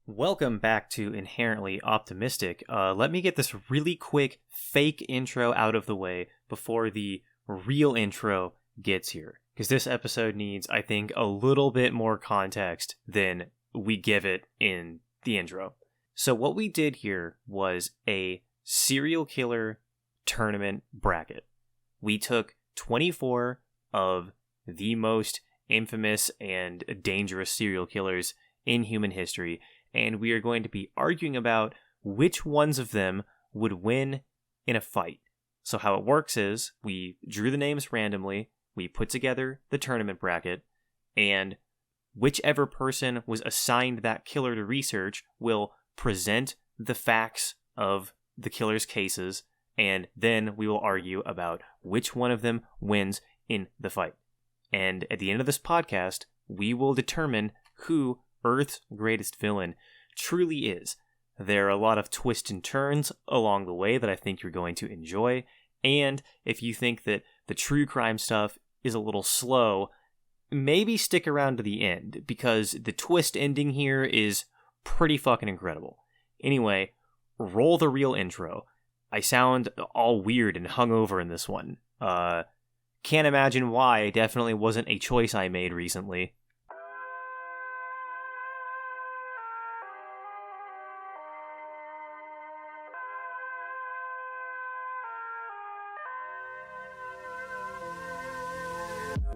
Welcome back to Inherently Optimistic. Let me get this really quick fake intro out of the way before the real intro gets here. Because this episode needs, I think, a little bit more context than we give it in the intro. So what we did here was a serial killer tournament bracket. We took 24 of the most infamous and dangerous serial killers in human history, and we are going to be arguing about which ones of them would win in a fight. So how it works is, we drew the names randomly, we put together the tournament bracket, and whichever person was assigned that killer to research will present the facts of the killer's cases, and then we will argue about which one of them wins in the fight. And at the end of this podcast, we will determine who Earth's greatest villain truly is. There are a lot of twists and turns along the way that I think you're going to enjoy, and if you think that the true crime stuff is a little slow, maybe stick around to the end, because the twist ending here is pretty fucking incredible. Anyway, roll the real intro. I sound all weird and hungover in this one. Can't imagine why. It definitely wasn't a choice I made recently.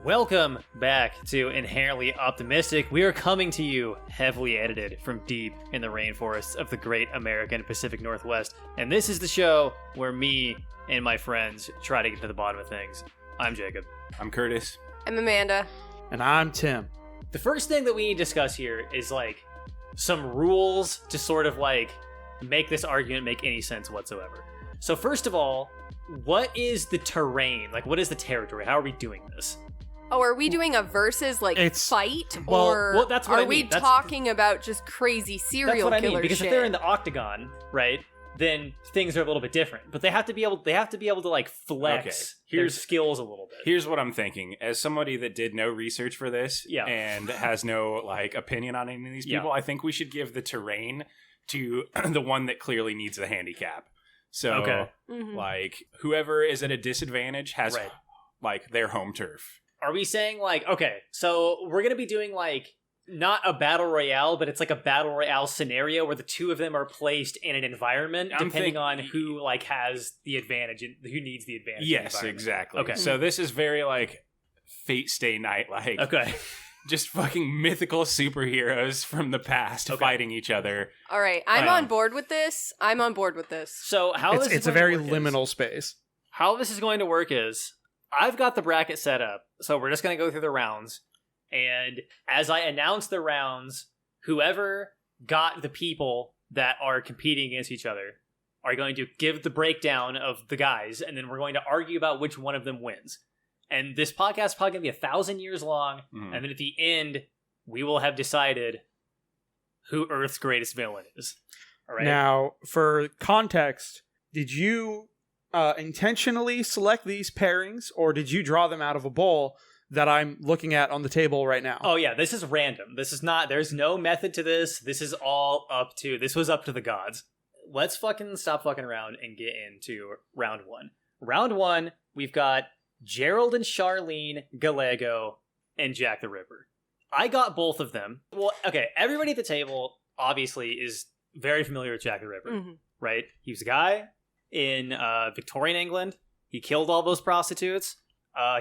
Welcome back to Inherently Optimistic. We are coming to you heavily edited from deep in the rainforests of the great American Pacific Northwest. And this is the show where me and my friends try to get to the bottom of things. I'm Jacob. I'm Curtis. I'm Amanda. And I'm Tim. The first thing that we need to discuss here is some rules to sort of make this argument make any sense whatsoever. So first of all, what is the terrain? What is the territory? How are we doing this? Oh, are we doing a versus fight, well, that's what are I mean. We talking about just crazy serial killer shit? That's what I mean, because if they're in the octagon, right, then things are a little bit different. But they have to be able to flex their skills a little bit. Here's what I'm thinking. As somebody that did no research for this and has no opinion on any of these people, I think we should give the terrain to the one that clearly needs the handicap. So whoever is at a disadvantage has their home turf. Are we saying so we're going to be doing not a battle royale, but it's a battle royale scenario where the two of them are placed in an environment depending on who has the advantage and who needs the advantage. Yes, exactly. Okay. So this is very Fate Stay Night okay. Just fucking mythical superheroes from the past fighting each other. All right, I'm on board with this. So it's a very liminal space. How this is going to work is I've got the bracket set up, so we're just going to go through the rounds, and as I announce the rounds, whoever got the people that are competing against each other are going to give the breakdown of the guys, and then we're going to argue about which one of them wins. And this podcast is probably going to be 1,000 years long, and then at the end, we will have decided who Earth's greatest villain is. All right? Now, for context, did you intentionally select these pairings, or did you draw them out of a bowl that I'm looking at on the table right now? Oh yeah, this is random. This is not, there's no method to this. This was up to the gods. Let's fucking stop fucking around and get into round one. Round one, we've got Gerald and Charlene Gallego and Jack the Ripper. I got both of them. Well, okay, everybody at the table obviously is very familiar with Jack the Ripper, right? He was a guy in Victorian England. He killed all those prostitutes.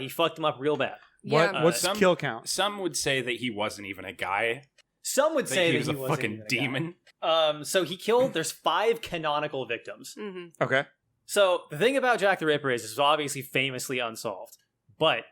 He fucked them up real bad. What's kill count? Some would say that he wasn't even a guy. Some would say that he was a fucking even demon. So he killed, there's 5 canonical victims. Okay. So the thing about Jack the Ripper is this was obviously famously unsolved. But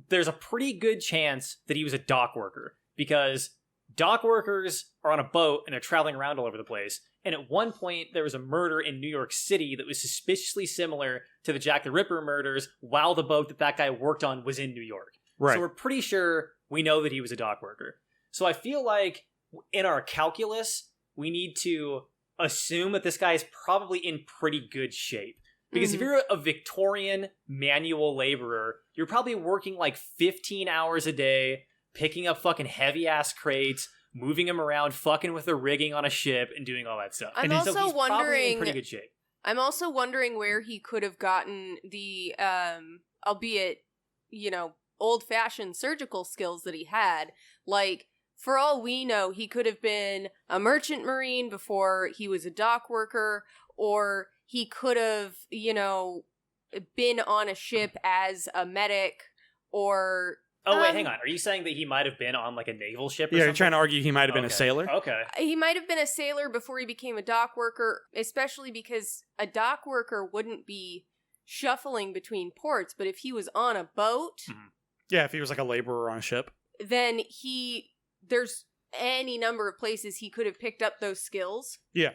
there's a pretty good chance that he was a dock worker, because dock workers are on a boat and they're traveling around all over the place. And at one point, there was a murder in New York City that was suspiciously similar to the Jack the Ripper murders while the boat that guy worked on was in New York. Right. So we're pretty sure we know that he was a dock worker. So I feel like in our calculus, we need to assume that this guy is probably in pretty good shape. Because if you're a Victorian manual laborer, you're probably working 15 hours a day, picking up fucking heavy-ass crates, moving him around, fucking with the rigging on a ship, and doing all that stuff. I'm and also so he's wondering, probably in pretty good shape. I'm also wondering where he could have gotten the, albeit, old-fashioned surgical skills that he had. Like, for all we know, he could have been a merchant marine before he was a dock worker, or he could have, been on a ship as a medic, or... Oh, wait, hang on. Are you saying that he might have been on, like, a naval ship or something? You're trying to argue he might have been a sailor? Okay. He might have been a sailor before he became a dock worker, especially because a dock worker wouldn't be shuffling between ports, but if he was on a boat... Mm-hmm. Yeah, if he was like a laborer on a ship. Then there's any number of places he could have picked up those skills. Yeah.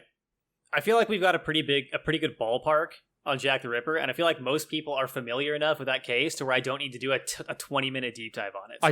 I feel like we've got a pretty good ballpark on Jack the Ripper, and I feel like most people are familiar enough with that case to where I don't need to do a 20-minute deep dive on it. So I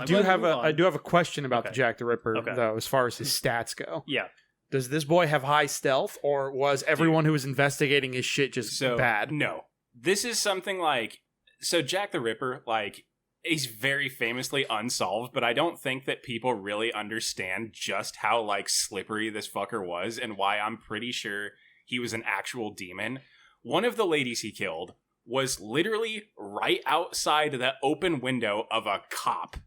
do have a question about the Jack the Ripper, though, as far as his stats go. Yeah. Does this boy have high stealth, or was everyone who was investigating his shit just bad? No. This is something like... So Jack the Ripper, like... He's very famously unsolved, but I don't think that people really understand just how, like, slippery this fucker was and why I'm pretty sure he was an actual demon. One of the ladies he killed was literally right outside the open window of a cop.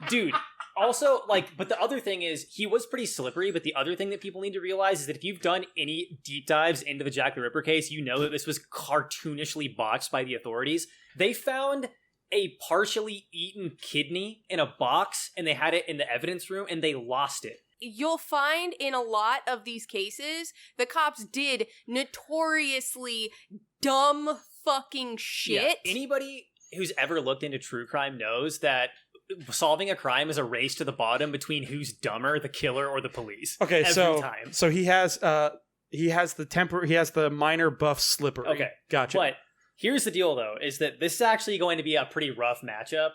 Dude, also, like, but the other thing is, he was pretty slippery, but the other thing that people need to realize is that if you've done any deep dives into the Jack the Ripper case, you know that this was cartoonishly botched by the authorities. They found a partially eaten kidney in a box, and they had it in the evidence room, and they lost it. You'll find in a lot of these cases, the cops did notoriously dumb fucking shit. Yeah. Anybody who's ever looked into true crime knows that solving a crime is a race to the bottom between who's dumber, the killer or the police. Okay, every time. So he has the minor buff slippery. Okay, gotcha. But here's the deal, though, is that this is actually going to be a pretty rough matchup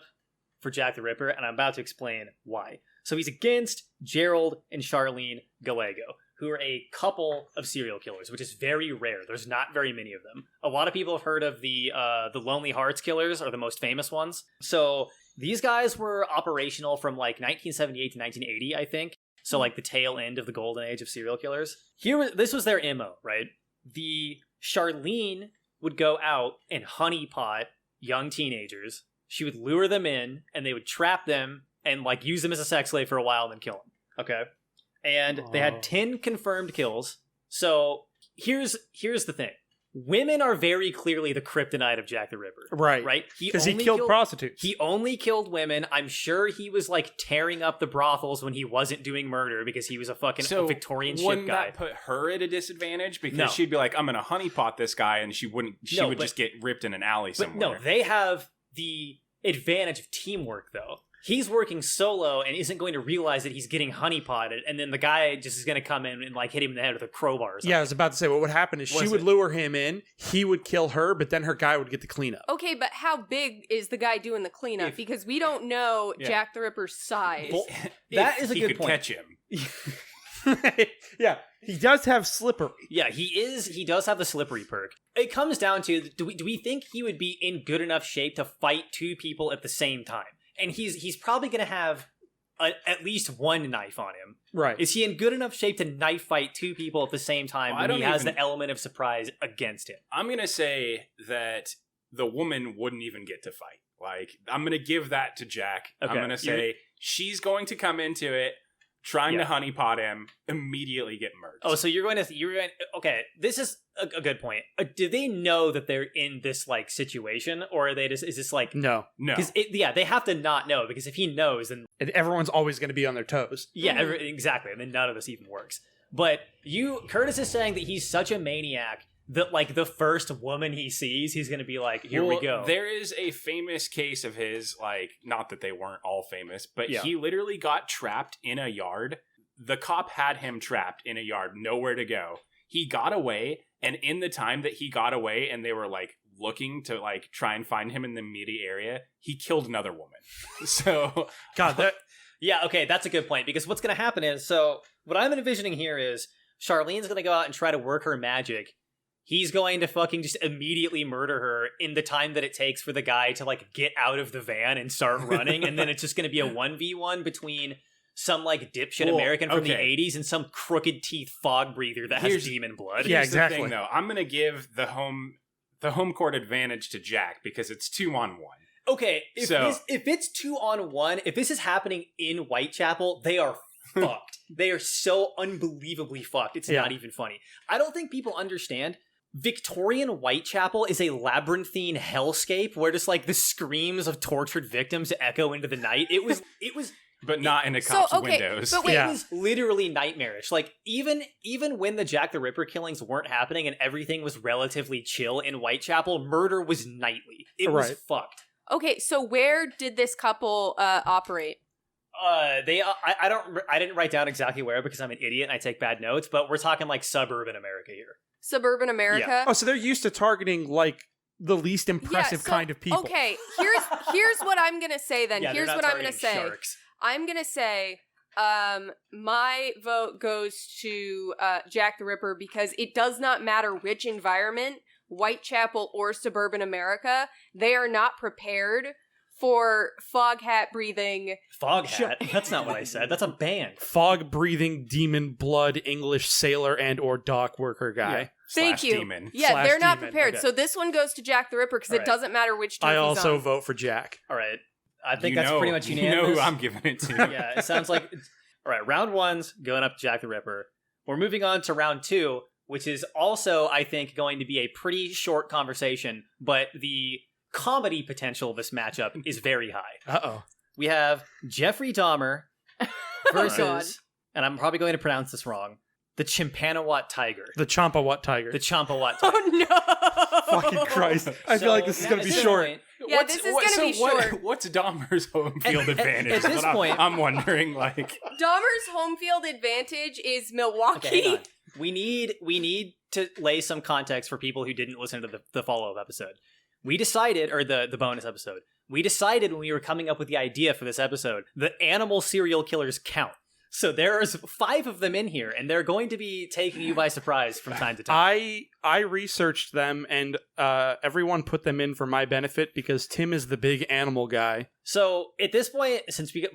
for Jack the Ripper, and I'm about to explain why. So he's against Gerald and Charlene Gallego, who are a couple of serial killers, which is very rare. There's not very many of them. A lot of people have heard of the Lonely Hearts killers, are the most famous ones. So these guys were operational from like 1978 to 1980, I think. So like the tail end of the golden age of serial killers. This was their MO, right? The Charlene would go out and honeypot young teenagers. She would lure them in, and they would trap them and like use them as a sex slave for a while and then kill them. Okay? And they had 10 confirmed kills. So here's the thing. Women are very clearly the kryptonite of Jack the Ripper. Right? Because he killed prostitutes. He only killed women. I'm sure he was like tearing up the brothels when he wasn't doing murder because he was a fucking Victorian ship guy. Wouldn't that put her at a disadvantage? Because she'd be like, I'm going to honeypot this guy, and she would just get ripped in an alley somewhere. But no, they have the advantage of teamwork, though. He's working solo and isn't going to realize that he's getting honeypotted, and then the guy just is going to come in and like hit him in the head with a crowbar or something. Yeah, I was about to say, what would happen is she would lure him in, he would kill her, but then her guy would get the cleanup. Okay, but how big is the guy doing the cleanup? Because we don't know Jack the Ripper's size. Well, that is a good point. Catch him. Yeah, he does have slippery. Yeah, he does have the slippery perk. It comes down to, do we think he would be in good enough shape to fight two people at the same time? And he's probably going to have at least one knife on him. Right. Is he in good enough shape to knife fight two people at the same time when he has the element of surprise against him? I'm going to say that the woman wouldn't even get to fight. Like, I'm going to give that to Jack. Okay. I'm going to say she's going to come into it trying to honeypot him, immediately get murked. Oh, so you're going okay, this is a good point. Do they know that they're in this like situation, or are they just, is this like no because they have to not know, because if he knows, then and everyone's always going to be on their toes. Yeah, exactly, and then none of this even works. But Curtis is saying that he's such a maniac that like the first woman he sees, he's going to be like, here we go. There is a famous case of his, like, not that they weren't all famous, but he literally got trapped in a yard. The cop had him trapped in a yard, nowhere to go. He got away, and in the time that he got away and they were like looking to like try and find him in the immediate area, he killed another woman. So God, yeah, okay, that's a good point, because what's going to happen is, so what I'm envisioning here is Charlene's going to go out and try to work her magic. He's going to fucking just immediately murder her in the time that it takes for the guy to like get out of the van and start running. And then it's just going to be a 1v1 between some like dipshit American from the 80s and some crooked teeth fog breather that has demon blood. Yeah, Here's exactly. the thing, though. I'm going to give the home court advantage to Jack because it's 2-on-1. Okay, if it's 2-on-1, if this is happening in Whitechapel, they are fucked. They are so unbelievably fucked. It's not even funny. I don't think people understand. Victorian Whitechapel is a labyrinthine hellscape where just like the screams of tortured victims echo into the night. It was but not in a cop's windows. But wait, it was literally nightmarish. Like even when the Jack the Ripper killings weren't happening and everything was relatively chill in Whitechapel, murder was nightly. It was fucked. Okay, so where did this couple operate? I didn't write down exactly where because I'm an idiot and I take bad notes, but we're talking like suburban America here. Suburban America? Yeah. Oh, so they're used to targeting like the least impressive kind of people. Okay, here's what I'm gonna say then. Yeah, here's what I'm gonna say. Sharks. I'm gonna say my vote goes to Jack the Ripper because it does not matter which environment, Whitechapel or suburban America, they are not prepared for fog hat breathing. Fog hat? That's not what I said. That's a band. Fog breathing demon blood English sailor and or dock worker guy. Yeah. Thank you. Demon. Yeah, they're not demon. prepared. Okay. So this one goes to Jack the Ripper because it doesn't matter which team I he's also on. vote for Jack. All right. I think that's pretty much unanimous. You know who I'm giving it to. Yeah, it sounds like... All right, round 1's going up to Jack the Ripper. We're moving on to round 2, which is also, I think, going to be a pretty short conversation, but the comedy potential of this matchup is very high. Uh-oh. We have Jeffrey Dahmer versus, God. and I'm probably going to pronounce this wrong, the Chimpanawat Tiger. The Champawat Tiger. The Champawat Tiger. Oh no! Fucking Christ. I feel like this is going to be short. Yeah, this is going to be short. What's Dahmer's home field advantage? At this point, I'm wondering, like... Dahmer's home field advantage is Milwaukee. Okay, hang on. We need to lay some context for people who didn't listen to the follow-up episode. We decided, or the bonus episode, we decided when we were coming up with the idea for this episode that animal serial killers count. So there's 5 of them in here, and they're going to be taking you by surprise from time to time. I researched them, and everyone put them in for my benefit because Tim is the big animal guy. So at this point, since we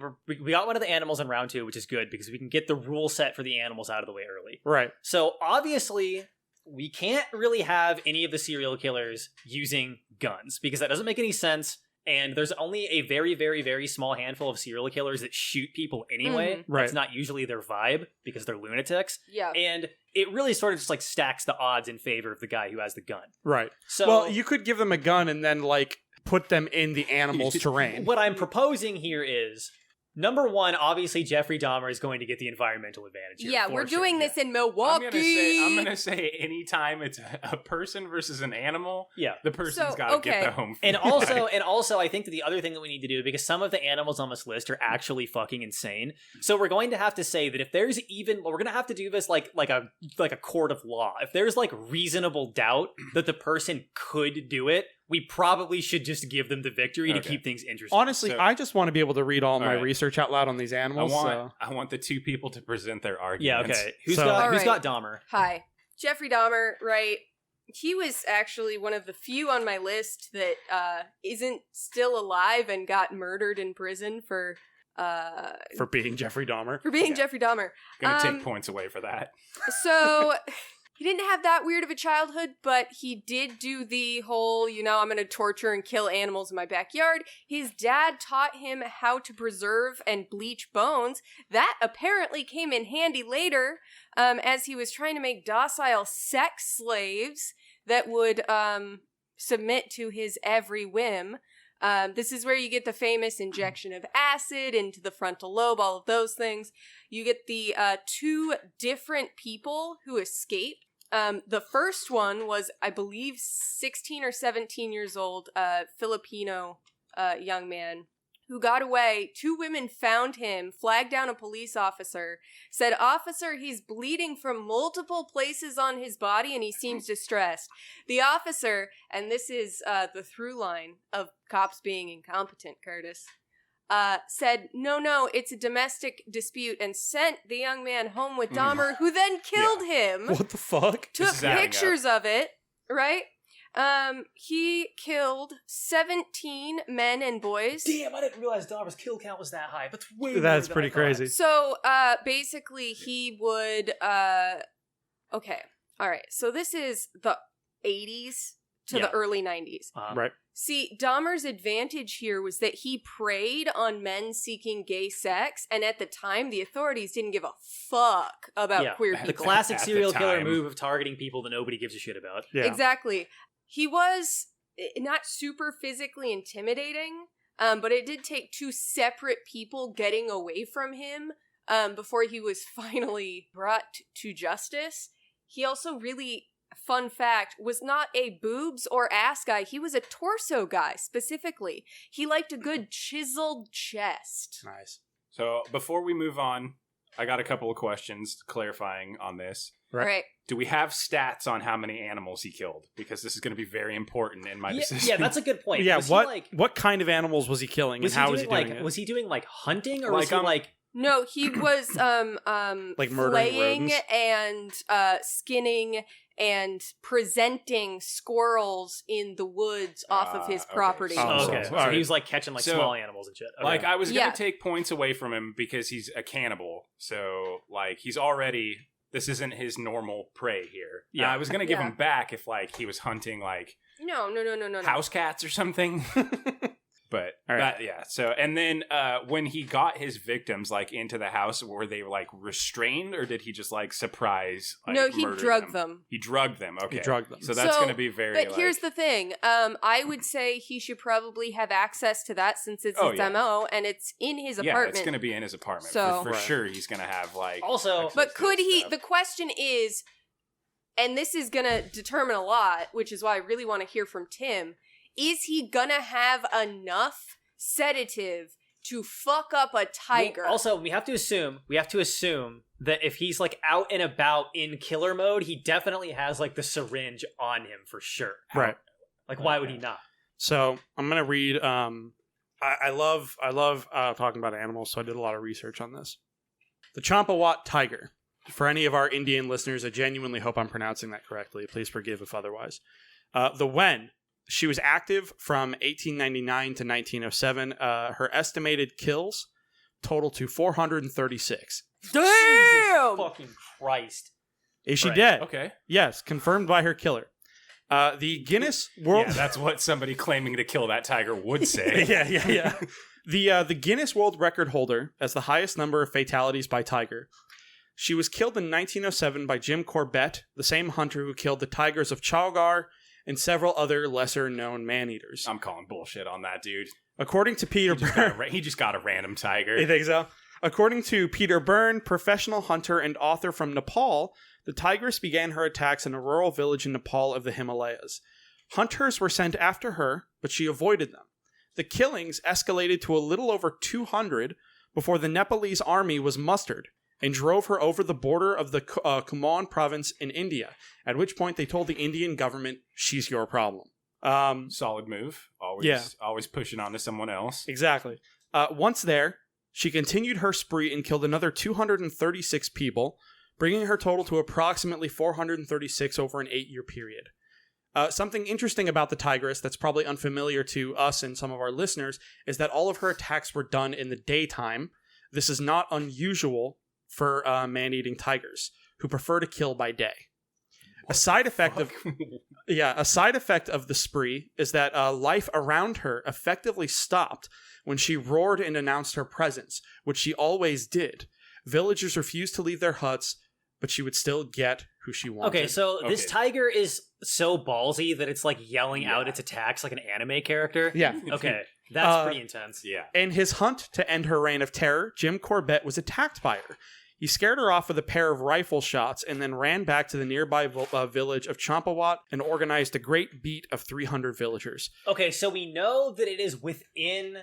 got one of the animals in round 2, which is good because we can get the rule set for the animals out of the way early. Right. So obviously, we can't really have any of the serial killers using guns because that doesn't make any sense. And there's only a very, very, very small handful of serial killers that shoot people anyway. Mm-hmm. Right. It's not usually their vibe because they're lunatics. Yeah. And it really sort of just like stacks the odds in favor of the guy who has the gun. Right. So, well, you could give them a gun and then like put them in the animal's terrain. What I'm proposing here is, number 1, obviously Jeffrey Dahmer is going to get the environmental advantage here. Yeah, we're doing this in Milwaukee. I'm gonna say anytime it's a person versus an animal, the person's got to get the home field. And also, I think that the other thing that we need to do, because some of the animals on this list are actually fucking insane, so we're going to have to say that if there's we're going to have to do this like a court of law. If there's like reasonable doubt that the person could do it, we probably should just give them the victory to keep things interesting. Honestly, I just want to be able to read all my research out loud on these animals. I want the 2 people to present their arguments. Yeah, okay. Who's got Dahmer? Hi. Jeffrey Dahmer, right? He was actually one of the few on my list that isn't still alive and got murdered in prison for being Jeffrey Dahmer. For being Jeffrey Dahmer. Gonna take points away for that. So... He didn't have that weird of a childhood, but he did do the whole, I'm going to torture and kill animals in my backyard. His dad taught him how to preserve and bleach bones. That apparently came in handy later as he was trying to make docile sex slaves that would submit to his every whim. This is where you get the famous injection of acid into the frontal lobe, all of those things. You get the 2 different people who escaped. The first one was, I believe, 16 or 17 years old, Filipino young man who got away. 2 women found him, flagged down a police officer, said, "Officer, he's bleeding from multiple places on his body and he seems distressed." The officer, and this is the through line of cops being incompetent, Curtis, said, no, it's a domestic dispute, and sent the young man home with Dahmer, who then killed him. What the fuck? Took pictures of it, right? He killed 17 men and boys. Damn, I didn't realize Dahmer's kill count was that high. That's way more That's than pretty I thought. crazy. So, basically, he would, okay. All right. So this is the 80s to the early 90s. Right. See, Dahmer's advantage here was that he preyed on men seeking gay sex, and at the time, the authorities didn't give a fuck about queer people. The classic At the serial killer time. move of targeting people that nobody gives a shit about. Yeah. Exactly. He was not super physically intimidating, but it did take two separate people getting away from him before he was finally brought to justice. He also really, fun fact, was not a boobs or ass guy. He was a torso guy, specifically. He liked a good chiseled chest. Nice. So before we move on, I got a couple of questions clarifying on this. Right. Do we have stats on how many animals he killed? Because this is going to be very important in my decision. Yeah, that's a good point. Yeah, Was what kind of animals was he killing, and how was he doing it? Was he doing like hunting, or Like, was he like? No, he was Like murdering flaying rodents? and skinning and presenting squirrels in the woods off of his okay. property. Oh, Okay, so- so, alright. he was like catching like So, small animals and shit. Okay. Like, I was going to Yeah. take points away from him because he's a cannibal. So, like, he's already... This isn't his normal prey here. Yeah. I was going to give Yeah. him back if, like, he was hunting, like, No. house cats or something. But, All right. So, and then when he got his victims, like, into the house, were they, like, restrained? Or did he just, like, surprise, like, No, he murder drugged them. He drugged them, okay. He drugged them. So that's So, going to be very, But like... here's the thing. I would say he should probably have access to that since it's his yeah. MO and it's in his Yeah, apartment. it's going to be in his apartment. So- For Right. sure, he's going to have, like... Also- access But to could that he? stuff. The question is, and this is going to determine a lot, which is why I really want to hear from Tim. Is he going to have enough sedative to fuck up a tiger? Well, also, we have to assume that if he's like out and about in killer mode, he definitely has like the syringe on him for sure. Right. Like, why would he not? So I'm gonna read. I love talking about animals, so I did a lot of research on this. The Champawat tiger. For any of our Indian listeners, I genuinely hope I'm pronouncing that correctly. Please forgive if otherwise. The Wen. She was active from 1899 to 1907. Her estimated kills total to 436. Jesus fucking Christ. Is she Right. dead? Okay. Yes, confirmed by her killer. The Guinness World. Yeah, that's what somebody claiming to kill that tiger would say. yeah. The Guinness World Record holder has the highest number of fatalities by tiger. She was killed in 1907 by Jim Corbett, the same hunter who killed the tigers of Chowgar and several other lesser-known man-eaters. I'm calling bullshit on that dude. According to Peter Byrne... He just got a random tiger. You think so? According to Peter Byrne, professional hunter and author from Nepal, the tigress began her attacks in a rural village in Nepal of the Himalayas. Hunters were sent after her, but she avoided them. The killings escalated to a little over 200 before the Nepalese army was mustered and drove her over the border of the Kumaon province in India, at which point they told the Indian government, she's your problem. Solid move. Always pushing on to someone else. Exactly. Once there, she continued her spree and killed another 236 people, bringing her total to approximately 436 over an 8-year period. Something interesting about the tigress that's probably unfamiliar to us and some of our listeners is that all of her attacks were done in the daytime. This is not unusual for man-eating tigers, who prefer to kill by day. A side effect of the spree is that life around her effectively stopped when she roared and announced her presence, which she always did. Villagers refused to leave their huts, but she would still get who she wanted. Okay, so this Okay. tiger is so ballsy that it's like yelling out its attacks like an anime character. Yeah. Okay, that's pretty intense. Yeah. In his hunt to end her reign of terror, Jim Corbett was attacked by her. He scared her off with a pair of rifle shots and then ran back to the nearby village of Champawat and organized a great beat of 300 villagers. Okay, so we know that it is within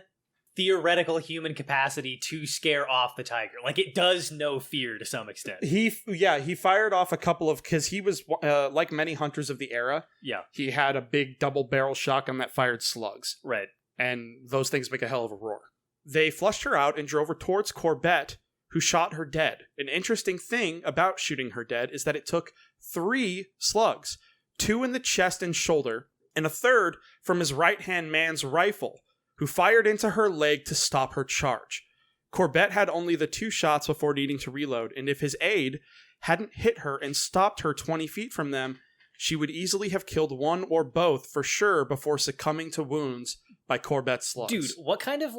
theoretical human capacity to scare off the tiger. Like, it does know fear to some extent. He fired off a couple of, because he was, like many hunters of the era, Yeah, he had a big double-barrel shotgun that fired slugs. right. And those things make a hell of a roar. They flushed her out and drove her towards Corbett, who shot her dead. An interesting thing about shooting her dead is that it took 3 slugs, 2 in the chest and shoulder, and a third from his right-hand man's rifle, who fired into her leg to stop her charge. Corbett had only the 2 shots before needing to reload, and if his aide hadn't hit her and stopped her 20 feet from them, she would easily have killed one or both for sure before succumbing to wounds by Corbett's slugs. Dude, what kind of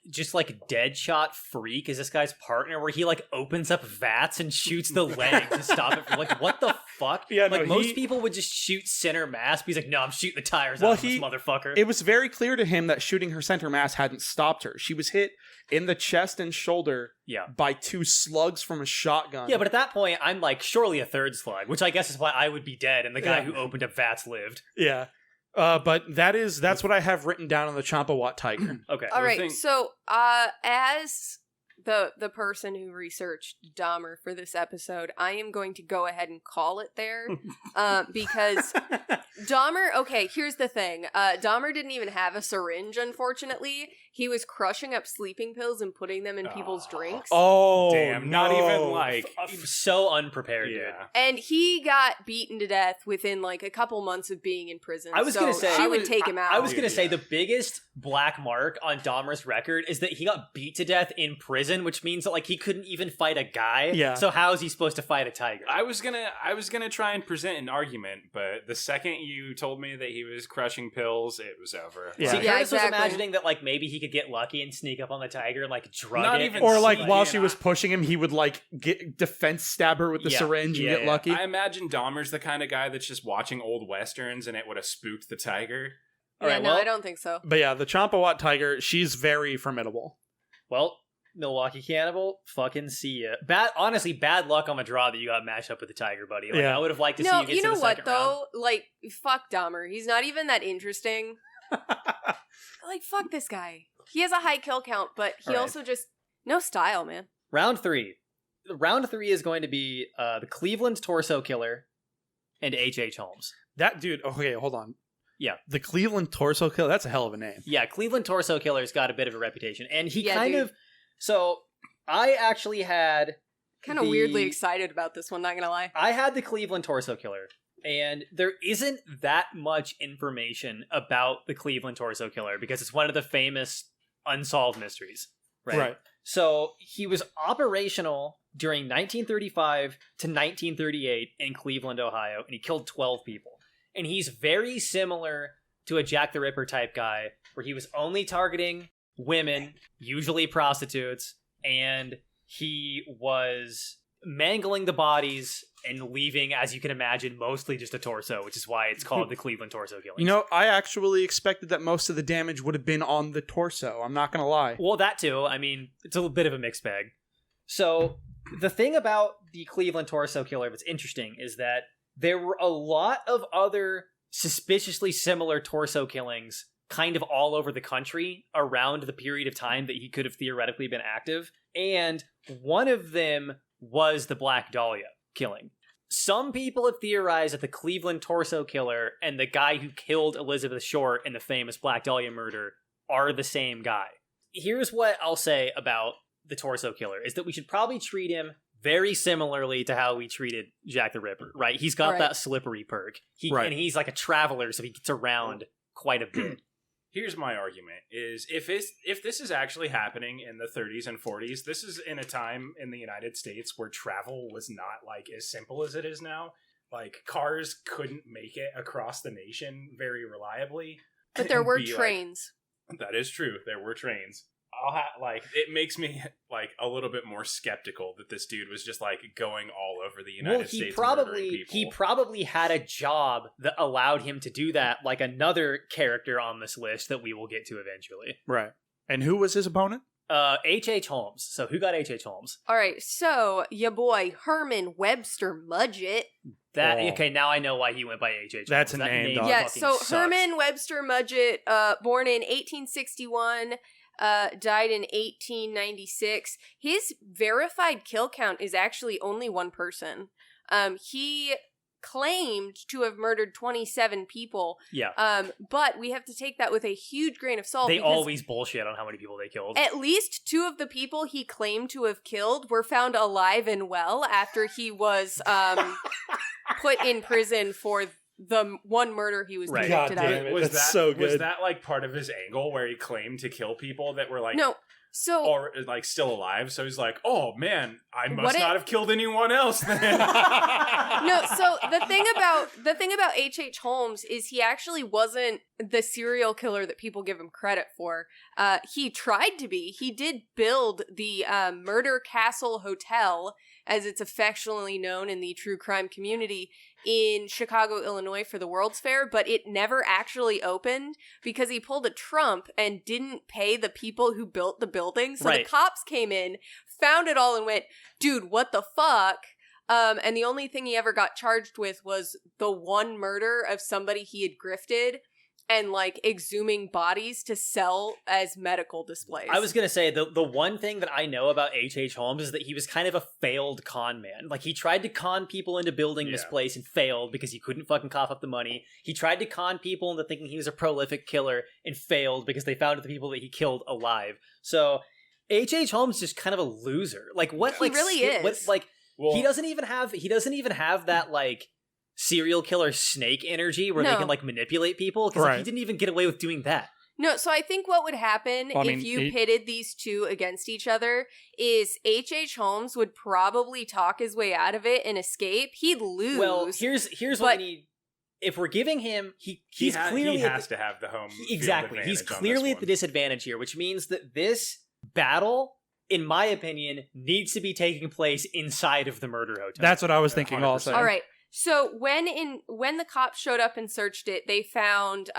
just dead shot freak is this guy's partner where he opens up vats and shoots the leg to stop it from what the fuck? Yeah, most people would just shoot center mass, but he's like, no, I'm shooting the tires out of this motherfucker. It was very clear to him that shooting her center mass hadn't stopped her. She was hit in the chest and shoulder by 2 slugs from a shotgun. Yeah, but at that point, I'm surely a third slug, which I guess is why I would be dead, and the guy who opened up vats lived. Yeah. But that's what I have written down on the Champawat Tiger. Okay. All right. So, as the person who researched Dahmer for this episode, I am going to go ahead and call it there, because Dahmer. Okay, here's the thing. Dahmer didn't even have a syringe. Unfortunately, he was crushing up sleeping pills and putting them in people's drinks. Oh, damn! No. Not even so unprepared, dude. And he got beaten to death within a couple months of being in prison. I was gonna say she would take him out. I was gonna say the biggest black mark on Dahmer's record is that he got beat to death in prison, which means that he couldn't even fight a guy. Yeah. So how is he supposed to fight a tiger? I was gonna try and present an argument, but the second you told me that he was crushing pills, it was over. Yeah. See, yeah, Curtis exactly. was imagining that maybe he could get lucky and sneak up on the tiger and drug Not it. even Or while she was pushing him, he would get defense stab her with the syringe and get lucky. I imagine Dahmer's the kind of guy that's just watching old westerns and it would have spooked the tiger. I don't think so. But yeah, the Champawat Tiger, she's very formidable. Well, Milwaukee Cannibal, fucking see ya. Honestly, bad luck on the draw that you got matched up with the tiger, buddy. I would have liked to see you get to the second round. Fuck Dahmer. He's not even that interesting. Fuck this guy. He has a high kill count, but he also just no style, man. Round 3. Round 3 is going to be the Cleveland Torso Killer and H.H. Holmes. That dude, okay, hold on. Yeah. The Cleveland Torso Killer, that's a hell of a name. Yeah, Cleveland Torso Killer's got a bit of a reputation. And he So, I actually had... Kind of weirdly excited about this one, not gonna lie. I had the Cleveland Torso Killer, and there isn't that much information about the Cleveland Torso Killer because it's one of the famous unsolved mysteries. Right. So, he was operational during 1935 to 1938 in Cleveland, Ohio, and he killed 12 people. And he's very similar to a Jack the Ripper type guy, where he was only targeting women, usually prostitutes, and he was mangling the bodies and leaving, as you can imagine, mostly just a torso, which is why it's called the Cleveland Torso Killing. I actually expected that most of the damage would have been on the torso. I'm not going to lie. Well, that too. I mean, it's a little bit of a mixed bag. So, the thing about the Cleveland Torso Killer that's interesting is that there were a lot of other suspiciously similar torso killings kind of all over the country around the period of time that he could have theoretically been active. And one of them was the Black Dahlia killing. Some people have theorized that the Cleveland Torso Killer and the guy who killed Elizabeth Short in the famous Black Dahlia murder are the same guy. Here's what I'll say about the Torso Killer, is that we should probably treat him very similarly to how we treated Jack the Ripper, right? He's got that slippery perk. And he's like a traveler, so he gets around quite a bit. Here's my argument, is if this is actually happening in the 30s and 40s, this is in a time in the United States where travel was not as simple as it is now. Cars couldn't make it across the nation very reliably. But there were trains. That is true. There were trains. It makes me a little bit more skeptical that this dude was just going all over the United States murdering people. He probably had a job that allowed him to do that, like another character on this list that we will get to eventually. Right. And who was his opponent? H.H. Holmes. So who got H.H. Holmes? All right. So your boy Herman Webster Mudgett. Okay, now I know why he went by H.H. That's Holmes. a name, dog. Yeah. So sucks. Herman Webster Mudgett, born in 1861. Died in 1896. His verified kill count is actually only one person. He claimed to have murdered 27 people. Yeah. But we have to take that with a huge grain of salt. They always bullshit on how many people they killed. At least 2 of the people he claimed to have killed were found alive and well after he was put in prison for the one murder he was Right. convicted God of. damn it. Was That's that so good. Was that like part of his angle where he claimed to kill people that were like No, so or like still alive? So he's like, oh man, I must What not have killed anyone else then. no, so the thing about H.H. Holmes is he actually wasn't the serial killer that people give him credit for. He tried to be. He did build the Murder Castle Hotel, as it's affectionately known in the true crime community, in Chicago, Illinois for the World's Fair, but it never actually opened because he pulled a Trump and didn't pay the people who built the building. So Right. the cops came in, found it all, and went, dude, what the fuck? And the only thing he ever got charged with was the one murder of somebody he had grifted and like exhuming bodies to sell as medical displays. I was going to say, the one thing that I know about H.H. Holmes is that he was kind of a failed con man. Like, he tried to con people into building this place and failed because he couldn't fucking cough up the money. He tried to con people into thinking he was a prolific killer and failed because they found the people that he killed alive. So, H.H. Holmes is just kind of a loser. Like, what? He like, really is. What, like, Well- he doesn't even have that, like, serial killer snake energy where they No. can, like, manipulate people, because Right. he didn't even get away with doing that. No, so I think what would happen Well, I if mean, you pitted these two against each other is H.H. Holmes would probably talk his way out of it and escape. He'd lose. Well, here's what we need. If we're giving him, he's clearly he has to have the home field exactly. He's advantage on clearly this at the one. disadvantage here, which means that this battle, in my opinion, needs to be taking place inside of the murder hotel. That's what I was thinking 100%. also. all right. So when the cops showed up and searched it, they found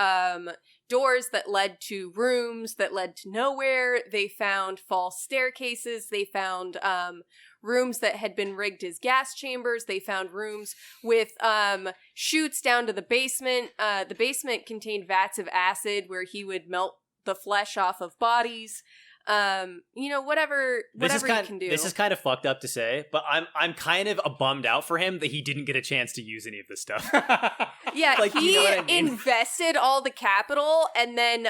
doors that led to rooms that led to nowhere. They found false staircases. They found rooms that had been rigged as gas chambers. They found rooms with chutes down to the basement. The basement contained vats of acid where he would melt the flesh off of bodies. Whatever you can do. This is kind of fucked up to say, but I'm kind of bummed out for him that he didn't get a chance to use any of this stuff. Yeah, Like, he you know what I mean? invested all the capital and then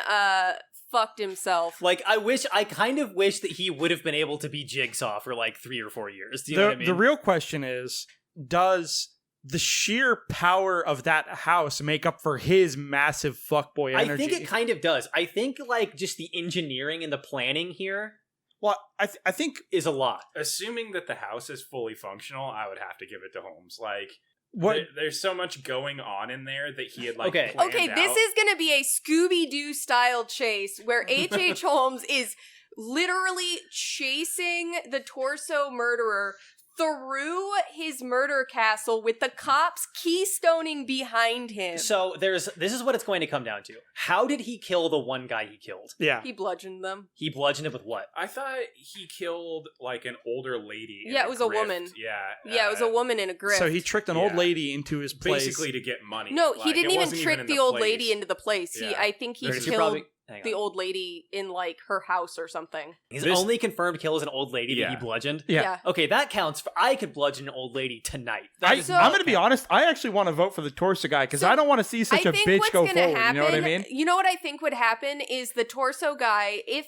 fucked himself. Like, I kind of wish that he would have been able to be Jigsaw for like 3 or 4 years. Do you know what I mean? The real question is, does the sheer power of that house make up for his massive fuckboy energy? I think it kind of does. I think, like, just the engineering and the planning here Well, I think is a lot. Assuming that the house is fully functional, I would have to give it to Holmes. Like, what there's so much going on in there that he had like Okay. planned Okay, this out. is going to be a Scooby-Doo style chase where H.H. Holmes is literally chasing the torso murderer through his murder castle with the cops keystoning behind him. So this is what it's going to come down to. How did he kill the one guy he killed? yeah. He bludgeoned them. He bludgeoned him with what? I thought he killed like an older lady. in Yeah, it was a grift. woman. Yeah, Yeah, it was a woman in a grift. So he tricked an old Yeah. lady into his place. basically to get money. No, Like, he didn't it even wasn't trick in the old place. lady into the place. Yeah. I think he There's- you're killed probably- hang on. the old lady in like her house or something. His This- only confirmed kill is an old lady that Yeah. he bludgeoned. Yeah. Okay, that counts. I could bludgeon an old lady tonight. I'm So- going to be honest. I actually want to vote for the torso guy because So, I don't want to see such I a think bitch what's go gonna forward. happen, You know what I mean? You know what I think would happen is the torso guy, if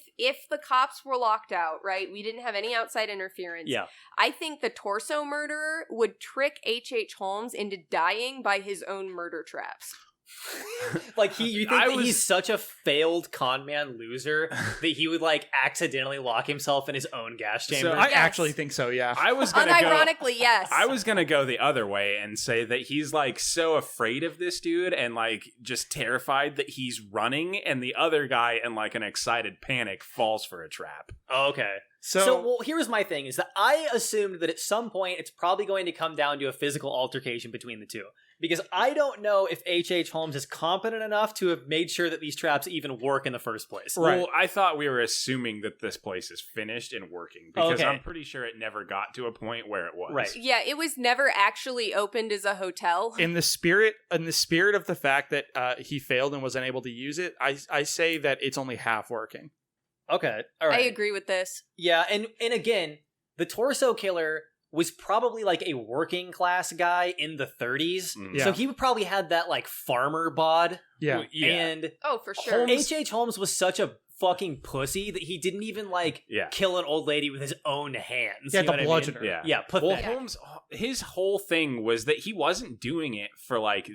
the cops were locked out, right? We didn't have any outside interference. Yeah. I think the torso murderer would trick H.H. Holmes into dying by his own murder traps. Like, you think I that was- he's such a failed con man loser that he would, like, accidentally lock himself in his own gas chamber? I Yes. actually think so, yeah. I was gonna go. Unironically, yes. I was gonna go the other way and say that he's like so afraid of this dude and like just terrified that he's running, and the other guy in like an excited panic falls for a trap. Okay. So, well, here's my thing, is that I assumed that at some point it's probably going to come down to a physical altercation between the two. Because I don't know if H.H. Holmes is competent enough to have made sure that these traps even work in the first place. Right. Well, I thought we were assuming that this place is finished and working because Okay. I'm pretty sure it never got to a point where it was. Right. Yeah, it was never actually opened as a hotel. in the spirit of the fact that he failed and was unable to use it, I say that it's only half working. Okay. All right. I agree with this. Yeah, and again, the torso killer was probably like a working class guy in the 30s. Mm. Yeah. So he would probably had that like farmer bod. Yeah. Well, yeah. And Oh, for sure. H.H. Holmes was such a fucking pussy that he didn't even like Yeah. kill an old lady with his own hands. He had you know to what I bludgeon mean? her. Yeah. Yeah, Well, pathetic. Holmes, his whole thing was that he wasn't doing it for like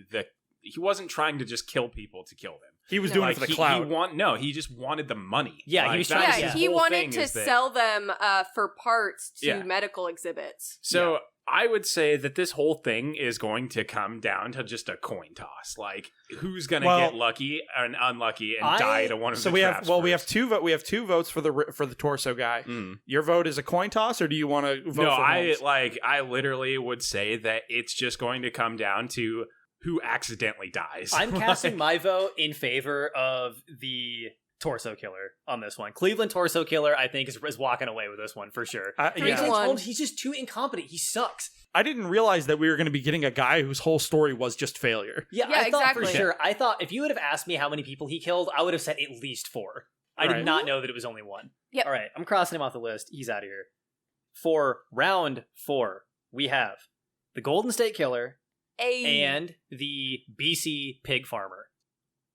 wasn't trying to just kill people to kill them. He was doing it for the clout. He just wanted the money. Yeah, he was trying. Yeah, he wanted to sell them for parts to medical exhibits. So I would say that this whole thing is going to come down to just a coin toss. Like, who's going to get lucky and unlucky and die to one of the traps? We have two votes for the torso guy. Your vote is a coin toss, or do you want to vote? No, for Holmes? I literally would say that it's just going to come down to who accidentally dies. I'm casting my vote in favor of the torso killer on this one. Cleveland torso killer, I think, is walking away with this one for sure. Holmes, he's just too incompetent. He sucks. I didn't realize that we were going to be getting a guy whose whole story was just failure. Yeah, I thought for sure. I thought if you would have asked me how many people he killed, I would have said at least 4. I did not know that it was only 1. Yep. All right, I'm crossing him off the list. He's out of here. For round 4, we have the Golden State Killer and the BC Pig Farmer.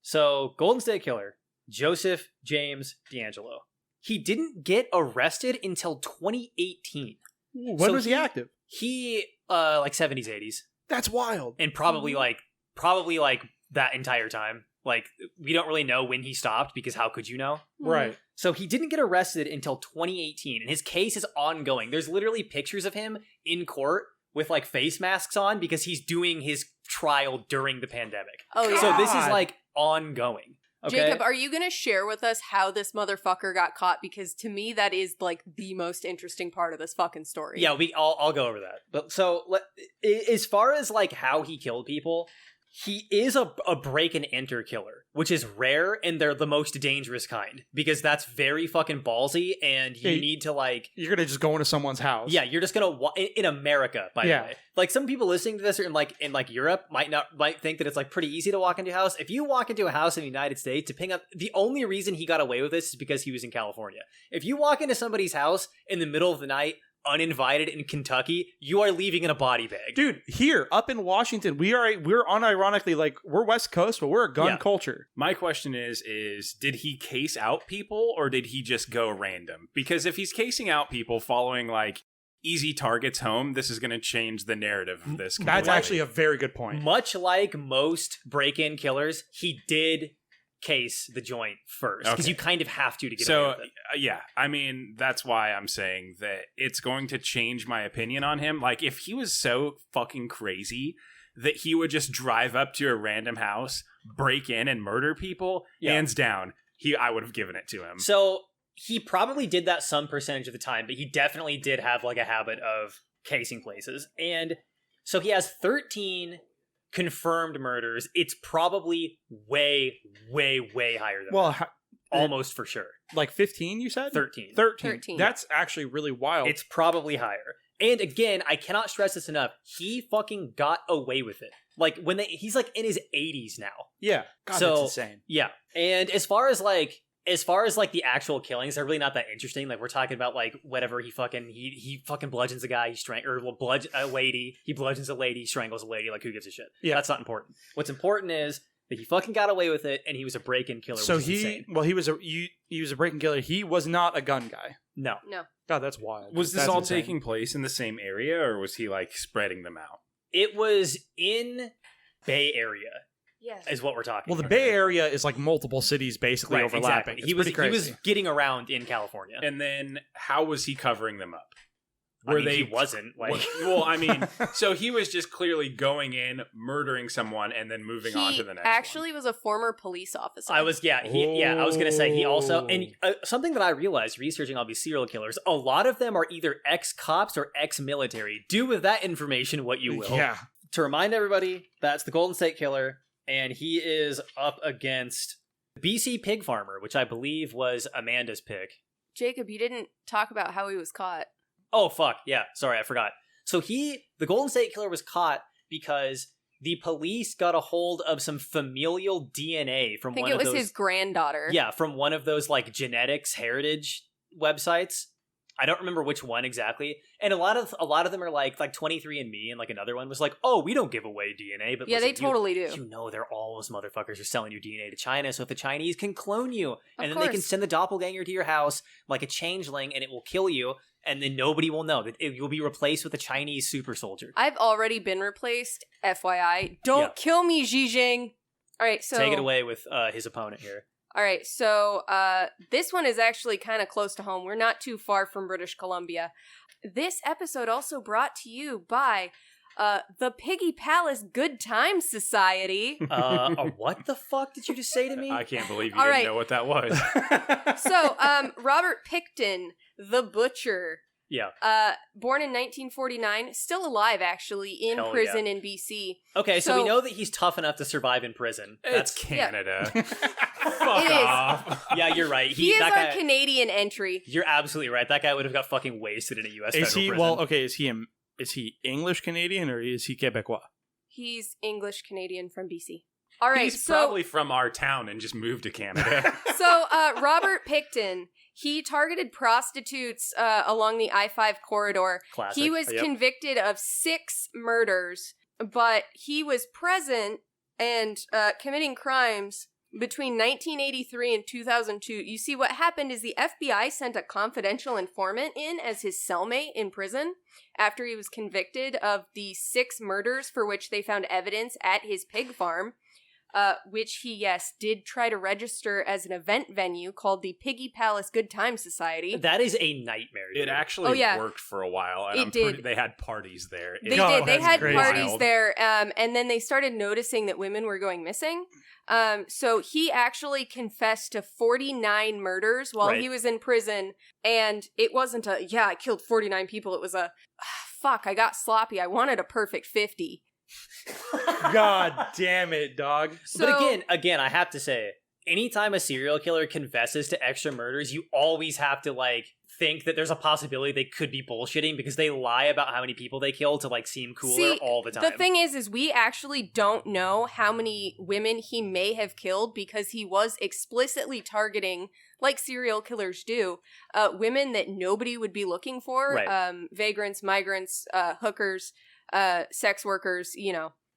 So, Golden State Killer, Joseph James D'Angelo. He didn't get arrested until 2018. When was he active? He, like 70s, 80s. That's wild. And probably like that entire time. Like, we don't really know when he stopped because how could you know? Right. So he didn't get arrested until 2018, and his case is ongoing. There's literally pictures of him in court with like face masks on because he's doing his trial during the pandemic. Oh, yeah. So this is like ongoing. Okay? Jacob, are you going to share with us how this motherfucker got caught? Because to me, that is like the most interesting part of this fucking story. Yeah, I'll go over that. But so as far as like how he killed people, he is a break and enter killer, which is rare, and they're the most dangerous kind because that's very fucking ballsy, and you need to like you're gonna just go into someone's house. Yeah, you're just gonna in America, by the way. Like some people listening to this are in like Europe might think that it's like pretty easy to walk into a house. If you walk into a house in the United States to ping up, the only reason he got away with this is because he was in California. If you walk into somebody's house in the middle of the night, uninvited in Kentucky, you are leaving in a body bag. Dude, here up in Washington, we're unironically like we're West Coast, but we're a gun culture. My question is did he case out people or did he just go random? Because if he's casing out people following like easy targets home, this is going to change the narrative of this. That's actually a very good point. Much like most break-in killers, he did case the joint first because you kind of have to get away with it. I mean, that's why I'm saying that it's going to change my opinion on him. Like, if he was so fucking crazy that he would just drive up to a random house, break in and murder people, hands down, I would have given it to him. So he probably did that some percentage of the time, but he definitely did have like a habit of casing places. And so he has 13 confirmed murders. It's probably way, way, way higher than that. Almost for sure. Like 15, you said? 13. 13. That's actually really wild. It's probably higher. And again, I cannot stress this enough. He fucking got away with it. Like he's like in his 80s now. Yeah. God, that's insane. Yeah. And as far as like the actual killings, they're really not that interesting. Like we're talking about like whatever he fucking bludgeons a guy, a lady, he bludgeons a lady, strangles a lady. Like who gives a shit? Yeah, that's not important. What's important is that he fucking got away with it, and he was a break-in killer. So which is insane. he was a break-in killer. He was not a gun guy. No. God, that's wild. Was this all taking place in the same area, or was he like spreading them out? It was in Bay Area. Yes. Is what we're talking about. Well, the Bay Area is like multiple cities basically overlapping. Exactly. He was getting around in California. And then how was he covering them up? He wasn't. Well, I mean, so he was just clearly going in, murdering someone, and then moving on to the next one. He actually was a former police officer. I was going to say he also, and something that I realized researching all these serial killers, a lot of them are either ex-cops or ex-military. Do with that information what you will. Yeah. To remind everybody, that's the Golden State Killer. And he is up against BC Pig Farmer, which I believe was Amanda's pick. Jacob, you didn't talk about how he was caught. Oh, fuck. Yeah, sorry, I forgot. So the Golden State Killer was caught because the police got a hold of some familial DNA from one of those... I think it was his granddaughter. Yeah, from one of those, like, genetics heritage websites. I don't remember which one exactly. And a lot of them are like 23andMe, and like another one was like, oh, we don't give away DNA. But yeah, listen, they totally do. You know, they're all those motherfuckers are selling your DNA to China. So if the Chinese can clone you, and then course. they can send the doppelganger to your house like a changeling, and it will kill you, and then nobody will know that you'll be replaced with a Chinese super soldier. I've already been replaced. FYI, don't kill me, Xi Jinping. All right, so take it away with his opponent here. All right, so this one is actually kind of close to home. We're not too far from British Columbia. This episode also brought to you by the Piggy Palace Good Time Society. What the fuck did you just say to me? I can't believe you didn't know what that was. So, Robert Picton, the butcher. Yeah. Born in 1949, still alive actually, in prison in BC. Okay, so we know that he's tough enough to survive in prison. That's Canada. Yeah. Fuck off. Yeah, you're right. He is our Canadian entry. You're absolutely right. That guy would have got fucking wasted in a U.S. federal prison. Well, okay, is he English Canadian or is he Quebecois? He's English Canadian from BC. All right, he's probably from our town and just moved to Canada. So, Robert Picton, he targeted prostitutes along the I-5 corridor. Classic. He was convicted of 6 murders, but he was present and committing crimes between 1983 and 2002. You see, what happened is the FBI sent a confidential informant in as his cellmate in prison after he was convicted of the 6 murders for which they found evidence at his pig farm. Which he, did try to register as an event venue called the Piggy Palace Good Time Society. That is a nightmare. Dude. It actually worked for a while. And they had parties there. They did. They had parties there, and then they started noticing that women were going missing. So he actually confessed to 49 murders while he was in prison, and it wasn't I killed 49 people. It was fuck, I got sloppy. I wanted a perfect 50. God damn it, dog. So, but again, I have to say, anytime a serial killer confesses to extra murders, you always have to think that there's a possibility they could be bullshitting because they lie about how many people they killed to seem cooler all the time. The thing is we actually don't know how many women he may have killed because he was explicitly targeting, like serial killers do, women that nobody would be looking for, vagrants, migrants, hookers, sex workers,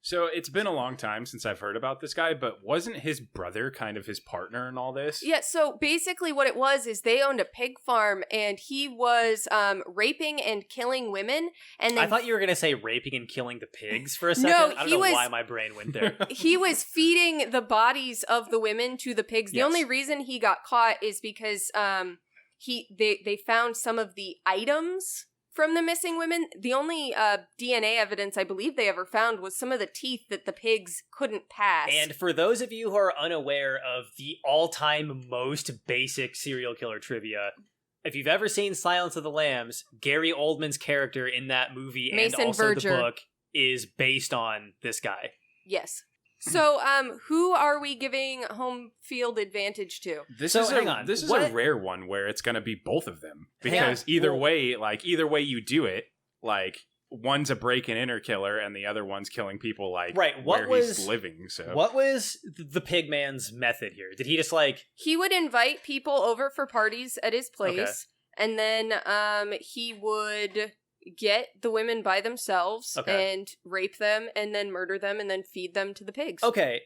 So it's been a long time since I've heard about this guy, but wasn't his brother kind of his partner in all this? Yeah, so basically what it was is they owned a pig farm and he was raping and killing women. And then I thought you were going to say raping and killing the pigs for a second. No, I don't know why my brain went there. He was feeding the bodies of the women to the pigs. The only reason he got caught is because they found some of the items from the missing women. The only DNA evidence I believe they ever found was some of the teeth that the pigs couldn't pass. And for those of you who are unaware of the all-time most basic serial killer trivia, if you've ever seen Silence of the Lambs, Gary Oldman's character in that movie Mason and also Verger. the book is based on this guy. Yes. So, who are we giving home field advantage to? This is a rare one where it's going to be both of them because either way you do it, one's a break and enter killer and the other one's killing people he's living. So what was the pig man's method here? Did he just he would invite people over for parties at his place, and then he would get the women by themselves and rape them and then murder them and then feed them to the pigs. Okay.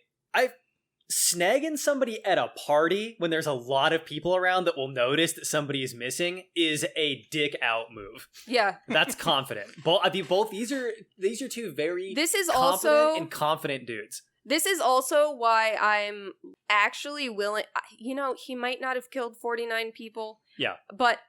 Snagging somebody at a party when there's a lot of people around that will notice that somebody is missing is a dick out move. Yeah. That's confident. These are two very confident dudes. This is also why I'm actually willing, he might not have killed 49 people. Yeah. But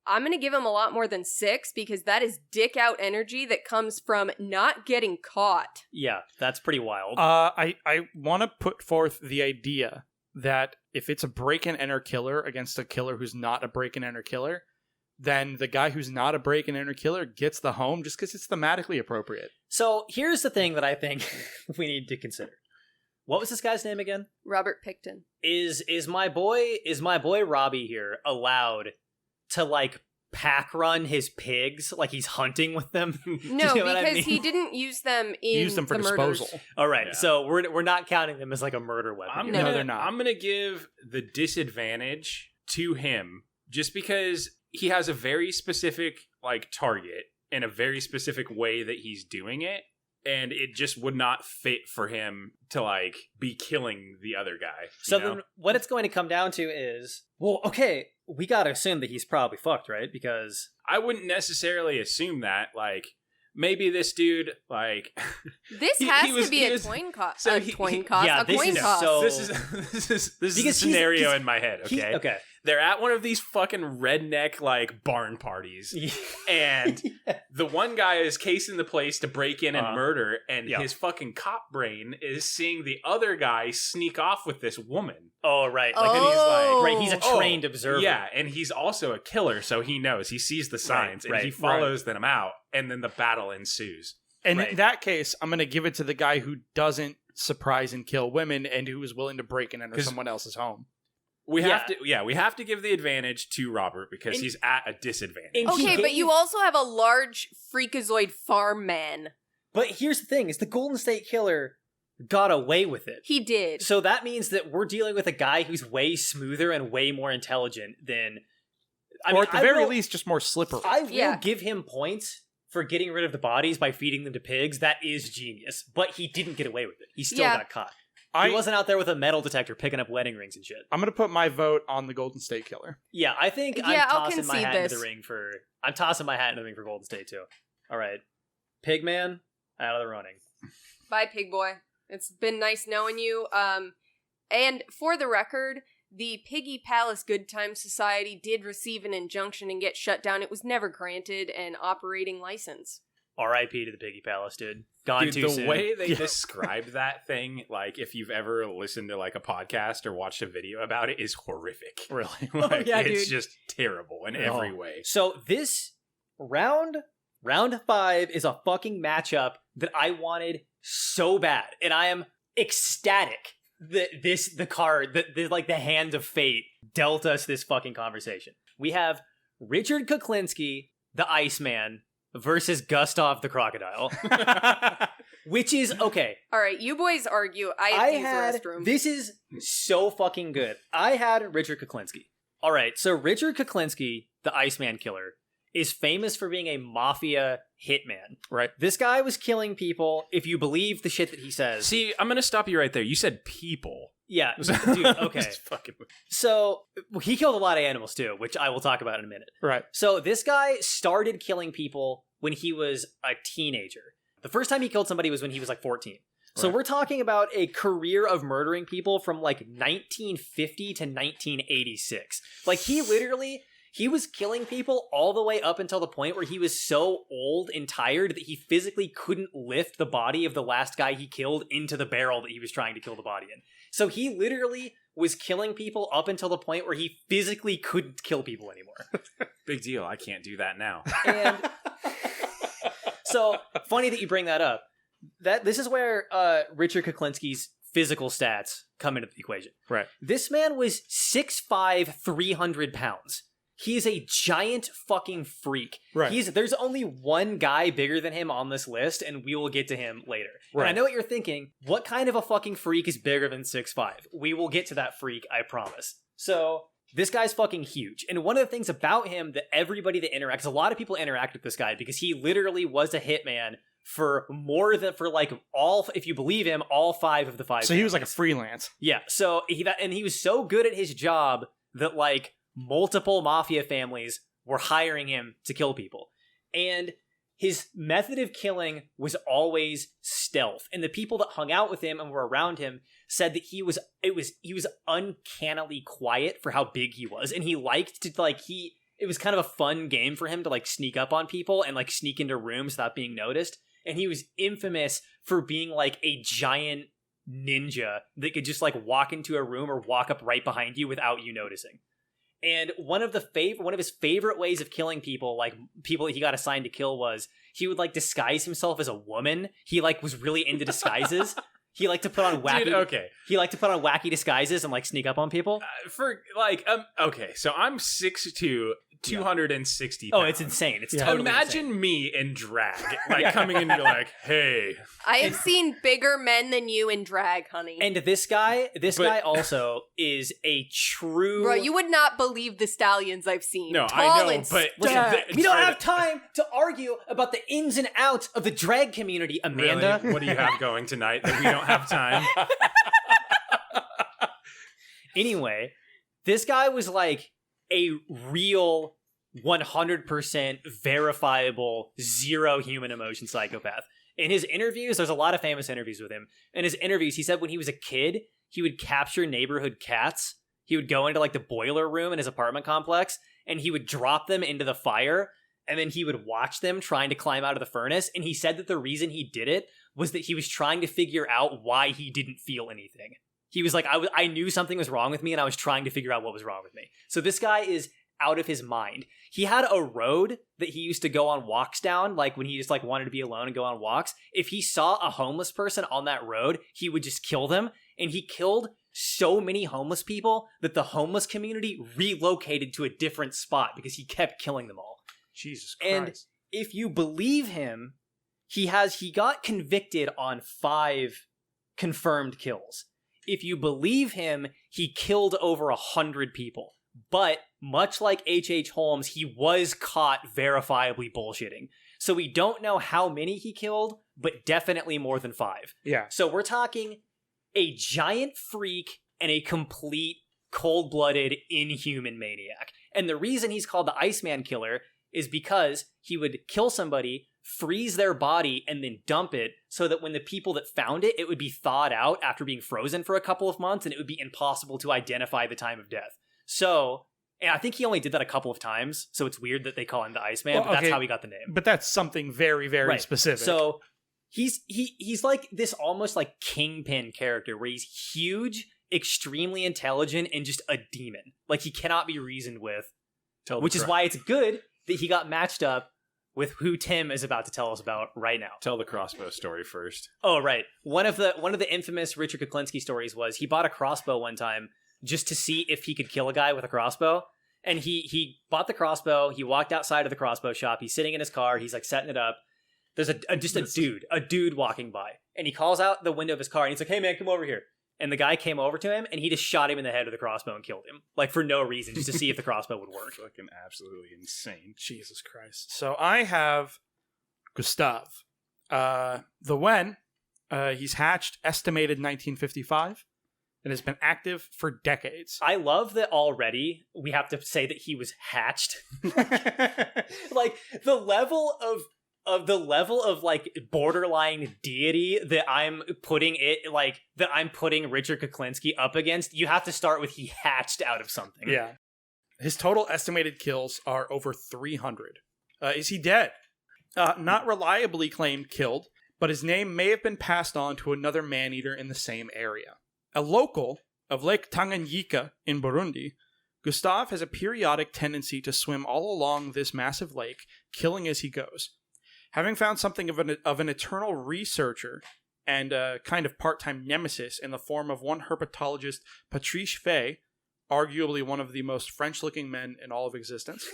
I'm going to give him a lot more than 6 because that is dick out energy that comes from not getting caught. Yeah, that's pretty wild. I want to put forth the idea that if it's a break and enter killer against a killer who's not a break and enter killer, then the guy who's not a break and enter killer gets the home just because it's thematically appropriate. So here's the thing that I think we need to consider. What was this guy's name again? Robert Picton. Is my boy Robbie here allowed to pack run his pigs like he's hunting with them? No, because he didn't use them for disposal. All right, so we're not counting them as a murder weapon. No, they're not. I'm gonna give the disadvantage to him just because he has a very specific like target and a very specific way that he's doing it. And it just would not fit for him to, like, be killing the other guy. So then what it's going to come down to is, well, okay, we gotta assume that he's probably fucked, right? Because... I wouldn't necessarily assume that. Like, maybe this dude, like... This has to be a coin cost. A coin cost. This is a scenario in my head, okay? Okay. They're at one of these fucking redneck, like, barn parties. And the one guy is casing the place to break in and murder, and his fucking cop brain is seeing the other guy sneak off with this woman. Oh, right. Like, and he's like, right, he's a trained observer. Yeah, and he's also a killer, so he knows. He sees the signs, and he follows them out, and then the battle ensues. And in that case, I'm going to give it to the guy who doesn't surprise and kill women and who is willing to break and enter someone else's home. We have to give the advantage to Robert because he's at a disadvantage. Okay, but you also have a large freakazoid farm man. But here's the thing, is the Golden State Killer got away with it. He did. So that means that we're dealing with a guy who's way smoother and way more intelligent than... Or at the very least, just more slippery. I will give him points for getting rid of the bodies by feeding them to pigs. That is genius. But he didn't get away with it. He still got caught. He wasn't out there with a metal detector picking up wedding rings and shit. I'm going to put my vote on the Golden State Killer. Yeah, I think I'm tossing my hat into the ring for... I'm tossing my hat into the ring for Golden State, too. All right. Pigman, out of the running. Bye, Pig Boy. It's been nice knowing you. And for the record, the Piggy Palace Good Time Society did receive an injunction and get shut down. It was never granted an operating license. R.I.P. to the Piggy Palace, dude. Gone too soon. The way they describe that thing, like, if you've ever listened to, like, a podcast or watched a video about it, is horrific. Really? Like, it's just terrible in every way. So this round 5 is a fucking matchup that I wanted so bad. And I am ecstatic that the hand of fate dealt us this fucking conversation. We have Richard Kuklinski, the Iceman, versus Gustav the Crocodile. Which is, okay. All right, you boys argue. I have to use the restroom. This is so fucking good. I had Richard Kuklinski. All right, so Richard Kuklinski, the Iceman Killer, is famous for being a mafia hitman. Right. This guy was killing people, if you believe the shit that he says. See, I'm going to stop you right there. You said people. Yeah, dude, okay. So, he killed a lot of animals too, which I will talk about in a minute. Right. So, this guy started killing people when he was a teenager. The first time he killed somebody was when he was like 14. So we're talking about a career of murdering people from like 1950 to 1986. Like, he was killing people all the way up until the point where he was so old and tired that he physically couldn't lift the body of the last guy he killed into the barrel that he was trying to kill the body in. So he literally was killing people up until the point where he physically couldn't kill people anymore. Big deal. I can't do that now. And so, funny that you bring that up. This is where Richard Kuklinski's physical stats come into the equation. Right. This man was 6'5", 300 pounds. He is a giant fucking freak. Right. There's only one guy bigger than him on this list, and we will get to him later. Right. And I know what you're thinking. What kind of a fucking freak is bigger than 6'5"? We will get to that freak, I promise. So, this guy's fucking huge. And one of the things about him that everybody that interacts, a lot of people interact with this guy because he literally was a hitman for if you believe him, all 5 of the 5. So he was like a freelance. Yeah. So he was so good at his job that like multiple mafia families were hiring him to kill people. And his method of killing was always stealth. And the people that hung out with him and were around him said that he was uncannily quiet for how big he was. And he liked to it was kind of a fun game for him to like sneak up on people and like sneak into rooms without being noticed. And he was infamous for being like a giant ninja that could just like walk into a room or walk up right behind you without you noticing. And one of his favorite ways of killing people, like people that he got assigned to kill, was he would like disguise himself as a woman. He like was really into disguises. He liked to put on wacky. He liked to put on wacky disguises and like sneak up on people. Okay, so I'm 6'2", 260 Oh, pounds. it's insane. It's Yeah. totally Imagine insane. me in drag, like coming in and be like, hey. I have seen bigger men than you in drag, honey. And this guy also is a true... Bro, you would not believe the stallions I've seen. No, Tall I know, and but stacked. we don't have time to argue about the ins and outs of the drag community, Amanda. Really? What do you have going tonight that we don't have time? Anyway, this guy was like a real 100% verifiable, zero human emotion psychopath. In his interviews, there's a lot of famous interviews with him. In his interviews, he said when he was a kid, he would capture neighborhood cats. He would go into like the boiler room in his apartment complex, and he would drop them into the fire, and then he would watch them trying to climb out of the furnace. And he said that the reason he did it was that he was trying to figure out why he didn't feel anything. He was like, I knew something was wrong with me, and I was trying to figure out what was wrong with me. So this guy is out of his mind. He had a road that he used to go on walks down, like when he just like wanted to be alone and go on walks. If he saw a homeless person on that road, he would just kill them. And he killed so many homeless people that the homeless community relocated to a different spot because he kept killing them all. Jesus Christ. And if you believe him, he got convicted on 5 confirmed kills. If you believe him, he killed over 100 people. But much like H.H. Holmes, he was caught verifiably bullshitting. So we don't know how many he killed, but definitely more than 5. Yeah. So we're talking a giant freak and a complete cold-blooded, inhuman maniac. And the reason he's called the Iceman Killer is because he would kill somebody, freeze their body, and then dump it so that when the people that found it, it would be thawed out after being frozen for a couple of months, and it would be impossible to identify the time of death. So, and I think he only did that a couple of times, so it's weird that they call him the Iceman, but that's how he got the name. But that's something very, very specific. So he's like this almost like kingpin character where he's huge, extremely intelligent, and just a demon. Like he cannot be reasoned with, which is why it's good that he got matched up with who Tim is about to tell us about right now. Tell the crossbow story first. Oh, right. One of the infamous Richard Kuklinski stories was he bought a crossbow one time just to see if he could kill a guy with a crossbow. And he bought the crossbow. He walked outside of the crossbow shop. He's sitting in his car. He's like setting it up. There's a dude walking by, and he calls out the window of his car, and he's like, "Hey man, come over here." And the guy came over to him, and he just shot him in the head with a crossbow and killed him, like for no reason, just to see if the crossbow would work. Fucking absolutely insane. Jesus Christ. So I have Gustav. He's hatched estimated 1955 and has been active for decades. I love that already we have to say that he was hatched. Like the level of like borderline deity that I'm putting Richard Kuklinski up against. You have to start with he hatched out of something. Yeah. His total estimated kills are over 300. Is he dead? Not reliably claimed killed, but his name may have been passed on to another man-eater in the same area. A local of Lake Tanganyika in Burundi, Gustav has a periodic tendency to swim all along this massive lake, killing as he goes. Having found something of an eternal researcher and a kind of part-time nemesis in the form of one herpetologist, Patrice Fay, arguably one of the most French-looking men in all of existence.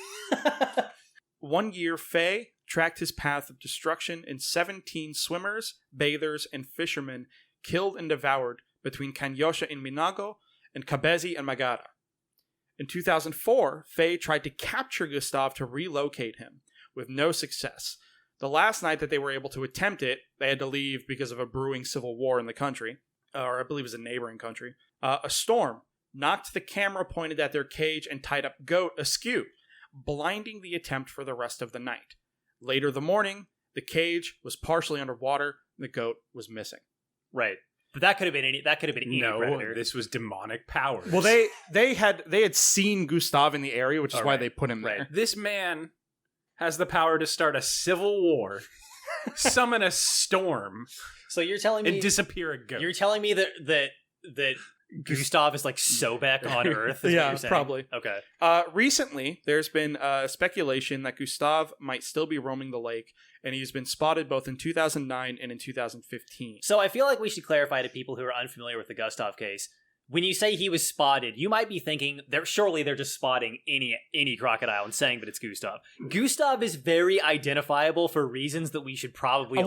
One year, Fay tracked his path of destruction in 17 swimmers, bathers, and fishermen killed and devoured between Kanyosha in Minago and Kabezi and Magara. In 2004, Fay tried to capture Gustav to relocate him, with no success. The last night that they were able to attempt it, they had to leave because of a brewing civil war in the country, or I believe it was a neighboring country. A storm knocked the camera pointed at their cage and tied up goat askew, blinding the attempt for the rest of the night. Later the morning, the cage was partially underwater, and the goat was missing. Right. But that could have been any predator. This was demonic powers. Well, they had seen Gustav in the area, which is why they put him there. This man has the power to start a civil war, summon a storm, so you're telling me and disappear a goat. You're telling me that Gustav is like Sobek on Earth? Is Yeah, what you're saying? probably. Okay. Recently, there's been speculation that Gustav might still be roaming the lake, and he's been spotted both in 2009 and in 2015. So I feel like we should clarify to people who are unfamiliar with the Gustav case. when you say he was spotted, you might be thinking surely they're just spotting any crocodile and saying that it's Gustav. Gustav is very identifiable for reasons that we should probably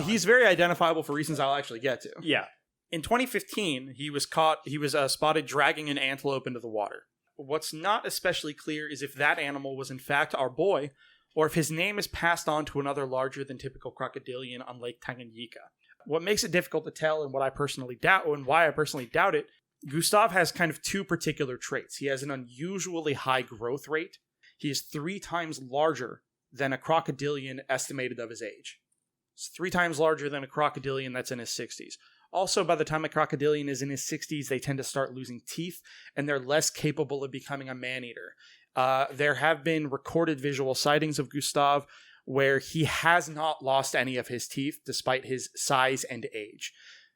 he's very identifiable for reasons I'll actually get to. Yeah. In 2015, he was spotted dragging an antelope into the water. What's not especially clear is if that animal was in fact our boy, or if his name is passed on to another larger than typical crocodilian on Lake Tanganyika. What makes it difficult to tell and why I personally doubt it, Gustav has kind of two particular traits. He has an unusually high growth rate. He is 3 times larger than a crocodilian estimated of his age. It's 3 times larger than a crocodilian that's in his 60s. Also, by the time a crocodilian is in his 60s, they tend to start losing teeth, and they're less capable of becoming a man-eater. There have been recorded visual sightings of Gustav where he has not lost any of his teeth despite his size and age.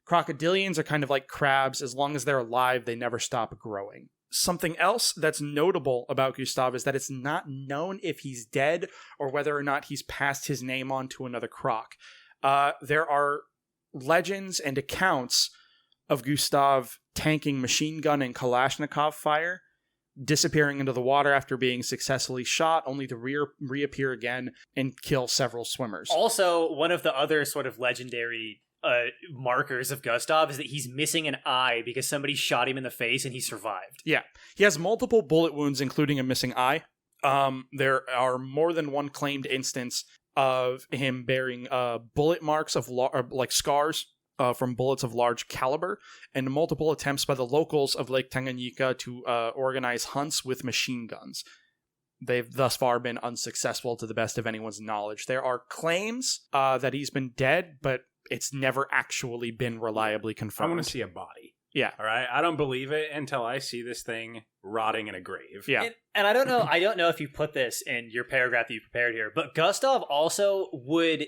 Crocodilians are kind of like crabs. As long as they're alive, they never stop growing. Something else that's notable about Gustav is that it's not known if he's dead or whether or not he's passed his name on to another croc. There are legends and accounts of Gustav tanking machine gun and Kalashnikov fire, disappearing into the water after being successfully shot, only to reappear again and kill several swimmers. Also, one of the other sort of legendary markers of Gustav is that he's missing an eye because somebody shot him in the face and he survived. Yeah. He has multiple bullet wounds, including a missing eye. There are more than one claimed instance of him bearing bullet marks of scars from bullets of large caliber, and multiple attempts by the locals of Lake Tanganyika to organize hunts with machine guns. They've thus far been unsuccessful to the best of anyone's knowledge. There are claims that he's been dead, but it's never actually been reliably confirmed. I want to see a body. Yeah. All right. I don't believe it until I see this thing rotting in a grave. Yeah. And I don't know if you put this in your paragraph that you prepared here, but Gustav also would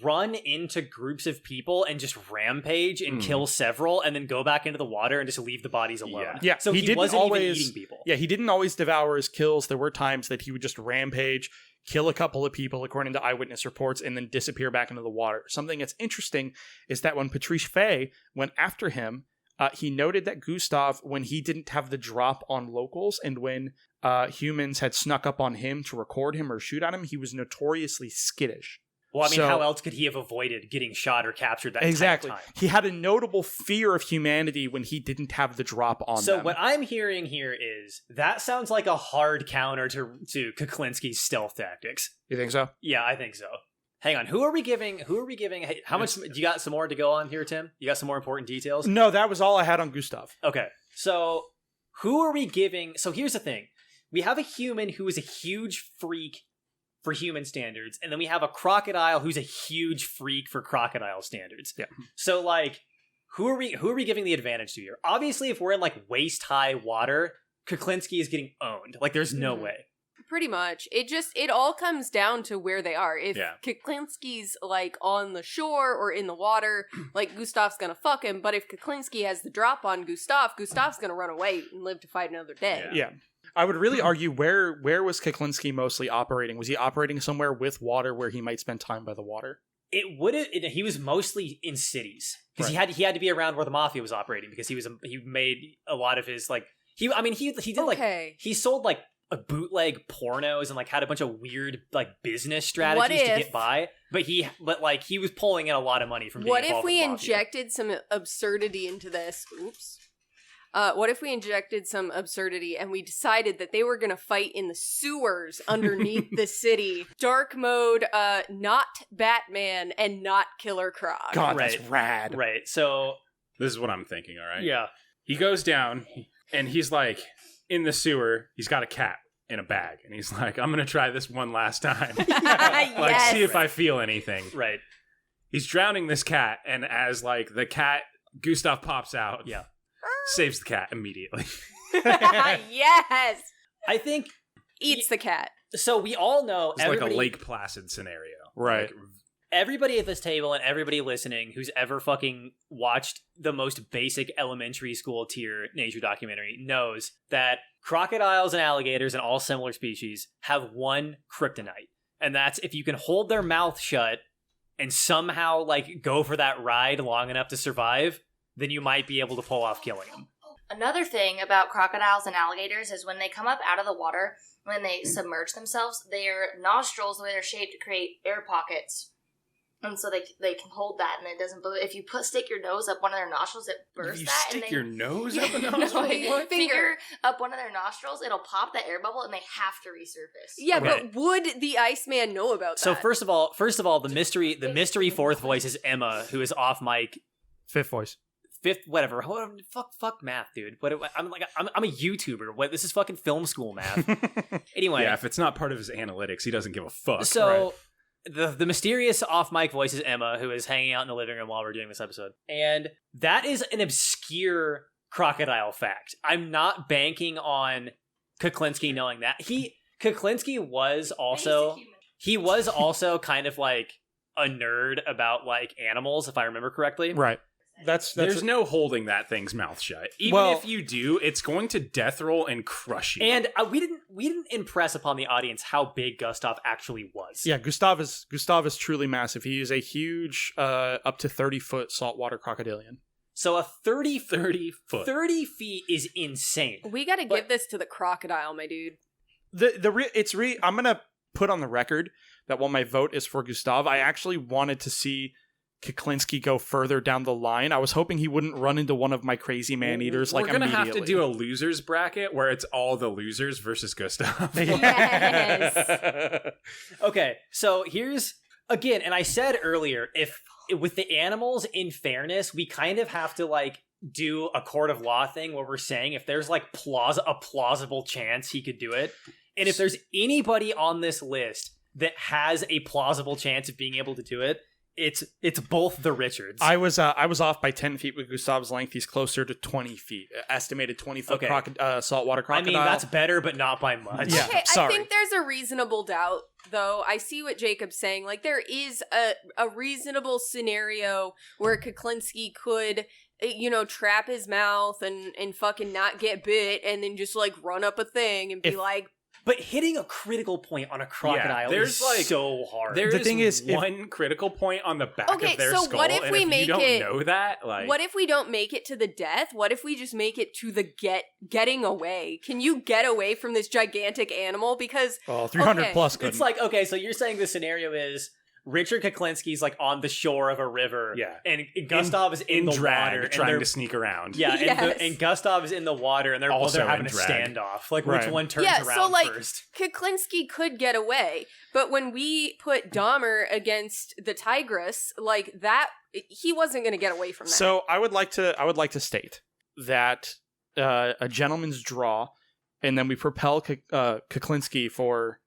run into groups of people and just rampage and kill several and then go back into the water and just leave the bodies alone. Yeah. So he wasn't even eating people. Yeah, he didn't always devour his kills. There were times that he would just rampage, kill a couple of people according to eyewitness reports, and then disappear back into the water. Something that's interesting is that when Patrice Fay went after him, he noted that Gustav, when he didn't have the drop on locals and when humans had snuck up on him to record him or shoot at him, he was notoriously skittish. Well, I mean, how else could he have avoided getting shot or captured that entire time? He had a notable fear of humanity when he didn't have the drop on them. So what I'm hearing here is that sounds like a hard counter to Kuklinski's stealth tactics. You think so? Yeah, I think so. Hang on, who are we giving? Hey, how much? Do you got some more to go on here, Tim? You got some more important details? No, that was all I had on Gustav. Okay, so who are we giving? So here's the thing: we have a human who is a huge freak for human standards, and then we have a crocodile who's a huge freak for crocodile standards. Yeah. So like, who are we giving the advantage to here? Obviously, if we're in like waist high water, Kuklinski is getting owned. Like, there's no way. Pretty much. It all comes down to where they are. If Kuklinski's like on the shore or in the water, like Gustav's gonna fuck him. But if Kuklinski has the drop on Gustav's gonna run away and live to fight another day. Yeah. I would really argue where was Kuklinski mostly operating? Was he operating somewhere with water where he might spend time by the water? He was mostly in cities because he had to be around where the mafia was operating because he made a lot of his like he did like he sold like a bootleg pornos and like had a bunch of weird like business strategies to get by, but he was pulling in a lot of money from being what involved if we with the mafia. injected some absurdity into this? What if we injected some absurdity and we decided that they were going to fight in the sewers underneath the city? Dark mode, not Batman and not Killer Croc. God, that's rad. Right, so this is what I'm thinking, all right? Yeah. He goes down and he's like in the sewer, he's got a cat in a bag, and he's like, I'm gonna try this one last time. Like, see if I feel anything. Right. He's drowning this cat, and as like the cat, Gustav pops out, saves the cat immediately. Yes! I think eats the cat. So we all know it's like a Lake Placid scenario. Right. Like, everybody at this table and everybody listening who's ever fucking watched the most basic elementary school tier nature documentary knows that crocodiles and alligators and all similar species have one kryptonite. And that's if you can hold their mouth shut and somehow like go for that ride long enough to survive, then you might be able to pull off killing them. Another thing about crocodiles and alligators is when they come up out of the water, when they submerge themselves, their nostrils, the way they're shaped, create air pockets. And so they can hold that, and it doesn't blow. If you stick your nose up one of their nostrils, it bursts that. Stick your nose up a nostril? Finger up one of their nostrils, it'll pop that air bubble, and they have to resurface. Yeah, but would the Iceman know about that? So first of all, the mystery fourth voice is Emma, who is off mic. Fifth voice. Fifth, whatever. Fuck math, dude. I'm a YouTuber. What? This is fucking film school math. Anyway, yeah. If it's not part of his analytics, he doesn't give a fuck. So. Right? The mysterious off-mic voice is Emma, who is hanging out in the living room while we're doing this episode. And that is an obscure crocodile fact. I'm not banking on Kuklinski knowing that. Kuklinski was also... He was also kind of like a nerd about like animals, if I remember correctly. Right. There's no holding that thing's mouth shut. Even if you do, it's going to death roll and crush you. And we didn't impress upon the audience how big Gustav actually was. Yeah, Gustav is truly massive. He is a huge, up to 30-foot saltwater crocodilian. So a 30 foot. 30 feet is insane. We got to give this to the crocodile, my dude. I'm gonna put on the record that while my vote is for Gustav, I actually wanted to see Kuklinski go further down the line. I was hoping he wouldn't run into one of my crazy man-eaters like immediately. We're going to have to do a losers bracket where it's all the losers versus Gustav. Yes! Okay, so here's, again, and I said earlier, if with the animals, in fairness, we kind of have to, like, do a court of law thing where we're saying if there's, like, a plausible chance he could do it, and if there's anybody on this list that has a plausible chance of being able to do it, it's both the Richards. I was off by 10 feet with Gustav's length. He's closer to 20 feet. Estimated 20-foot saltwater crocodile. I mean, that's better, but not by much. Yeah, okay, sorry. I think there's a reasonable doubt, though. I see what Jacob's saying. Like, there is a reasonable scenario where Kuklinski could, trap his mouth and fucking not get bit and then just, like, run up a thing and be like... But hitting a critical point on a crocodile is like so hard. The thing is, one critical point on the back of their skull. What if we make it? Know that? Like, what if we don't make it to the death? What if we just make it to the getting away? Can you get away from this gigantic animal? Because 300 plus. Couldn't. It's like, okay, so you're saying the scenario is Richard Kuklinski's like on the shore of a river, and Gustav is in the drag, water, trying to sneak around. Yeah, and Gustav is in the water, and they're having a standoff. Like, which one turns around first? Kuklinski could get away, but when we put Dahmer against the tigress, like that, he wasn't going to get away from that. So I would like to state that a gentleman's draw, and then we propel Kuklinski for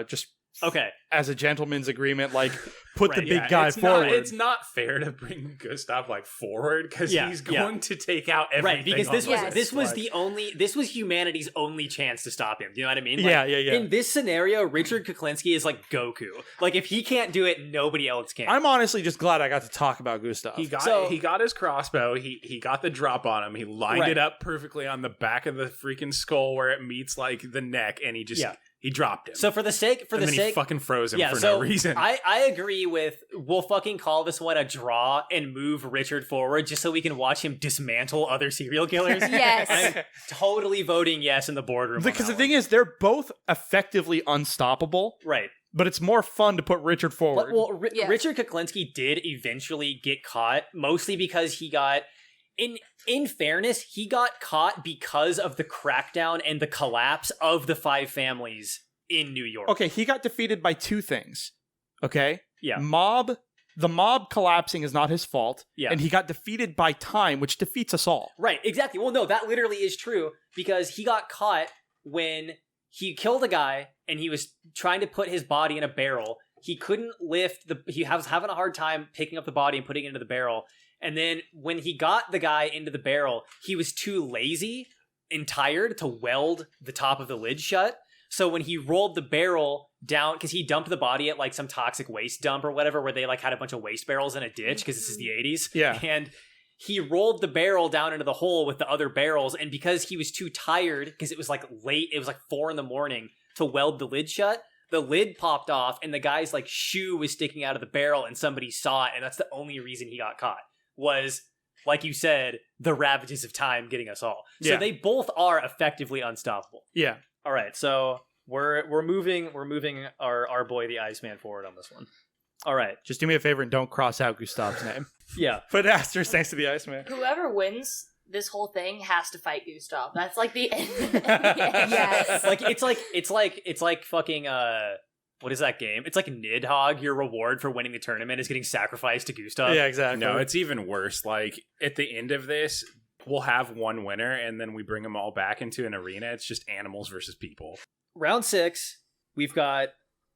just. Okay. As a gentleman's agreement, like, put the big guy forward. It's not fair to bring Gustav, like, forward, because he's going to take out everything. Right, because this was humanity's only chance to stop him. Do you know what I mean? Like, yeah. In this scenario, Richard Kuklinski is like Goku. Like, if he can't do it, nobody else can. I'm honestly just glad I got to talk about Gustav. He got his crossbow, he got the drop on him, he lined it up perfectly on the back of the freaking skull where it meets, like, the neck, and he just... Yeah. He dropped him. So he fucking froze him for no reason. I agree with, we'll fucking call this one a draw and move Richard forward just so we can watch him dismantle other serial killers. Yes. I'm totally voting yes in the boardroom. Because the thing is, they're both effectively unstoppable. Right. But it's more fun to put Richard forward. Richard Kuklinski did eventually get caught, mostly because he got... In fairness, he got caught because of the crackdown and the collapse of the 5 families in New York. Okay, he got defeated by 2 things. Okay? Yeah. The mob collapsing is not his fault. Yeah. And he got defeated by time, which defeats us all. Right, exactly. Well, no, that literally is true because he got caught when he killed a guy and he was trying to put his body in a barrel. He couldn't he was having a hard time picking up the body and putting it into the barrel. And then when he got the guy into the barrel, he was too lazy and tired to weld the top of the lid shut. So when he rolled the barrel down, because he dumped the body at like some toxic waste dump or whatever, where they like had a bunch of waste barrels in a ditch, because this is the 80s. Yeah. And he rolled the barrel down into the hole with the other barrels. And because he was too tired, because it was like late, it was like 4 a.m. to weld the lid shut, the lid popped off and the guy's like shoe was sticking out of the barrel and somebody saw it. And that's the only reason he got caught. Was like you said, the ravages of time getting us all. So Yeah. they both are effectively unstoppable. Yeah. All right, so we're moving our boy the Iceman forward on this one. All right. Just do me a favor and don't cross out Gustav's name. Yeah. Put asterisk next to the Iceman. Whoever wins this whole thing has to fight Gustav. That's like the end. Yes. Like it's like fucking what is that game? It's like Nidhogg. Your reward for winning the tournament is getting sacrificed to Gustav. Yeah, exactly. No, it's even worse. Like, at the end of this, we'll have one winner, and then we bring them all back into an arena. It's just animals versus people. Round 6, we've got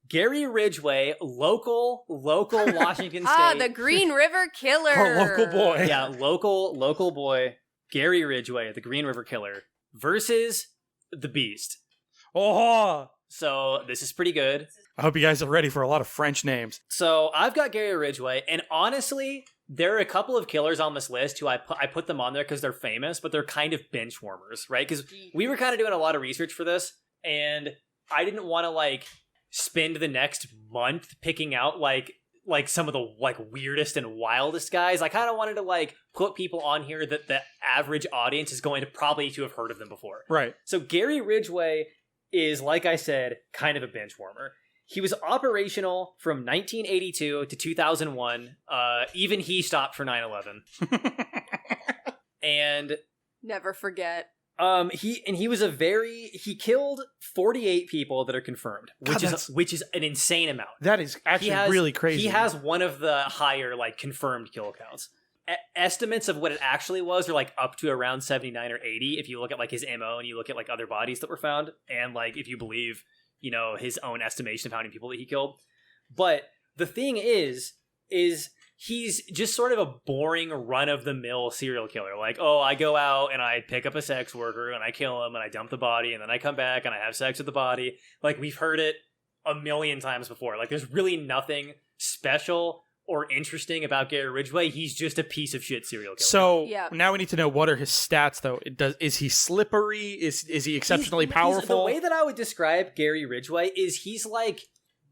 Gary Ridgway, local Washington State. the Green River Killer. Our local boy. Yeah, local boy, Gary Ridgway, the Green River Killer, versus the Beast. Oh, So this is pretty good. I hope you guys are ready for a lot of French names. So I've got Gary Ridgway, and honestly, there are a couple of killers on this list who I put them on there because they're famous, but they're kind of bench warmers, right? Because we were kind of doing a lot of research for this, and I didn't want to like spend the next month picking out like some of the like weirdest and wildest guys. I kind of wanted to like put people on here that the average audience is going to probably to have heard of them before. Right. So Gary Ridgway is, like I said, kind of a bench warmer. He was operational from 1982 to 2001. Even he stopped for 9/11. And Never forget. he killed 48 people that are confirmed, which is an insane amount. That is actually really crazy. He has one of the higher like confirmed kill counts. Estimates of what it actually was are like up to around 79 or 80 if you look at like his MO and you look at like other bodies that were found, and like if you believe, you know, his own estimation of how many people that he killed. But the thing is he's just sort of a boring run-of-the-mill serial killer. Like, oh, I go out and I pick up a sex worker and I kill him and I dump the body and then I come back and I have sex with the body. Like, we've heard it a million times before. Like, there's really nothing special or interesting about Gary Ridgway. He's just a piece of shit serial killer. So Yeah. now we need to know, what are his stats, though? Is he slippery? Is he exceptionally powerful? The way that I would describe Gary Ridgway is he's like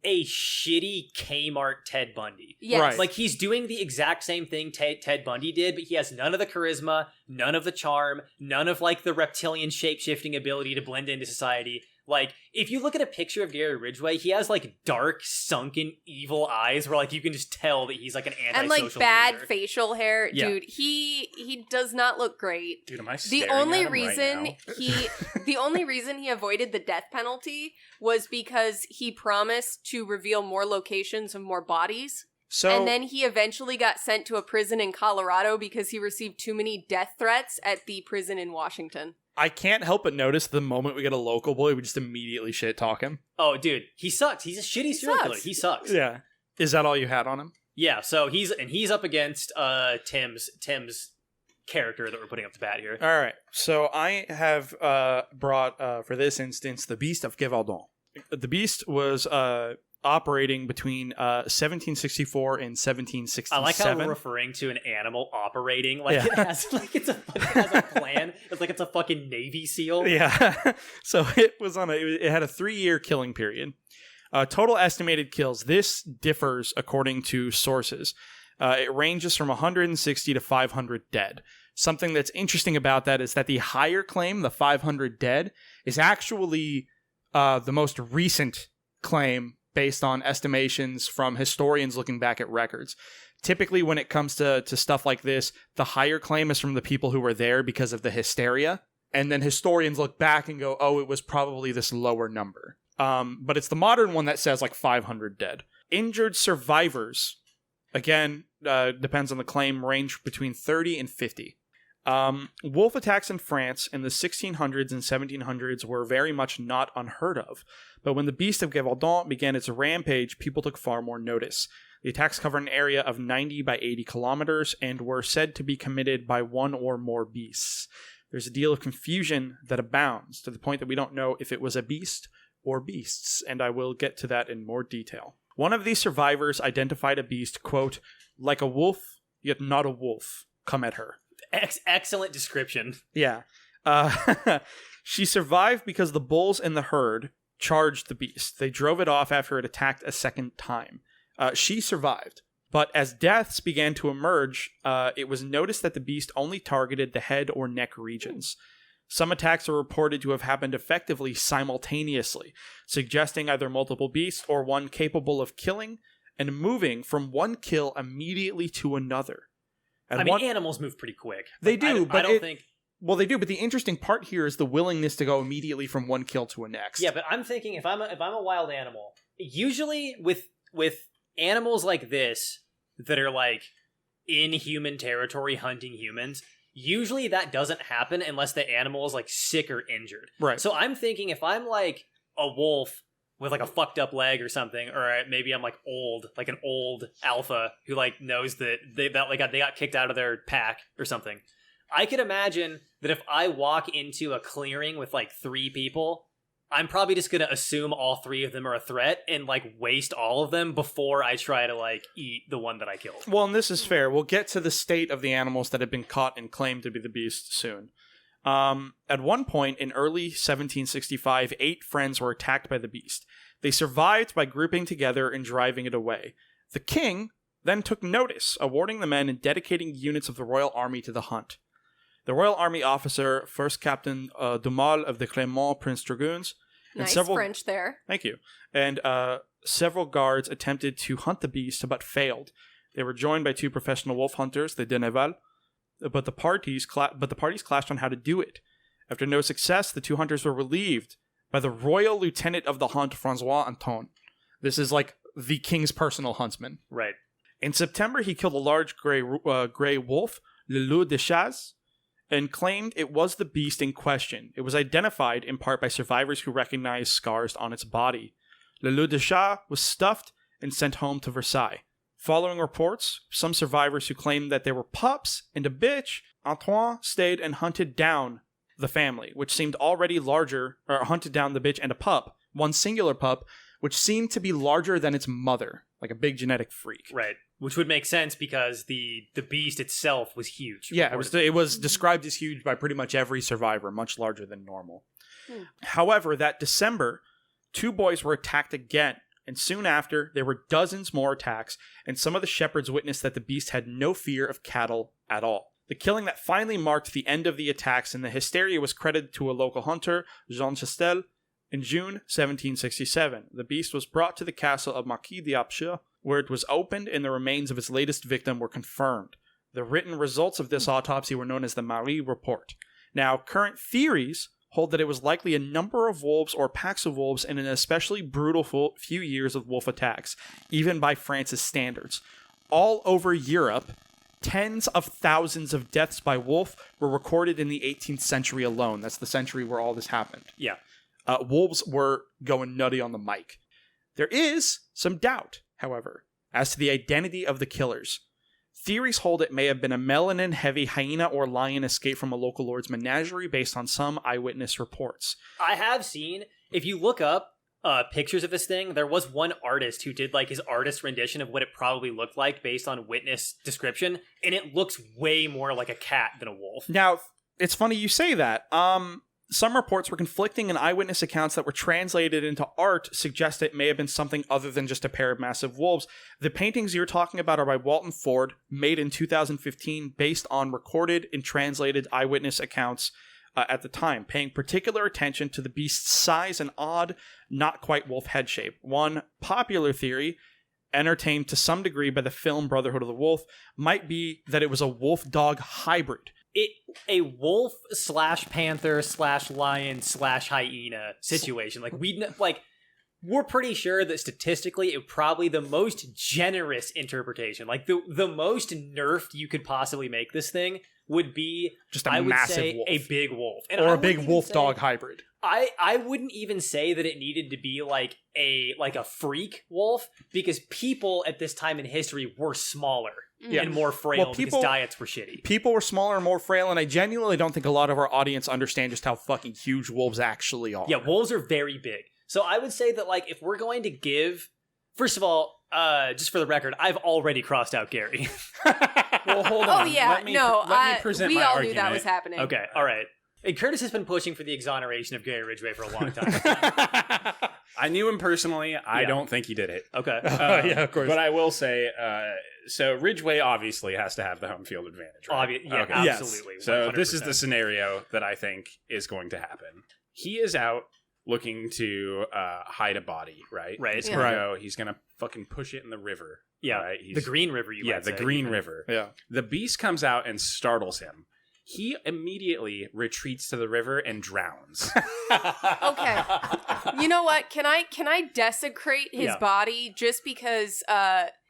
a shitty Kmart Ted Bundy. Yes. Right. Like, he's doing the exact same thing Ted Bundy did, but he has none of the charisma, none of the charm, none of like the reptilian shape-shifting ability to blend into society. Like, if you look at a picture of Gary Ridgway, he has like dark, sunken, evil eyes where like you can just tell that he's like an antisocial And like bad loser. facial hair. Yeah. Dude, he does not look great. Dude, am I The staring only at him reason right now? the only reason he avoided the death penalty was because he promised to reveal more locations of more bodies. So, And then he eventually got sent to a prison in Colorado because he received too many death threats at the prison in Washington. I can't help but notice the moment we get a local boy, we just immediately shit talk him. Oh, dude, he sucks. He's a shitty serial killer. Sucks. He sucks. Yeah. Is that all you had on him? Yeah, so he's up against Tim's character that we're putting up to bat here. All right. So I have brought, for this instance, the Beast of Gévaudan. The Beast was operating between 1764 and 1767. I like how we're referring to an animal operating like Yeah. it has a plan. It's like it's a fucking Navy SEAL. Yeah. So it had a 3-year killing period. Total estimated kills. This differs according to sources. It ranges from 160 to 500 dead. Something that's interesting about that is that the higher claim, the 500 dead, is actually the most recent claim based on estimations from historians looking back at records. Typically, when it comes to stuff like this, the higher claim is from the people who were there because of the hysteria. And then historians look back and go, oh, it was probably this lower number. But it's the modern one that says like 500 dead. Injured survivors, again, depends on the claim, range between 30 and 50. Wolf attacks in France in the 1600s and 1700s were very much not unheard of. But when the Beast of Gévaudan began its rampage, people took far more notice. The attacks covered an area of 90 by 80 kilometers and were said to be committed by one or more beasts. There's a deal of confusion that abounds, to the point that we don't know if it was a beast or beasts, and I will get to that in more detail. One of these survivors identified a beast, quote, like a wolf, yet not a wolf. Come at her. Excellent description. Yeah. She survived because the bulls in the herd charged the beast. They drove it off after it attacked a second time. She survived, But as deaths began to emerge, it was noticed that the beast only targeted the head or neck regions. Some attacks are reported to have happened effectively simultaneously, suggesting either multiple beasts or one capable of killing and moving from one kill immediately to another. Animals move pretty quick. They do, but I don't think... Well, they do, but the interesting part here is the willingness to go immediately from one kill to a next. Yeah, but I'm thinking if I'm a wild animal, usually with animals like this that are like in human territory hunting humans, usually that doesn't happen unless the animal is like sick or injured. Right. So I'm thinking if I'm like a wolf with like a fucked up leg or something, or maybe I'm like an old alpha who like knows that they got kicked out of their pack or something. I could imagine that if I walk into a clearing with like 3 people, I'm probably just going to assume all 3 of them are a threat and like waste all of them before I try to like eat the one that I killed. Well, and this is fair. We'll get to the state of the animals that have been caught and claimed to be the beast soon. At one point in early 1765, 8 friends were attacked by the beast. They survived by grouping together and driving it away. The king then took notice, awarding the men and dedicating units of the royal army to the hunt. The royal army officer, First Captain Dumal of the Clermont Prince Dragoons, and nice French there. Thank you. And several guards attempted to hunt the beast, but failed. They were joined by 2 professional wolf hunters, the Deneval, but the parties clashed on how to do it. After no success, the 2 hunters were relieved by the royal lieutenant of the hunt, Francois Anton. This is like the king's personal huntsman. Right. In September, he killed a large gray wolf, Le Loup de Chasse, and claimed it was the beast in question. It was identified in part by survivors who recognized scars on its body. Le Loup de Chasse was stuffed and sent home to Versailles. Following reports, some survivors who claimed that they were pups and a bitch, Antoine stayed and hunted down the family, which seemed already larger, or hunted down the bitch and a pup, one singular pup, which seemed to be larger than its mother, like a big genetic freak. Right. Which would make sense because the beast itself was huge. Yeah, it was described as huge by pretty much every survivor, much larger than normal. However, that December, 2 boys were attacked again, and soon after, there were dozens more attacks, and some of the shepherds witnessed that the beast had no fear of cattle at all. The killing that finally marked the end of the attacks and the hysteria was credited to a local hunter, Jean Chastel. In June 1767, the beast was brought to the castle of Marquis d'Apcher, where it was opened and the remains of its latest victim were confirmed. The written results of this autopsy were known as the Marie Report. Now, current theories hold that it was likely a number of wolves or packs of wolves in an especially brutal few years of wolf attacks, even by France's standards. All over Europe, tens of thousands of deaths by wolf were recorded in the 18th century alone. That's the century where all this happened. Yeah. Wolves were going nutty on the mic. There is some doubt, however, as to the identity of the killers. Theories hold it may have been a melanin-heavy hyena or lion escaped from a local lord's menagerie based on some eyewitness reports. I have seen, if you look up pictures of this thing, there was one artist who did like his artist rendition of what it probably looked like based on witness description, and it looks way more like a cat than a wolf. Now, it's funny you say that. Some reports were conflicting, and eyewitness accounts that were translated into art suggest it may have been something other than just a pair of massive wolves. The paintings you're talking about are by Walton Ford, made in 2015, based on recorded and translated eyewitness accounts at the time, paying particular attention to the beast's size and odd, not quite wolf head shape. One popular theory, entertained to some degree by the film Brotherhood of the Wolf, might be that it was a wolf-dog hybrid. A wolf / panther / lion / hyena situation. We're pretty sure that statistically it probably the most generous interpretation, like the most nerfed you could possibly make this thing would be just a massive wolf. A big wolf. And or a big wolf-dog hybrid. I wouldn't even say that it needed to be like a freak wolf, because people at this time in history were smaller and more frail because diets were shitty. People were smaller and more frail, and I genuinely don't think a lot of our audience understand just how fucking huge wolves actually are. Yeah, wolves are very big. So I would say that like if we're going to give, first of all, just for the record, I've already crossed out Gary. Well, hold on. Oh yeah, let me present we my all argument. knew that was happening. Okay, all right. And Curtis has been pushing for the exoneration of Gary Ridgway for a long time. I knew him personally. I don't think he did it. Okay. Yeah, of course. But I will say, so Ridgway obviously has to have the home field advantage, right? Absolutely. So 100%. this is the scenario that I think is going to happen. He is out looking to hide a body, right? Right. He's gonna go. He's gonna fucking push it in the river. Yeah. Right? The Green River, you might say. the Green River. Yeah. The beast comes out and startles him. He immediately retreats to the river and drowns. Okay. You know what? Can I desecrate his body just because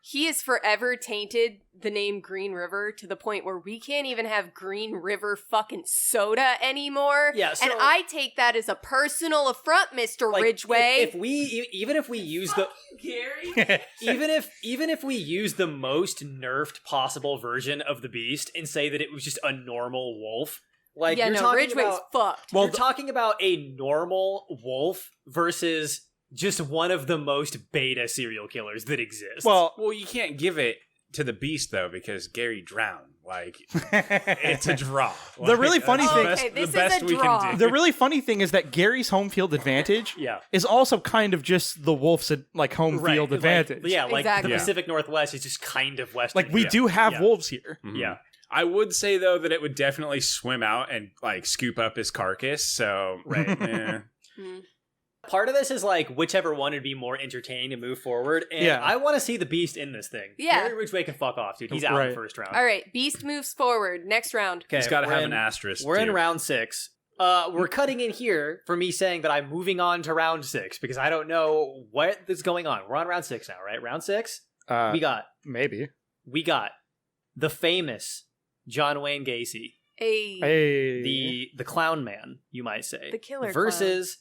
he has forever tainted the name Green River to the point where we can't even have Green River fucking soda anymore? Yeah, so, and I take that as a personal affront, Mr. Ridgway. If we use the Gary, even if we use the most nerfed possible version of the beast and say that it was just a normal wolf, like Ridgway's fucked. Well, you're talking about a normal wolf versus just one of the most beta serial killers that exists. Well, you can't give it to the beast though because Gary drowned. Like it's a draw. The really funny thing, this is a draw. The really funny thing is that Gary's home field advantage is also kind of just the wolf's like home field advantage. Exactly. The Pacific Northwest is just kind of Western. Like we do have wolves here. Mm-hmm. Yeah. I would say though that it would definitely swim out and like scoop up his carcass. So Part of this is like whichever one would be more entertaining to move forward, and I want to see the beast in this thing. Yeah. Gary Ridgway can fuck off, dude. He's out in the first round. All right, beast moves forward. Next round. He's got to have an asterisk. We're in round 6. We're cutting in here for me saying that I'm moving on to round 6 because I don't know what is going on. We're on round 6 now, right? Round 6. We got the famous John Wayne Gacy, the clown man, you might say, the killer versus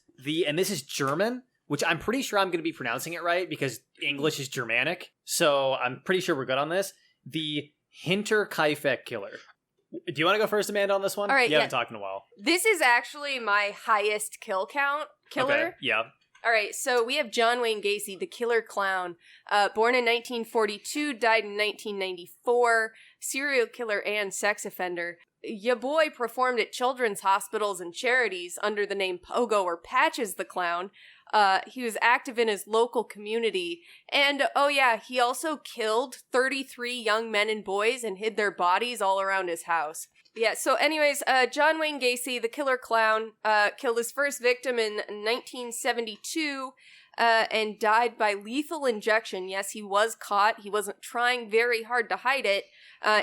and this is German, which I'm pretty sure I'm going to be pronouncing it right because English is Germanic. So I'm pretty sure we're good on this. The Hinterkaifeck Killer. Do you want to go first, Amanda, on this one? All right, you haven't talked in a while. This is actually my highest kill count killer. Okay, yeah. All right, so we have John Wayne Gacy, the killer clown, born in 1942, died in 1994, serial killer and sex offender. Ya boy performed at children's hospitals and charities under the name Pogo or Patches the Clown. He was active in his local community. And, he also killed 33 young men and boys and hid their bodies all around his house. Yeah, so anyways, John Wayne Gacy, the killer clown, killed his first victim in 1972 and died by lethal injection. Yes, he was caught. He wasn't trying very hard to hide it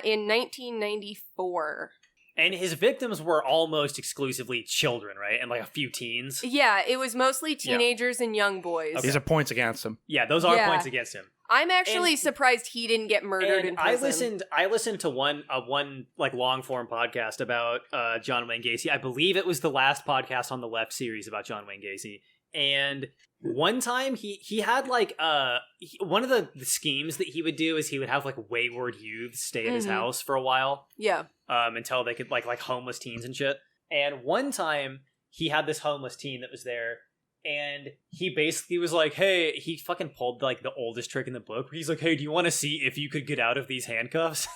in 1994. And his victims were almost exclusively children, right? And like a few teens. Yeah, it was mostly teenagers and young boys. Okay. These are points against him. Yeah, those are points against him. I'm actually surprised he didn't get murdered in prison. I listened to one like long form podcast about John Wayne Gacy. I believe it was the last podcast on the Left series about John Wayne Gacy. And one time he had like one of the schemes that he would do is he would have like wayward youths stay at his house for a while. Yeah. Until they could like homeless teens and shit. And one time he had this homeless teen that was there, and he basically was like, hey, he fucking pulled like the oldest trick in the book. He's like, hey, do you want to see if you could get out of these handcuffs?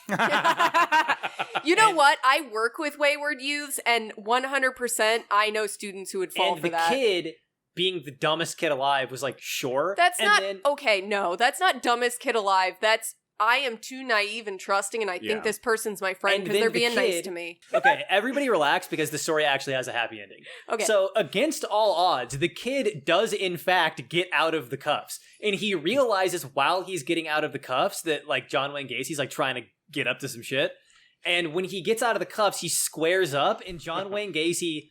You know what? I work with wayward youths, and 100% I know students who would fall for that. And the kid, being the dumbest kid alive, was like, sure. That's that's not dumbest kid alive. That's, I am too naive and trusting, and I think this person's my friend because they're being nice to me. Okay, everybody relax because the story actually has a happy ending. Okay. So, against all odds, the kid does in fact get out of the cuffs. And he realizes while he's getting out of the cuffs that, like, John Wayne Gacy's, like, trying to get up to some shit. And when he gets out of the cuffs, he squares up, and John Wayne Gacy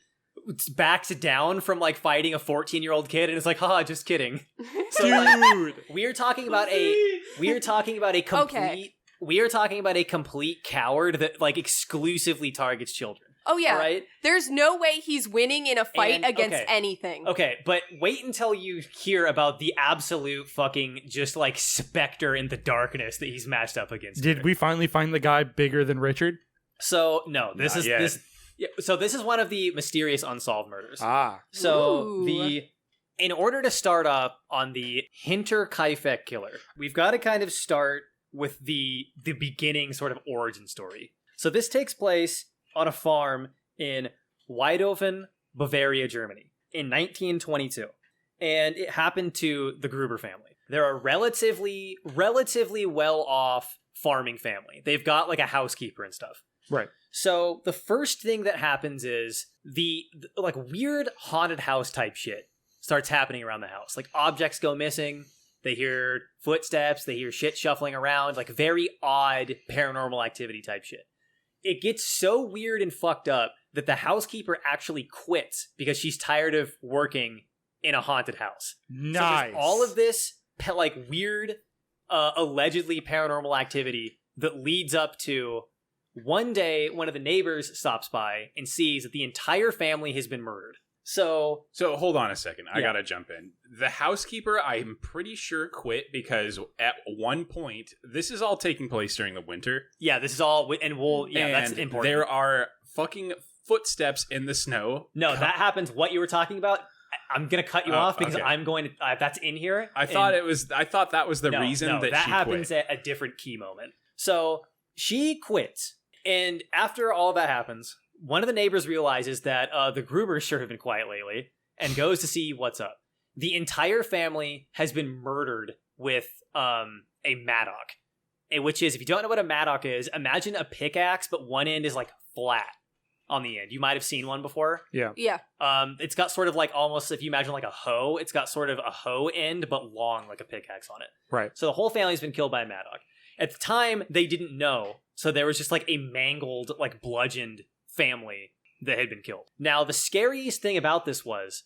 backs down from like fighting a 14-year-old kid and it's like, haha, just kidding. So, dude, we are talking about a complete coward that like exclusively targets children. Oh yeah. Right? There's no way he's winning in a fight against anything. Okay, but wait until you hear about the absolute fucking just like specter in the darkness that he's matched up against. Did we finally find the guy bigger than Richard? So no, this is one of the mysterious unsolved murders. So in order to start up on the Hinterkaifeck Killer, we've got to kind of start with the beginning sort of origin story. So this takes place on a farm in Weidofen, Bavaria, Germany in 1922. And it happened to the Gruber family. They're a relatively well-off farming family. They've got like a housekeeper and stuff. Right. So the first thing that happens is the like weird haunted house type shit starts happening around the house. Like objects go missing. They hear footsteps. They hear shit shuffling around. Like very odd paranormal activity type shit. It gets so weird and fucked up that the housekeeper actually quits because she's tired of working in a haunted house. Nice. So all of this like weird, allegedly paranormal activity that leads up to one day one of the neighbors stops by and sees that the entire family has been murdered. So hold on a second. I gotta jump in. The housekeeper, I'm pretty sure, quit because at one point, this is all taking place during the winter. Yeah, this is all, and that's important. There are fucking footsteps in the snow. No, that happens. What you were talking about, I'm gonna cut you off because I'm going to. That's in here. I thought that was the reason that she happens quit. at a different key moment. So she quits, and after all that happens, one of the neighbors realizes that the Grubers sure have been quiet lately, and goes to see what's up. The entire family has been murdered with a mattock, which is, if you don't know what a mattock is, imagine a pickaxe, but one end is like flat on the end. You might have seen one before. Yeah. It's got sort of like almost, if you imagine like a hoe, it's got sort of a hoe end, but long like a pickaxe on it. Right. So the whole family's been killed by a mattock. At the time, they didn't know. So there was just like a mangled, like bludgeoned family that had been killed. Now, the scariest thing about this was,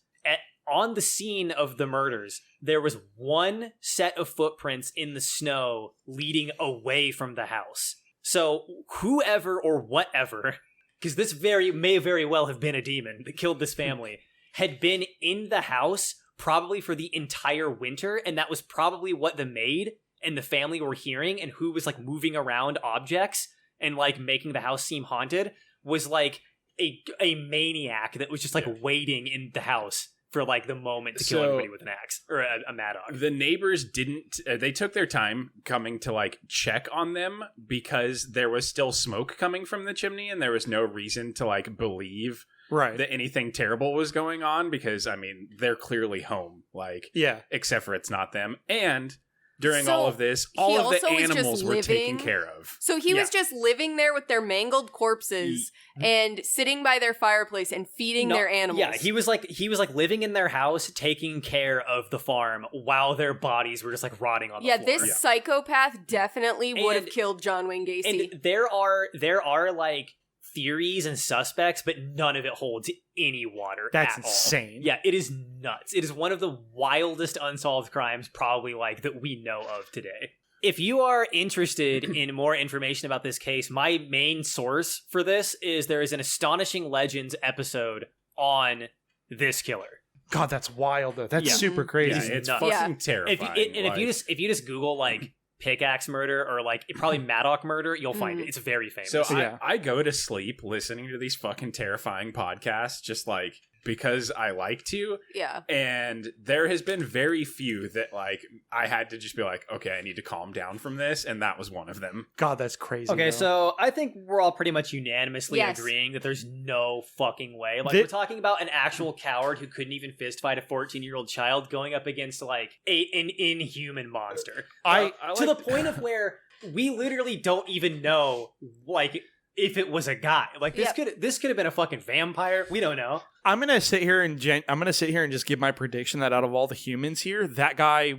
on the scene of the murders, there was one set of footprints in the snow leading away from the house. So whoever or whatever, because this may very well have been a demon that killed this family, had been in the house probably for the entire winter, and that was probably what the maid and the family were hearing, and who was like moving around objects and like making the house seem haunted was like a maniac that was just like waiting in the house for like the moment to kill everybody with an axe or a mattock. The neighbors didn't, they took their time coming to like check on them because there was still smoke coming from the chimney and there was no reason to like believe that anything terrible was going on because, I mean, they're clearly home, like, except for it's not them. And during all of this, all of the animals were taken care of. So he was just living there with their mangled corpses and sitting by their fireplace and feeding their animals. Yeah, he was like living in their house, taking care of the farm while their bodies were just like rotting on the floor. This psychopath definitely would have killed John Wayne Gacy. And there are like theories and suspects, but none of it holds any water. That's at insane. All. Yeah, it is nuts. It is one of the wildest unsolved crimes probably like that we know of today. If you are interested in more information about this case, my main source for this is there is an Astonishing Legends episode on this killer. God, that's wild though. That's super crazy. Yeah, it's fucking terrifying. If you just Google like pickaxe murder or like probably mattock murder, you'll find it. It's very famous. So I go to sleep listening to these fucking terrifying podcasts just like because I like to. Yeah. And there has been very few that like I had to just be like, okay, I need to calm down from this, and that was one of them. God, that's crazy. Okay, so I think we're all pretty much unanimously agreeing that there's no fucking way. Like we're talking about an actual coward who couldn't even fist fight a 14-year-old child going up against like an inhuman monster. To the point of where we literally don't even know like if it was a guy. Like this could have been a fucking vampire. We don't know. I'm gonna sit here and just give my prediction that out of all the humans here, that guy,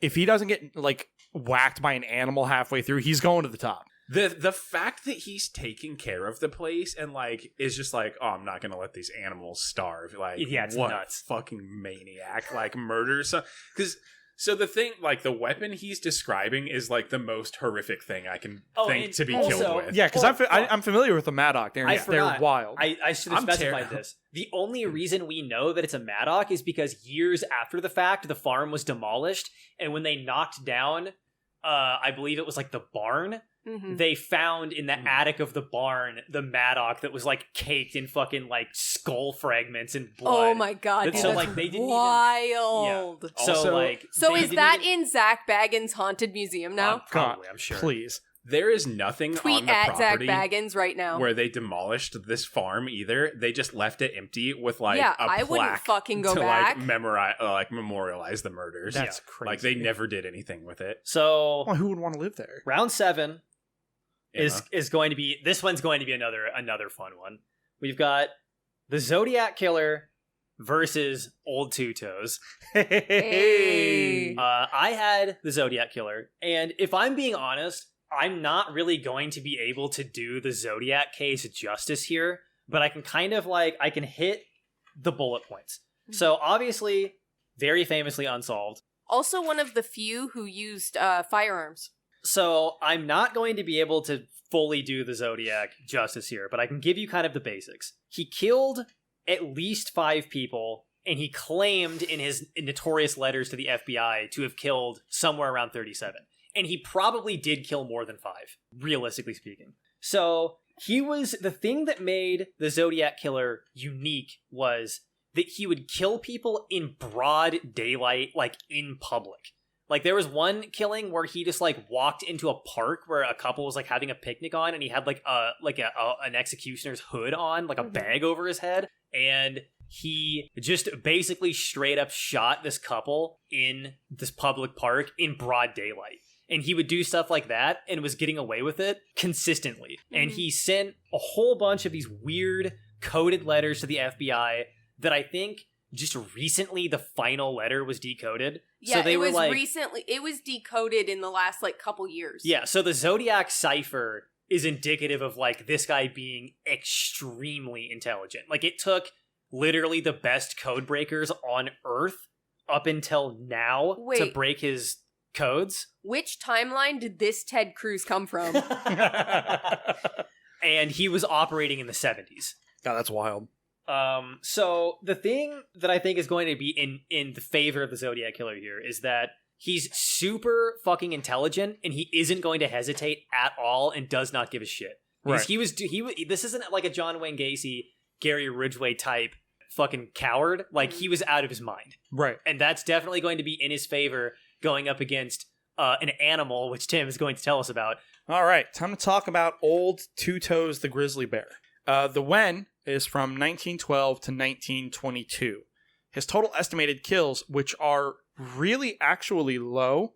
if he doesn't get like whacked by an animal halfway through, he's going to the top. The fact that he's taking care of the place and like is just like, oh, I'm not gonna let these animals starve. Like, it's what nuts. Fucking maniac, like murders. Because so the thing, like the weapon he's describing is like the most horrific thing I can think to be killed with. Yeah, because I'm familiar with the mattock. They're wild. I should have specified this. The only reason we know that it's a mattock is because years after the fact, the farm was demolished, and when they knocked down, I believe it was like the barn. Mm-hmm. They found in the attic of the barn the mattock that was like caked in fucking like skull fragments and blood. Oh my god! So like they didn't wild. Even, so is that in Zach Bagans' haunted museum now? Probably, I'm sure. Please. There is nothing Tweet on the at Zach property Baggins right now. where they demolished this farm either. They just left it empty with like a I wouldn't plaque fucking go to back. like memorialize the murders. That's crazy. Like they never did anything with it. So Well, who would want to live there? round 7 Emma. is going to be, this one's going to be another fun one. We've got the Zodiac Killer versus Old Two Toes. Hey. I had the Zodiac Killer, and if I'm being honest, I'm not really going to be able to do the Zodiac case justice here, but I can kind of I can hit the bullet points. So obviously, very famously unsolved. Also one of the few who used firearms. So I'm not going to be able to fully do the Zodiac justice here, but I can give you kind of the basics. He killed at least 5 people, and he claimed in his notorious letters to the FBI to have killed somewhere around 37. And he probably did kill more than 5, realistically speaking. So the thing that made the Zodiac Killer unique was that he would kill people in broad daylight, like in public. Like there was one killing where he just walked into a park where a couple was having a picnic on, and he had an executioner's hood on, like a bag over his head, and he just basically straight up shot this couple in this public park in broad daylight. And he would do stuff like that and was getting away with it consistently. And he sent a whole bunch of these weird coded letters to the FBI that I think just recently the final letter was decoded. Yeah, so they it were was recently. It was decoded in the last couple years. Yeah, so the Zodiac cipher is indicative of this guy being extremely intelligent. It took literally the best code breakers on Earth up until now to break his codes. Which timeline did this Ted Cruz come from? And he was operating in the 70s. God, that's wild. So the thing that I think is going to be in the favor of the Zodiac Killer here is that he's super fucking intelligent, and he isn't going to hesitate at all and does not give a shit. Because this isn't like a John Wayne Gacy, Gary Ridgway type fucking coward. He was out of his mind. Right. And that's definitely going to be in his favor going up against an animal, which Tim is going to tell us about. All right, time to talk about Old Two Toes the grizzly bear. The Wen is from 1912 to 1922. His total estimated kills, which are really actually low,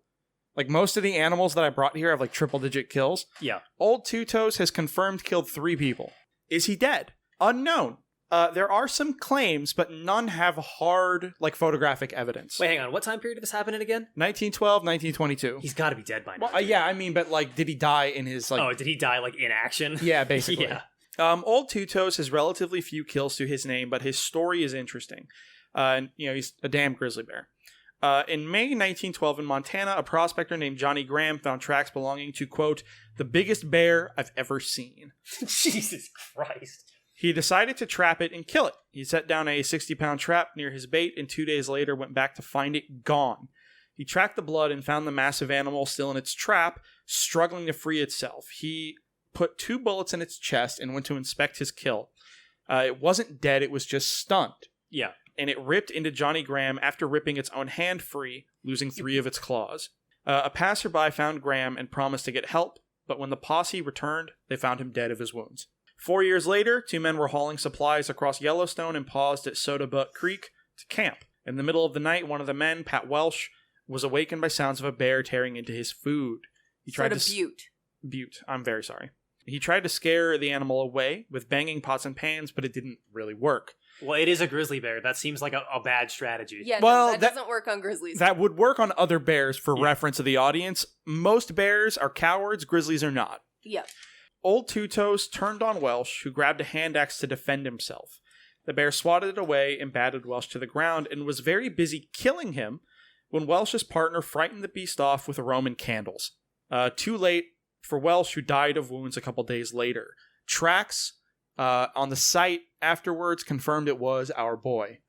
most of the animals that I brought here have triple-digit kills. Yeah. Old Two Toes has confirmed killed 3 people. Is he dead? Unknown. There are some claims, but none have hard, photographic evidence. Wait, hang on. What time period did this happen in again? 1912, 1922. He's got to be dead by now. Well, yeah, I mean, but, did he die in his, Oh, did he die, in action? Yeah, basically. Yeah. Old Two Toes has relatively few kills to his name, but his story is interesting. He's a damn grizzly bear. In May 1912 in Montana, a prospector named Johnny Graham found tracks belonging to, quote, the biggest bear I've ever seen. Jesus Christ. He decided to trap it and kill it. He set down a 60-pound trap near his bait, and 2 days later went back to find it gone. He tracked the blood and found the massive animal still in its trap, struggling to free itself. He put 2 bullets in its chest and went to inspect his kill. It wasn't dead, it was just stunned. Yeah. And it ripped into Johnny Graham after ripping its own hand free, losing 3 of its claws. A passerby found Graham and promised to get help, but when the posse returned, they found him dead of his wounds. 4 years later, 2 men were hauling supplies across Yellowstone and paused at Soda Butt Creek to camp. In the middle of the night, one of the men, Pat Welsh, was awakened by sounds of a bear tearing into his food. He tried Butte. I'm very sorry. He tried to scare the animal away with banging pots and pans, but it didn't really work. Well, it is a grizzly bear. That seems like a bad strategy. Yeah, well, that doesn't work on grizzlies. That would work on other bears for reference of the audience. Most bears are cowards, grizzlies are not. Yeah. Old Two Toes turned on Welsh, who grabbed a hand axe to defend himself. The bear swatted it away and batted Welsh to the ground and was very busy killing him when Welsh's partner frightened the beast off with Roman candles. Too late for Welsh, who died of wounds a couple days later. Tracks on the site afterwards confirmed it was our boy.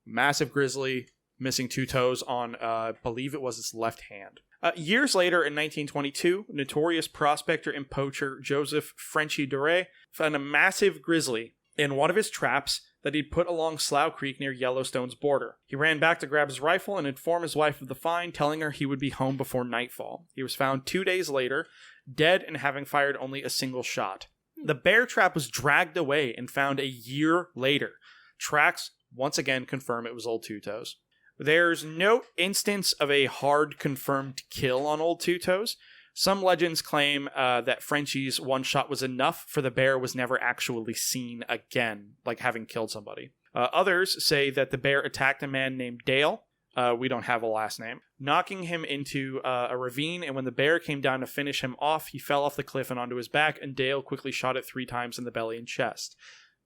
Massive grizzly, missing 2 toes on, I believe it was his left hand. Years later, in 1922, notorious prospector and poacher Joseph Frenchy Doré found a massive grizzly in one of his traps that he'd put along Slough Creek near Yellowstone's border. He ran back to grab his rifle and inform his wife of the find, telling her he would be home before nightfall. He was found 2 days later, dead and having fired only a single shot. The bear trap was dragged away and found a year later. Tracks once again confirm it was Old Two Toes. There's no instance of a hard confirmed kill on Old Two Toes. Some legends claim that Frenchie's one shot was enough for the bear was never actually seen again, like having killed somebody. Others say that the bear attacked a man named Dale. We don't have a last name. Knocking him into a ravine, and when the bear came down to finish him off, he fell off the cliff and onto his back, and Dale quickly shot it 3 times in the belly and chest.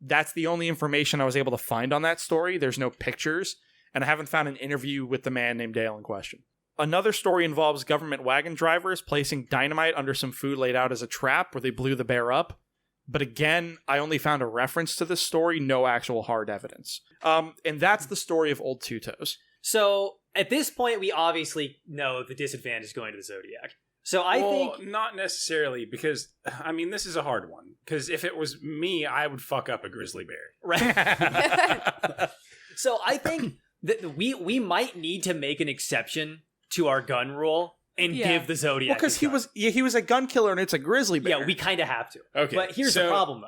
That's the only information I was able to find on that story. There's no pictures, and I haven't found an interview with the man named Dale in question. Another story involves government wagon drivers placing dynamite under some food laid out as a trap where they blew the bear up. But again, I only found a reference to this story, no actual hard evidence. And that's the story of Old Two Toes. So, at this point, we obviously know the disadvantage going to the Zodiac. So I think... not necessarily, because, I mean, this is a hard one. Because if it was me, I would fuck up a grizzly bear. Right. So I think that we might need to make an exception to our gun rule and give the Zodiac. Well, because he was a gun killer and it's a grizzly bear. Yeah, we kind of have to. Okay. But here's the problem, though.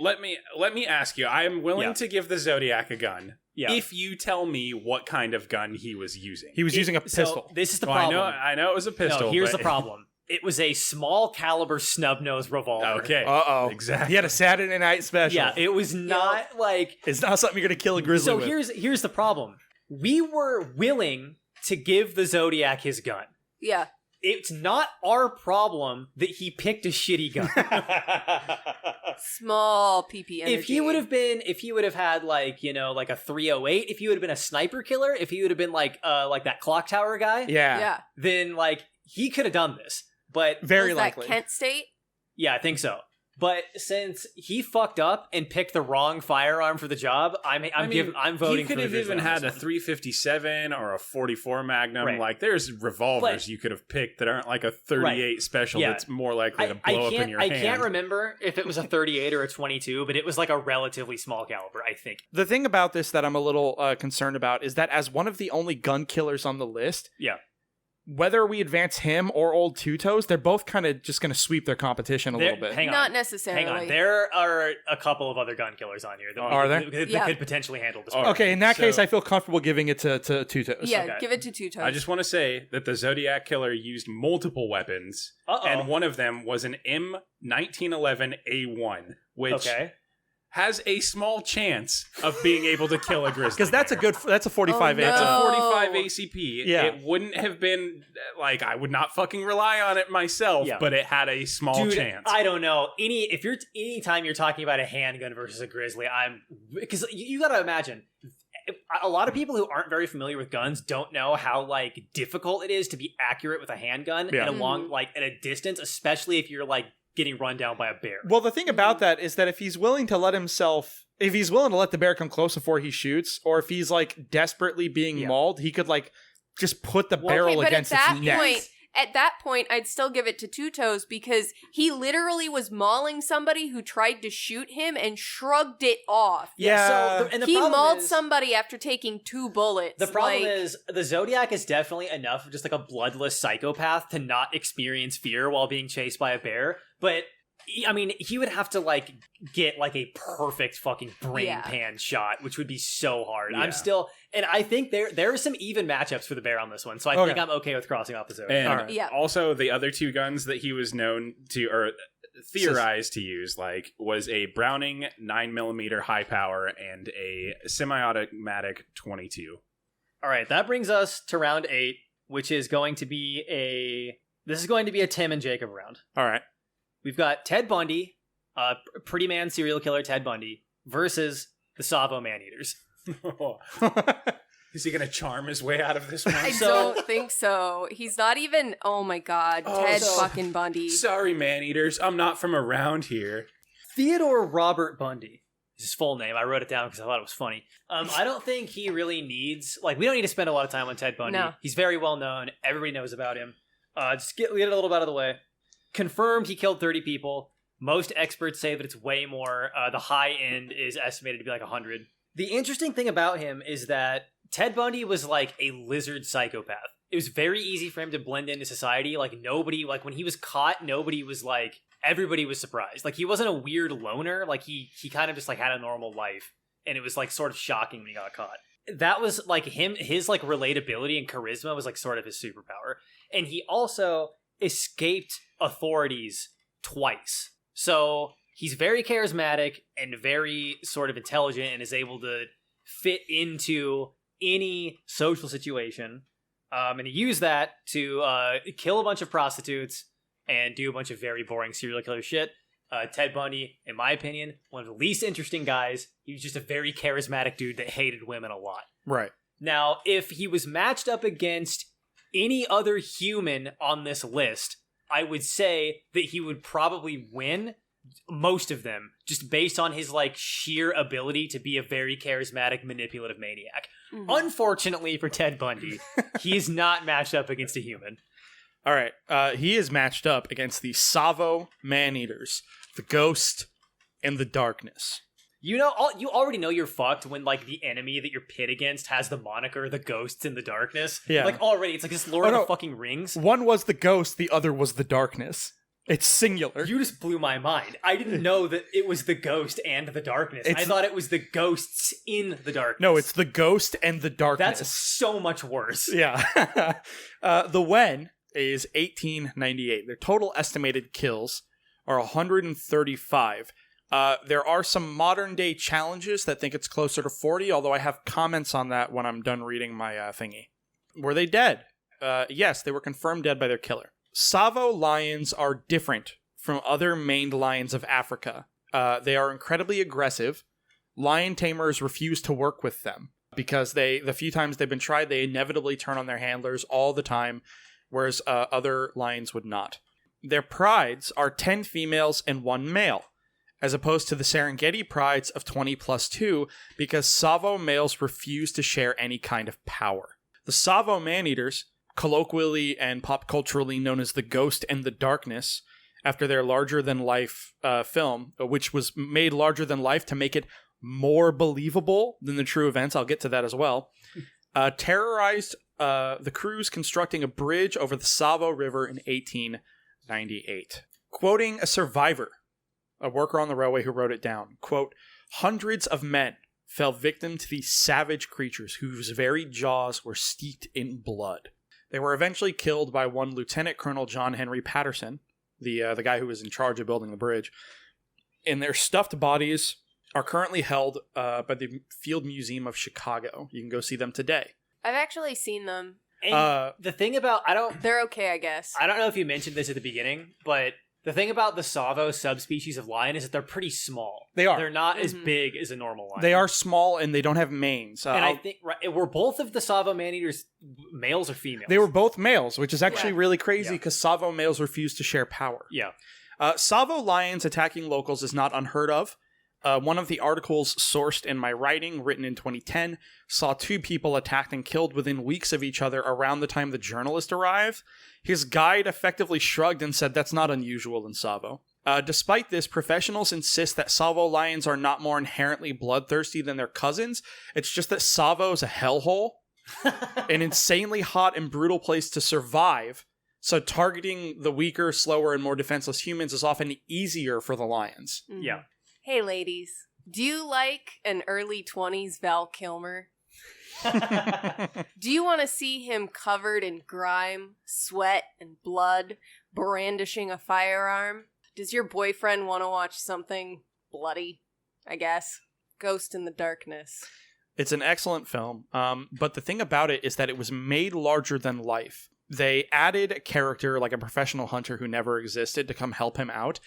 Let me ask you. I am willing to give the Zodiac a gun if you tell me what kind of gun he was using. He was using a pistol. So this is the problem. I know it was a pistol. No, here's the problem. It was a small caliber snub-nosed revolver. Okay. Uh-oh. Exactly. He had a Saturday night special. Yeah, it was not like... It's not something you're going to kill a grizzly with. So here's the problem. We were willing to give the Zodiac his gun. Yeah. It's not our problem that he picked a shitty gun. Small PP energy. If he would have had like a 308, if he would have been a sniper killer, if he would have been like that clock tower guy, Yeah. then like he could have done this. But very was likely. that Kent State? Yeah, I think so. But since he fucked up and picked the wrong firearm for the job, I'm voting. He could for have even had a 357 or a 44 Magnum. Right. Like there's revolvers you could have picked that aren't like a 38 special. That's more likely to blow up in your hand. I can't remember if it was a 38 or a 22, but it was like a relatively small caliber, I think. The thing about this that I'm a little concerned about is that as one of the only gun killers on the list, whether we advance him or Old Two Toes, they're both kind of just going to sweep their competition a little bit. Not necessarily. Hang on. There are a couple of other gun killers on here that could potentially handle this. Okay, in that case, I feel comfortable giving it to Two Toes. Yeah, give it to Two Toes. I just want to say that the Zodiac Killer used multiple weapons, and one of them was an M1911A1, which has a small chance of being able to kill a grizzly. Because that's a 45 ACP. That's a 45 ACP. Yeah. It wouldn't have been, like, I would not fucking rely on it myself, but it had a small chance. I don't know. Anytime you're talking about a handgun versus a grizzly, because you gotta imagine, a lot of people who aren't very familiar with guns don't know how like difficult it is to be accurate with a handgun at a distance, especially if you're like getting run down by a bear. Well, the thing about that is that if he's willing to let the bear come close before he shoots, or if he's like desperately being mauled, he could like just put the barrel against its neck. At that point, I'd still give it to Two Toes because he literally was mauling somebody who tried to shoot him and shrugged it off. Yeah. He mauled somebody after taking 2 bullets. The problem is the Zodiac is definitely enough of just like a bloodless psychopath to not experience fear while being chased by a bear. But I mean, he would have to like get like a perfect fucking brain pan shot, which would be so hard. Yeah. And I think there are some even matchups for the bear on this one, so I think I'm okay with crossing off the Zodiac. And also, the other 2 guns that he was known to or theorized to use, like, was a Browning 9mm high power and a semi-automatic 22. All right, that brings us to round 8, which is going to be a Tim and Jacob round. All right. We've got Ted Bundy, pretty man serial killer Ted Bundy, versus the Savo Man-Eaters. Is he going to charm his way out of this one? I don't think so. He's not even... Oh my god, Ted fucking Bundy. Sorry, Man-Eaters. I'm not from around here. Theodore Robert Bundy is his full name. I wrote it down because I thought it was funny. I don't think he really needs... Like, we don't need to spend a lot of time on Ted Bundy. No. He's very well known. Everybody knows about him. Just get it a little bit out of the way. Confirmed he killed 30 people. Most experts say that it's way more. The high end is estimated to be like 100. The interesting thing about him is that Ted Bundy was like a lizard psychopath. it was very easy for him to blend into society. Like, nobody, like, when he was caught, nobody was like, everybody was surprised. Like, he wasn't a weird loner. Like, he kind of just, like, had a normal life. And it was, like, sort of shocking when he got caught. That was, like, his, like, relatability and charisma was, like, sort of his superpower. And he also escaped authorities twice. So he's very charismatic and very sort of intelligent and is able to fit into any social situation. And he used that to kill a bunch of prostitutes and do a bunch of very boring serial killer shit. Ted Bundy, in my opinion, one of the least interesting guys. He was just a very charismatic dude that hated women a lot. Right. Now, if he was matched up against any other human on this list, I would say that he would probably win most of them, just based on his, like, sheer ability to be a very charismatic, manipulative maniac. Mm-hmm. Unfortunately for Ted Bundy, he is not matched up against a human. All right. He is matched up against the Tsavo Man-Eaters, the Ghost, and the Darkness. You know, you already know you're fucked when, like, the enemy that you're pit against has the moniker, the Ghosts in the Darkness. Yeah. Like, already, it's like this Lord of the fucking Rings. One was the Ghost, the other was the Darkness. It's singular. You just blew my mind. I didn't know that it was the Ghost and the Darkness. I thought it was the Ghosts in the Darkness. No, it's the Ghost and the Darkness. That's so much worse. Yeah. The Wen is 1898. Their total estimated kills are 135. There are some modern day challenges that think it's closer to 40, although I have comments on that when I'm done reading my thingy. Were they dead? Yes, they were confirmed dead by their killer. Tsavo lions are different from other maned lions of Africa. They are incredibly aggressive. Lion tamers refuse to work with them because the few times they've been tried, they inevitably turn on their handlers all the time, whereas other lions would not. Their prides are 10 females and 1 male, as opposed to the Serengeti prides of 20 plus 2, because Tsavo males refuse to share any kind of power. The Tsavo man-eaters, colloquially and pop culturally known as the Ghost and the Darkness, after their larger-than-life film, which was made larger than life to make it more believable than the true events, I'll get to that as well, terrorized the crews constructing a bridge over the Tsavo River in 1898. Quoting a survivor, a worker on the railway who wrote it down, quote, "Hundreds of men fell victim to these savage creatures whose very jaws were steeped in blood. They were eventually killed by one Lieutenant Colonel John Henry Patterson, the guy who was in charge of building the bridge. And their stuffed bodies are currently held by the Field Museum of Chicago. You can go see them today." I've actually seen them. And the thing about, They're okay, I guess. I don't know if you mentioned this at the beginning, but the thing about the Tsavo subspecies of lion is that they're pretty small. They are. They're not as big as a normal lion. They are small and they don't have manes. And I think, were both of the Tsavo man-eaters males or females? They were both males, which is actually really crazy because Tsavo males refuse to share power. Yeah. Tsavo lions attacking locals is not unheard of. One of the articles sourced in my writing, written in 2010, saw 2 people attacked and killed within weeks of each other around the time the journalist arrived. His guide effectively shrugged and said that's not unusual in Tsavo. Despite this, professionals insist that Tsavo lions are not more inherently bloodthirsty than their cousins. It's just that Tsavo is a hellhole, an insanely hot and brutal place to survive, so targeting the weaker, slower, and more defenseless humans is often easier for the lions. Mm-hmm. Yeah. Hey, ladies, do you like an early 20s Val Kilmer? Do you want to see him covered in grime, sweat, and blood, brandishing a firearm? Does your boyfriend want to watch something bloody, I guess? Ghost in the Darkness. It's an excellent film, but the thing about it is that it was made larger than life. They added a character like a professional hunter who never existed to come help him out,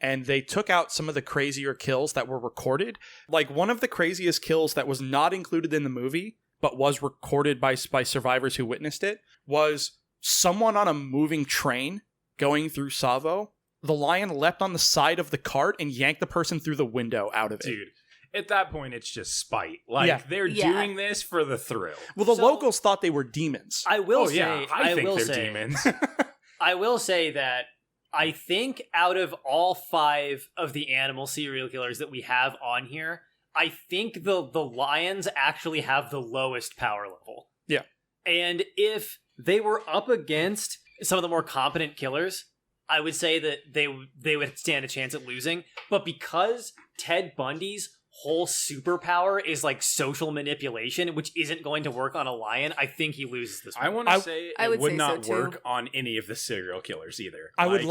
and they took out some of the crazier kills that were recorded. Like, one of the craziest kills that was not included in the movie, but was recorded by survivors who witnessed it, was someone on a moving train going through Tsavo. The lion leapt on the side of the cart and yanked the person through the window out of it. Dude, at that point, it's just spite. Like, they're doing this for the thrill. Well, the locals thought they were demons. I will say... Yeah, I think they're demons. I will say that I think out of all 5 of the animal serial killers that we have on here, I think the lions actually have the lowest power level. Yeah. And if they were up against some of the more competent killers, I would say that they would stand a chance at losing. But because Ted Bundy's whole superpower is like social manipulation, which isn't going to work on a lion, I think he loses this one. I want to say I it would not so work on any of the serial killers either. I would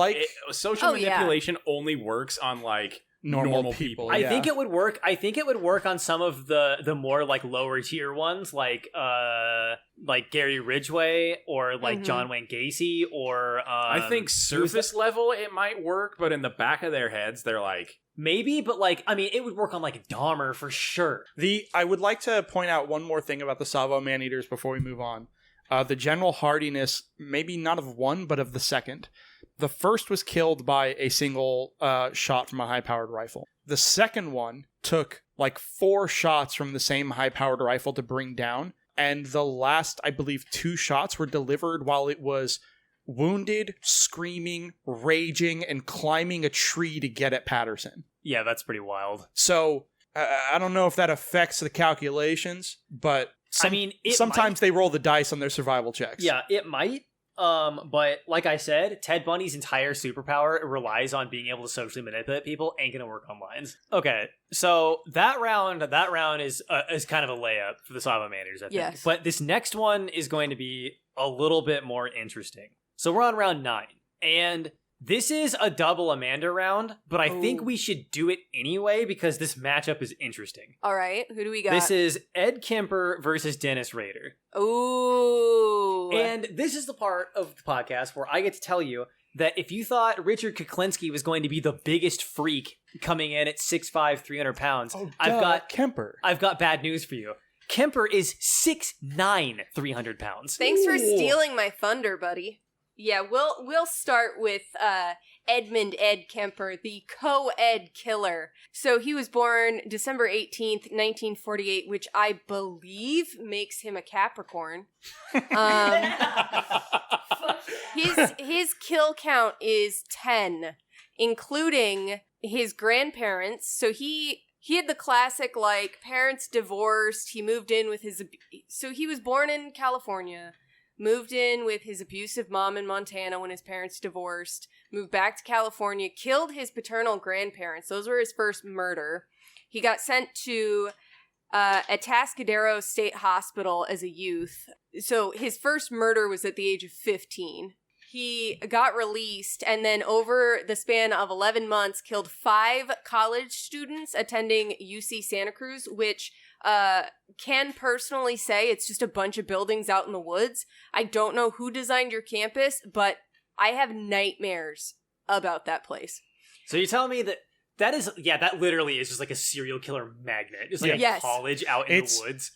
social manipulation only works on like normal people. I think it would work. I think it would work on some of the more like lower tier ones, like Gary Ridgway or like John Wayne Gacy, or I think surface level it might work, but in the back of their heads they're like maybe, but like I mean it would work on like Dahmer for sure. I would like to point out one more thing about the Savo Maneaters before we move on. The general hardiness, maybe not of one, but of the second. The first was killed by a single shot from a high-powered rifle. The second one took like 4 shots from the same high-powered rifle to bring down, and the last, I believe, 2 shots were delivered while it was wounded, screaming, raging, and climbing a tree to get at Patterson. Yeah, that's pretty wild. So, I don't know if that affects the calculations, but sometimes might. They roll the dice on their survival checks. Yeah, it might. But like I said, Ted Bundy's entire superpower relies on being able to socially manipulate people. Ain't gonna work on lines. Okay, so that round is kind of a layup for the Savo Maneaters, I think. Yes. But this next one is going to be a little bit more interesting. So we're on round 9, and this is a double Amanda round, but I think we should do it anyway because this matchup is interesting. All right, who do we got? This is Ed Kemper versus Dennis Rader. Ooh. And this is the part of the podcast where I get to tell you that if you thought Richard Kuklinski was going to be the biggest freak coming in at 6'5", 300 pounds, I've got Kemper. I've got bad news for you. Kemper is 6'9", 300 pounds. Thanks for stealing my thunder, buddy. Yeah, we'll start with Edmund Ed Kemper, the co-ed killer. So he was born December 18th, 1948, which I believe makes him a Capricorn. His kill count is 10, including his grandparents. So he had the classic, like, parents divorced, he moved in with his... So he was born in California, moved in with his abusive mom in Montana when his parents divorced, moved back to California, killed his paternal grandparents. Those were his first murder. He got sent to Atascadero State Hospital as a youth. So his first murder was at the age of 15. He got released and then over the span of 11 months killed 5 college students attending UC Santa Cruz, which can personally say it's just a bunch of buildings out in the woods. I don't know who designed your campus, but I have nightmares about that place. So you're telling me that literally is just like a serial killer magnet. It's like a college out in the woods.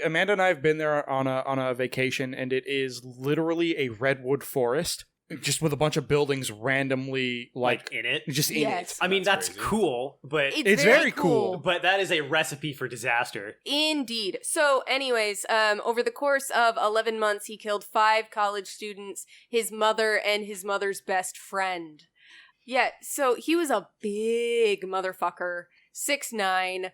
Amanda and I have been there on a vacation, and it is literally a redwood forest, just with a bunch of buildings randomly like in it. Just in it. I mean, that's cool, but it's very cool. But that is a recipe for disaster. Indeed. So anyways, over the course of 11 months, he killed 5 college students, his mother, and his mother's best friend. Yeah, so he was a big motherfucker, 6'9".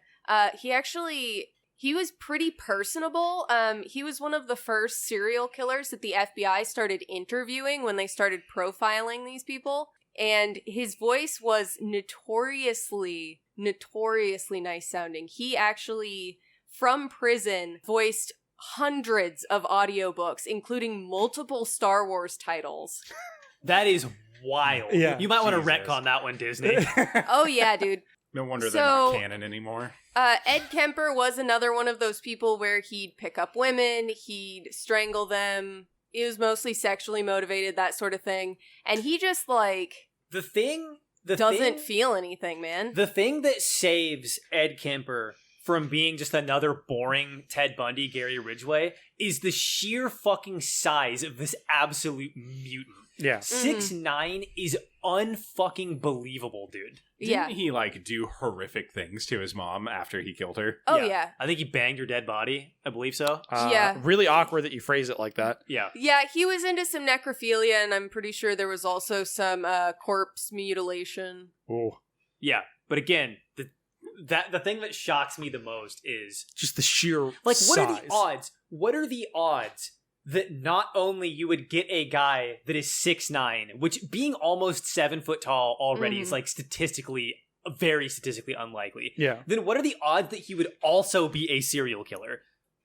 He was pretty personable. He was one of the first serial killers that the FBI started interviewing when they started profiling these people. And his voice was notoriously nice sounding. He actually, from prison, voiced hundreds of audiobooks, including multiple Star Wars titles. That is wild. Yeah. You might want to retcon that one, Disney. Oh, yeah, dude. No wonder they're not canon anymore. Ed Kemper was another one of those people where he'd pick up women, he'd strangle them. It was mostly sexually motivated, that sort of thing. And he just, like... doesn't feel anything, man. The thing that saves Ed Kemper from being just another boring Ted Bundy, Gary Ridgway, is the sheer fucking size of this absolute mutant. Yeah. 6'9" is unfucking believable, dude. Didn't he, like, do horrific things to his mom after he killed her? Oh, yeah. I think he banged her dead body. I believe so. Yeah. Really awkward that you phrase it like that. Yeah. Yeah, he was into some necrophilia, and I'm pretty sure there was also some corpse mutilation. Oh. Yeah, but again, the thing that shocks me the most is... just the sheer like, size. What are the odds that not only you would get a guy that is 6'9", which being almost 7 foot tall already is like very statistically unlikely. Yeah. Then what are the odds that he would also be a serial killer?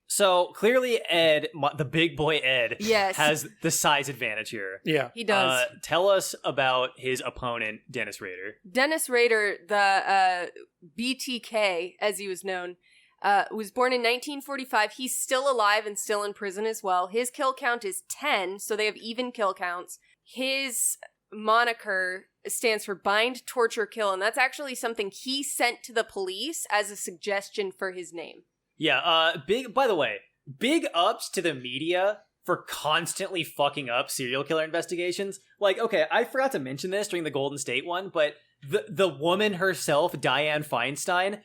So clearly Ed, the big boy Ed, has the size advantage here. Yeah. He does. Tell us about his opponent, Dennis Rader. Dennis Rader, the BTK, as he was known, was born in 1945. He's still alive and still in prison as well. His kill count is 10, so they have even kill counts. His moniker stands for bind, torture, kill, and that's actually something he sent to the police as a suggestion for his name. Yeah, by the way, big ups to the media for constantly fucking up serial killer investigations. Like, okay, I forgot to mention this during the Golden State one, but the woman herself, Dianne Feinstein,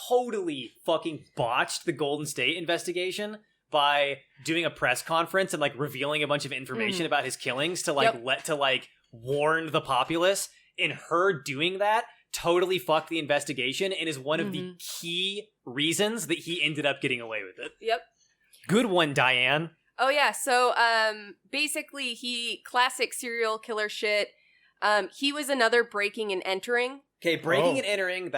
totally fucking botched the Golden State investigation by doing a press conference and like revealing a bunch of information about his killings to like warn the populace. And her doing that totally fucked the investigation and is one of the key reasons that he ended up getting away with it. Yep. Good one, Diane. Oh yeah, so basically classic serial killer shit. He was another breaking and entering. Okay, breaking and entering,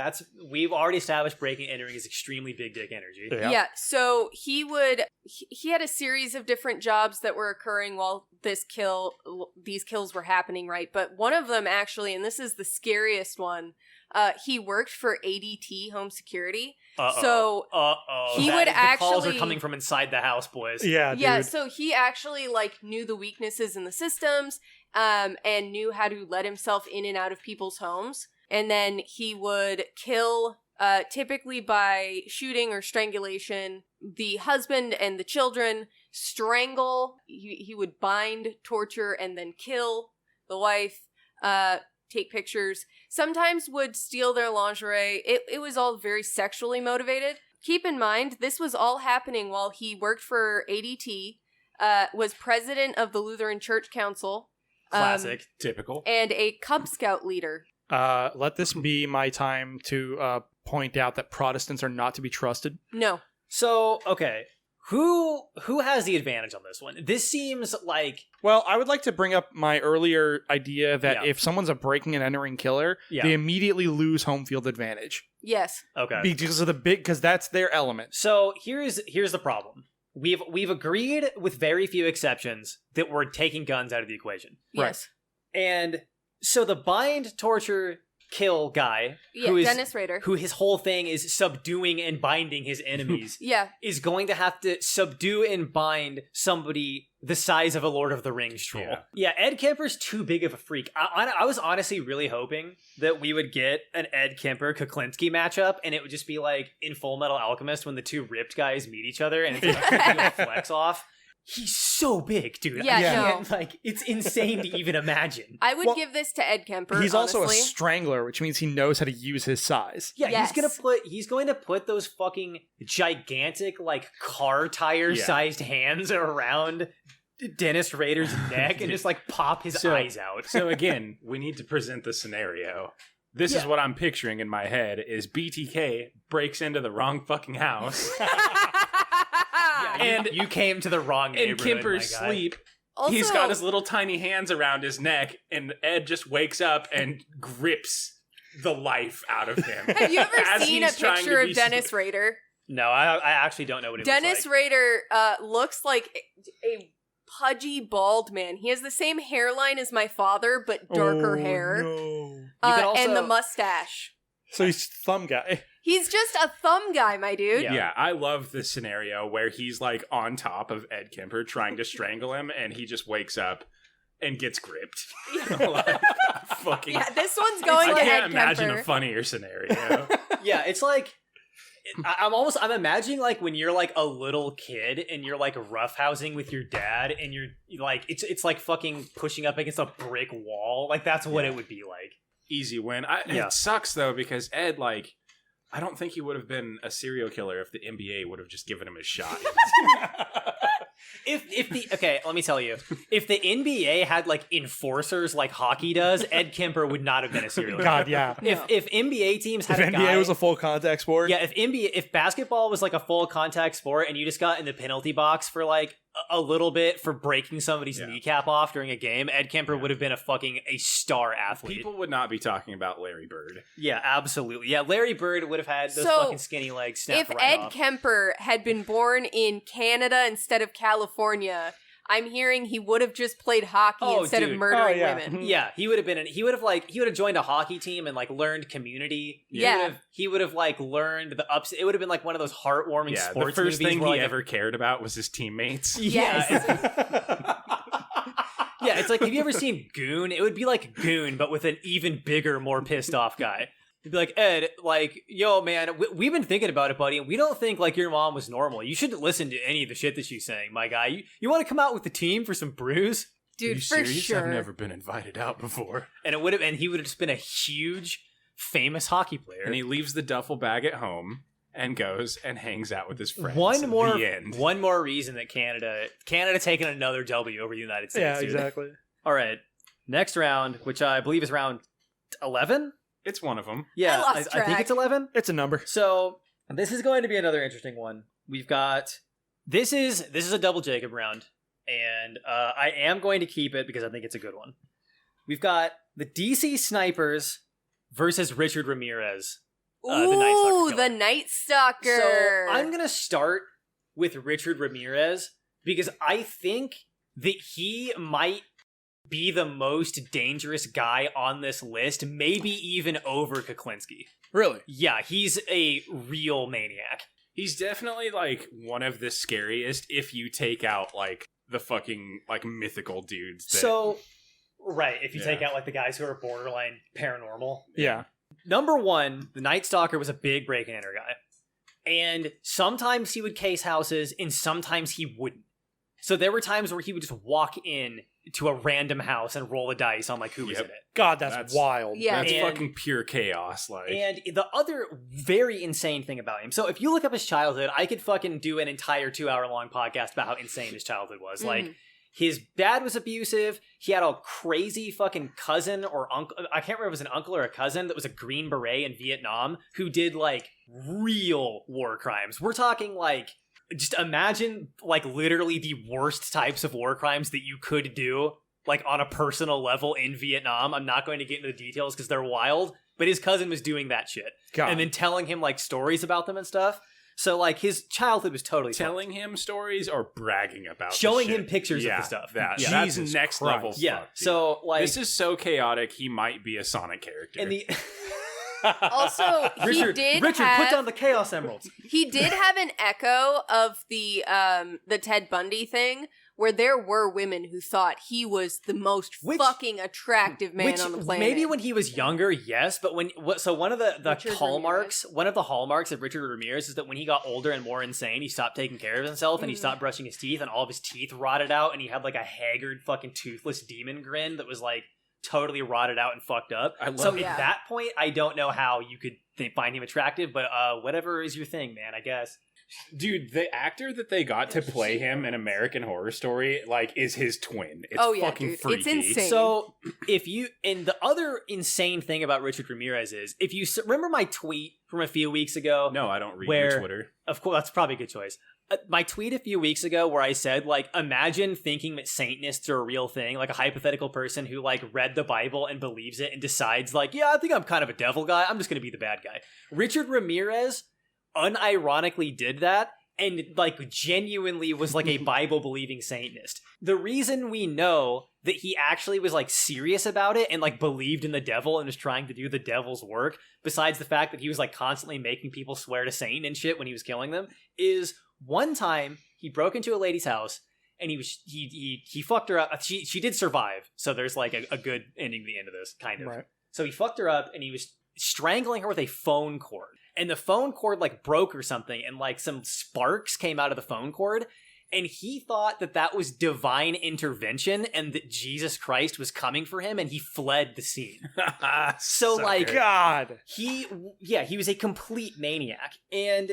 we've already established breaking and entering is extremely big dick energy. Yeah, so he had a series of different jobs that were occurring while these kills were happening, right? But one of them actually, and this is the scariest one, he worked for ADT Home Security. So he would actually... The calls are coming from inside the house, boys. Yeah, dude. Yeah, so he actually knew the weaknesses in the systems and knew how to let himself in and out of people's homes. And then he would kill, typically by shooting or strangulation, the husband and the children, strangle. He would bind, torture, and then kill the wife, take pictures. Sometimes would steal their lingerie. It was all very sexually motivated. Keep in mind, this was all happening while he worked for ADT, was president of the Lutheran Church Council. Classic. Typical. And a Cub Scout leader. Let this be my time to point out that Protestants are not to be trusted. No. So, okay. Who has the advantage on this one? This seems like... Well, I would like to bring up my earlier idea that if someone's a breaking and entering killer, they immediately lose home field advantage. Yes. Okay. Because that's their element. So here's the problem. We've agreed with very few exceptions that we're taking guns out of the equation. Yes. Right. And so the bind, torture, kill guy, Dennis Rader, who his whole thing is subduing and binding his enemies, is going to have to subdue and bind somebody the size of a Lord of the Rings troll. Yeah, Ed Kemper's too big of a freak. I was honestly really hoping that we would get an Ed Kemper Kuklinski matchup, and it would just be like in Full Metal Alchemist when the two ripped guys meet each other, and it's like a flex off. He's so big, dude. No. It's insane to even imagine. I would give this to Ed Kemper. He's honestly. also a strangler, which means he knows how to use his size. Yeah, he's going to put those fucking gigantic, car tire sized hands around Dennis Rader's neck and just pop his eyes out. So again, we need to present the scenario. This is what I'm picturing in my head: is BTK breaks into the wrong fucking house. And you came to the wrong neighborhood. In Kemper's sleep, also, he's got his little tiny hands around his neck, and Ed just wakes up and grips the life out of him. Have you ever seen a picture of Dennis Rader? No, I actually don't know what it looks like. Dennis Rader looks like a pudgy bald man. He has the same hairline as my father, but darker hair. No. And the mustache. So he's thumb guy. He's just a thumb guy, my dude. Yeah, I love this scenario where he's on top of Ed Kemper trying to strangle him, and he just wakes up and gets gripped. Fucking. Yeah, this one's going to Ed Kemper. I can't imagine a funnier scenario. Yeah, it's like I'm imagining when you're a little kid and you're roughhousing with your dad, and you're it's like fucking pushing up against a brick wall. That's what it would be like. Easy win. It sucks though because Ed I don't think he would have been a serial killer if the NBA would have just given him a shot. Okay, let me tell you. If the NBA had enforcers like hockey does, Ed Kemper would not have been a serial killer. God, yeah. If NBA teams had if NBA was a full contact sport. Yeah, if basketball was a full contact sport and you just got in the penalty box for a little bit for breaking somebody's kneecap off during a game, Ed Kemper would have been a star athlete. People would not be talking about Larry Bird. Yeah, absolutely. Yeah, Larry Bird would have had those fucking skinny legs snapped right off. If Ed Kemper had been born in Canada instead of California, I'm hearing he would have just played hockey instead of murdering women. Yeah, he would have joined a hockey team and like learned community. He would have like learned the ups. It would have been like one of those heartwarming sports the first movies thing where, he ever cared about was his teammates. Yes. Yeah, it's like, have you ever seen Goon? It would be like Goon, but with an even bigger, more pissed off guy. He'd be like, Ed, like, yo, man, we've been thinking about it, buddy, and we don't think, like, your mom was normal. You shouldn't listen to any of the shit that she's saying, my guy. You want to come out with the team for some brews? Dude, for serious? sure. I've never been invited out before. And he would have just been a huge, famous hockey player. And he leaves the duffel bag at home and goes and hangs out with his friends. One more reason that Canada taking another W over the United States. Yeah, dude. exactly. All right, next round, which I believe is round 11? It's one of them. Yeah, I think it's 11. It's a number. So this is going to be another interesting one. We've got this is a double Jacob round, and I am going to keep it because I think it's a good one. We've got the DC Snipers versus Richard Ramirez. The Night Stalker. So I'm gonna start with Richard Ramirez because I think that he might be the most dangerous guy on this list, maybe even over Kuklinski. Really? Yeah, he's a real maniac. He's definitely, like, one of the scariest if you take out, like, the fucking, like, mythical dudes. If you take out, like, the guys who are borderline paranormal. Yeah. Number one, the Night Stalker was a big break-and-enter guy. And sometimes he would case houses, and sometimes he wouldn't. So there were times where he would just walk in to a random house and roll the dice on like who was in it. God, that's wild. Yeah. That's fucking pure chaos. Like, and the other very insane thing about him. So if you look up his childhood, I could fucking do an entire 2-hour-long podcast about how insane his childhood was. Like, his dad was abusive. He had a crazy fucking cousin or uncle. I can't remember if it was an uncle or a cousin that was a Green Beret in Vietnam who did like real war crimes. We're talking like, just imagine like literally the worst types of war crimes that you could do like on a personal level in Vietnam. I'm not going to get into the details because they're wild, but his cousin was doing that shit. God. And then telling him like stories about them and stuff. So like his childhood was totally telling him stories or bragging about showing him pictures of the stuff. That's next level. Yeah. Fuck, so like this is so chaotic. He might be a Sonic character. And the also, Richard, put down the Chaos Emeralds. He did have an echo of the Ted Bundy thing, where there were women who thought he was the most fucking attractive man on the planet. Maybe when he was younger, yes, but one of the hallmarks of Richard Ramirez is that when he got older and more insane, he stopped taking care of himself and he stopped brushing his teeth, and all of his teeth rotted out, and he had like a haggard, fucking toothless demon grin that was like totally rotted out and fucked up. At that point, I don't know how you could find him attractive, but whatever is your thing, man, I guess. Dude, the actor that they got to play him in American Horror Story, like, is his twin. It's fucking freaky. It's insane. So, and the other insane thing about Richard Ramirez is, if you remember my tweet from a few weeks ago. No, I don't read your Twitter. Of course, that's probably a good choice. My tweet a few weeks ago where I said, like, imagine thinking that Satanists are a real thing, like a hypothetical person who, like, read the Bible and believes it and decides, like, yeah, I think I'm kind of a devil guy. I'm just going to be the bad guy. Richard Ramirez unironically did that and, like, genuinely was, like, a Bible-believing Satanist. The reason we know that he actually was, like, serious about it and, like, believed in the devil and was trying to do the devil's work, besides the fact that he was, like, constantly making people swear to Satan and shit when he was killing them, is one time he broke into a lady's house and he fucked her up. She did survive, so there's, like, a good ending to the end of this, kind of. Right. So he fucked her up and he was strangling her with a phone cord. And the phone cord, like, broke or something, and, like, some sparks came out of the phone cord, and he thought that that was divine intervention and that Jesus Christ was coming for him, and he fled the scene. So, like, God. He was a complete maniac. And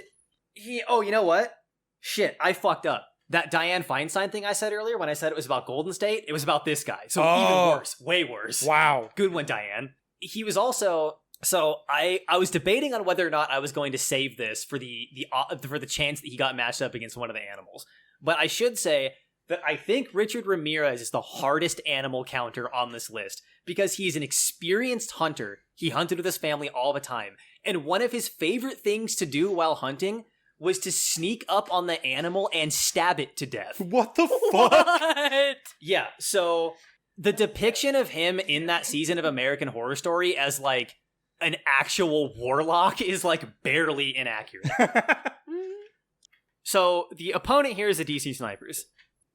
you know what? Shit, I fucked up. That Dianne Feinstein thing I said earlier when I said it was about Golden State, it was about this guy. So even worse. Way worse. Wow. Good one, Dianne. He was also... So I was debating on whether or not I was going to save this for the chance that he got matched up against one of the animals. But I should say that I think Richard Ramirez is the hardest animal counter on this list because he's an experienced hunter. He hunted with his family all the time. And one of his favorite things to do while hunting was to sneak up on the animal and stab it to death. What the fuck? What? Yeah, so the depiction of him in that season of American Horror Story as like an actual warlock is like barely inaccurate. So the opponent here is the DC Snipers.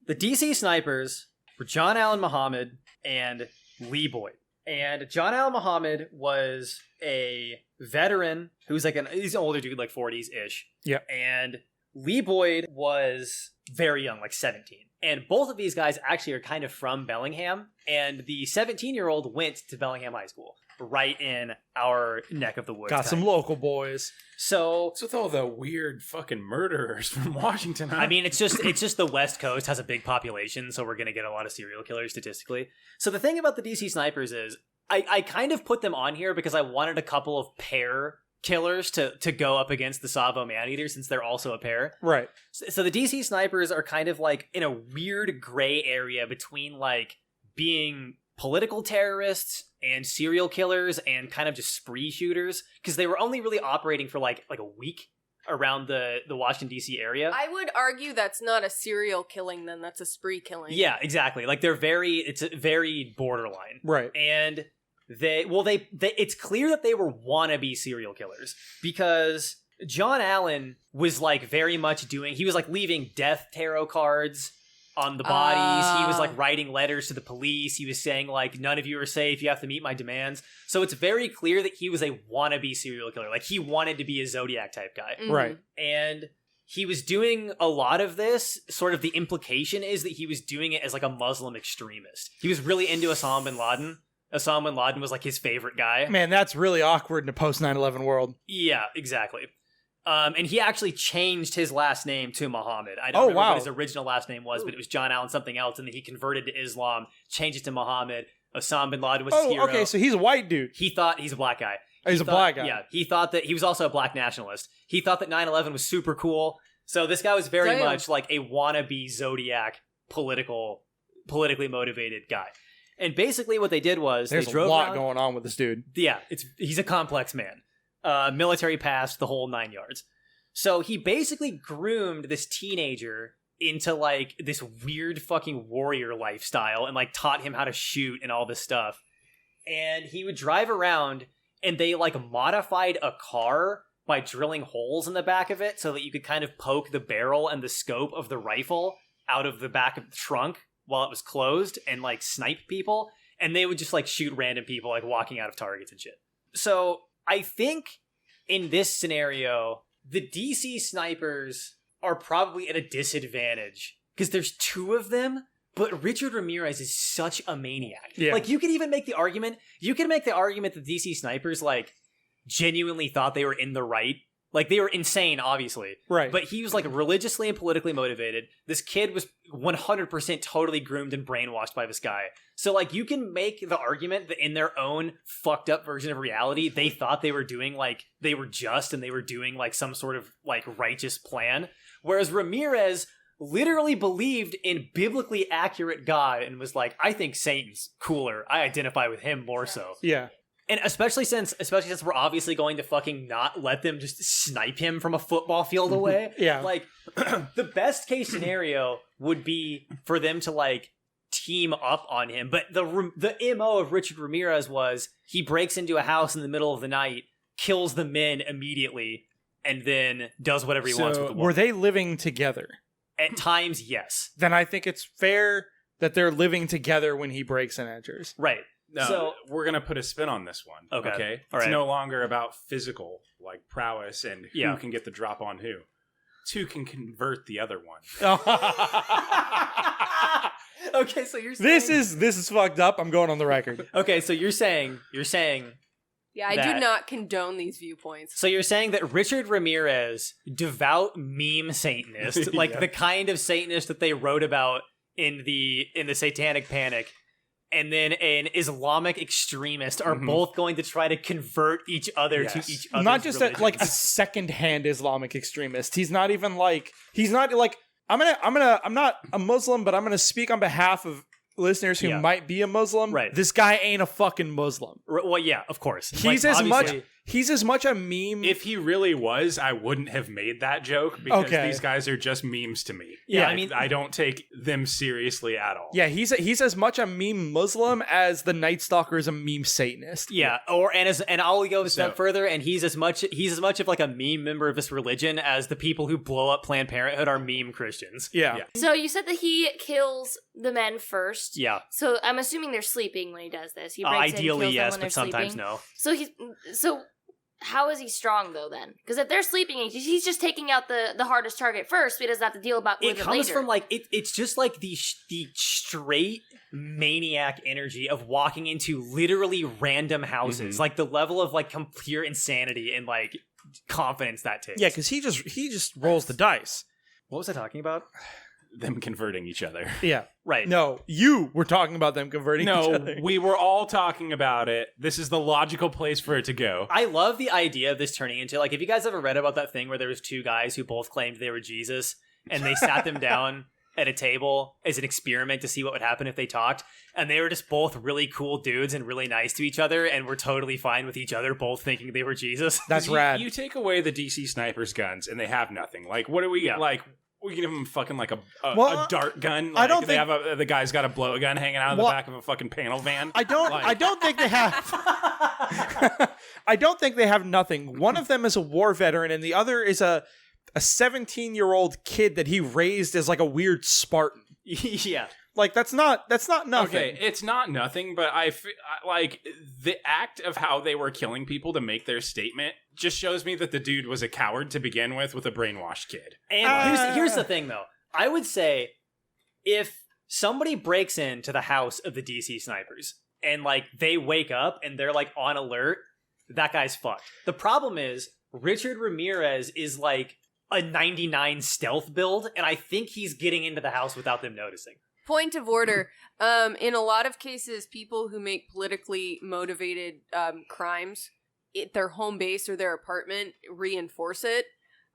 The DC Snipers were John Allen Muhammad and Lee Boyd. And John Allen Muhammad was a veteran who's like he's an older dude, like 40s-ish. Yeah. And Lee Boyd was very young, like 17. And both of these guys actually are kind of from Bellingham. And the 17-year-old went to Bellingham High School, right in our neck of the woods. Got some local boys. So what's with all the weird fucking murderers from Washington? Huh? I mean, it's just the West Coast has a big population, so we're gonna get a lot of serial killers statistically. So the thing about the DC Snipers is I kind of put them on here because I wanted a couple of pair killers to go up against the Savo Maneater since they're also a pair. Right. So the DC Snipers are kind of like in a weird gray area between like being political terrorists and serial killers and kind of just spree shooters because they were only really operating for like a week around the Washington DC area. I would argue that's not a serial killing then, that's a spree killing. Yeah, exactly. Like it's very borderline. Right. And it's clear that they were wannabe serial killers because John Allen was like very much he was like leaving death tarot cards on the bodies. He was like writing letters to the police. He was saying like, none of you are safe. You have to meet my demands. So it's very clear that he was a wannabe serial killer. Like he wanted to be a Zodiac type guy. Mm-hmm. Right. And he was doing a lot of this. Sort of the implication is that he was doing it as like a Muslim extremist. He was really into Osama bin Laden. Osama bin Laden was like his favorite guy. Man, that's really awkward in a post 9/11 world. Yeah, exactly. And he actually changed his last name to Muhammad. I don't remember what his original last name was, but it was John Allen something else, and then he converted to Islam, changed it to Muhammad. Osama bin Laden was his hero. Okay, so he's a white dude. He thought he's a black guy. He's a black guy. Yeah, he thought that he was also a black nationalist. He thought that 9/11 was super cool. So this guy was very much like a wannabe Zodiac politically motivated guy. And basically what they did was there's they drove a lot around. going on with this dude. Yeah, he's a complex man. Military past, the whole 9 yards. So he basically groomed this teenager into like this weird fucking warrior lifestyle and like taught him how to shoot and all this stuff. And he would drive around and they like modified a car by drilling holes in the back of it so that you could kind of poke the barrel and the scope of the rifle out of the back of the trunk while it was closed and like snipe people. And they would just like shoot random people like walking out of targets and shit. So I think in this scenario, the DC Snipers are probably at a disadvantage because there's two of them, but Richard Ramirez is such a maniac. Yeah. Like you could even make the argument, that DC Snipers like genuinely thought they were in the right. Like they were insane, obviously. Right. But he was like religiously and politically motivated. This kid was 100% totally groomed and brainwashed by this guy. So like you can make the argument that in their own fucked up version of reality, they thought they were doing like, they were just and they were doing like some sort of like righteous plan. Whereas Ramirez literally believed in biblically accurate God and was like, I think Satan's cooler. I identify with him more so. Yeah. And especially since we're obviously going to fucking not let them just snipe him from a football field away. Yeah. Like, the best case scenario would be for them to, like, team up on him. But the MO of Richard Ramirez was he breaks into a house in the middle of the night, kills the men immediately, and then does whatever he wants with the woman. Were they living together? At times, yes. Then I think it's fair that they're living together when he breaks and enters. Right. No, So we're gonna put a spin on this one. Okay. It's All right. no longer about physical like prowess and who Yeah. can get the drop on who. Two can convert the other one. Okay, so you're saying... This is fucked up. I'm going on the record. Okay, so you're saying Yeah, I do not condone these viewpoints. So you're saying that Richard Ramirez, devout meme Satanist, like Yeah. the kind of Satanist that they wrote about in the Satanic Panic, and then an Islamic extremist are both going to try to convert each other to each other's Not just religions. like a second-hand Islamic extremist. He's not I'm not a Muslim, but I'm gonna speak on behalf of listeners who might be a Muslim. Right. This guy ain't a fucking Muslim. Well, yeah, of course. He's as much a meme. If he really was, I wouldn't have made that joke because these guys are just memes to me. Yeah, I mean, I don't take them seriously at all. Yeah, he's as much a meme Muslim as the Night Stalker is a meme Satanist. Yeah, and I'll go a step further, and he's as much of like a meme member of this religion as the people who blow up Planned Parenthood are meme Christians. Yeah. So you said that he kills the men first. Yeah. So I'm assuming they're sleeping when he does this. He breaks ideally, in, kills yes, them when but sometimes sleeping. no. So how is he strong though then? Because if they're sleeping, he's just taking out the hardest target first. So he doesn't have to deal with it comes later. from like it's just like the straight maniac energy of walking into literally random houses, like the level of like pure insanity and like confidence that takes. Yeah, because he just rolls the dice. What was I talking about? Them converting each other. Yeah. Right. No, you were talking about them converting each other. No, we were all talking about it. This is the logical place for it to go. I love the idea of this turning into, like, if you guys ever read about that thing where there was two guys who both claimed they were Jesus, and they sat them down at a table as an experiment to see what would happen if they talked, and they were just both really cool dudes and really nice to each other, and were totally fine with each other, both thinking they were Jesus. That's rad. You take away the DC snipers' guns, and they have nothing. Like, what do we like? We give them fucking like a dart gun. Like, I don't think have the guy's got a blow gun hanging out of the back of a fucking panel van. I don't think they have. I don't think they have nothing. One of them is a war veteran, and the other is a 17-year-old kid that he raised as like a weird Spartan. Yeah. Like that's not nothing. Okay, it's not nothing, but I like the act of how they were killing people to make their statement just shows me that the dude was a coward to begin with a brainwashed kid. And here's the thing, though. I would say if somebody breaks into the house of the DC snipers and like they wake up and they're like on alert, that guy's fucked. The problem is Richard Ramirez is like a 99 stealth build, and I think he's getting into the house without them noticing. Point of order. In a lot of cases, people who make politically motivated crimes, their home base or their apartment reinforce it.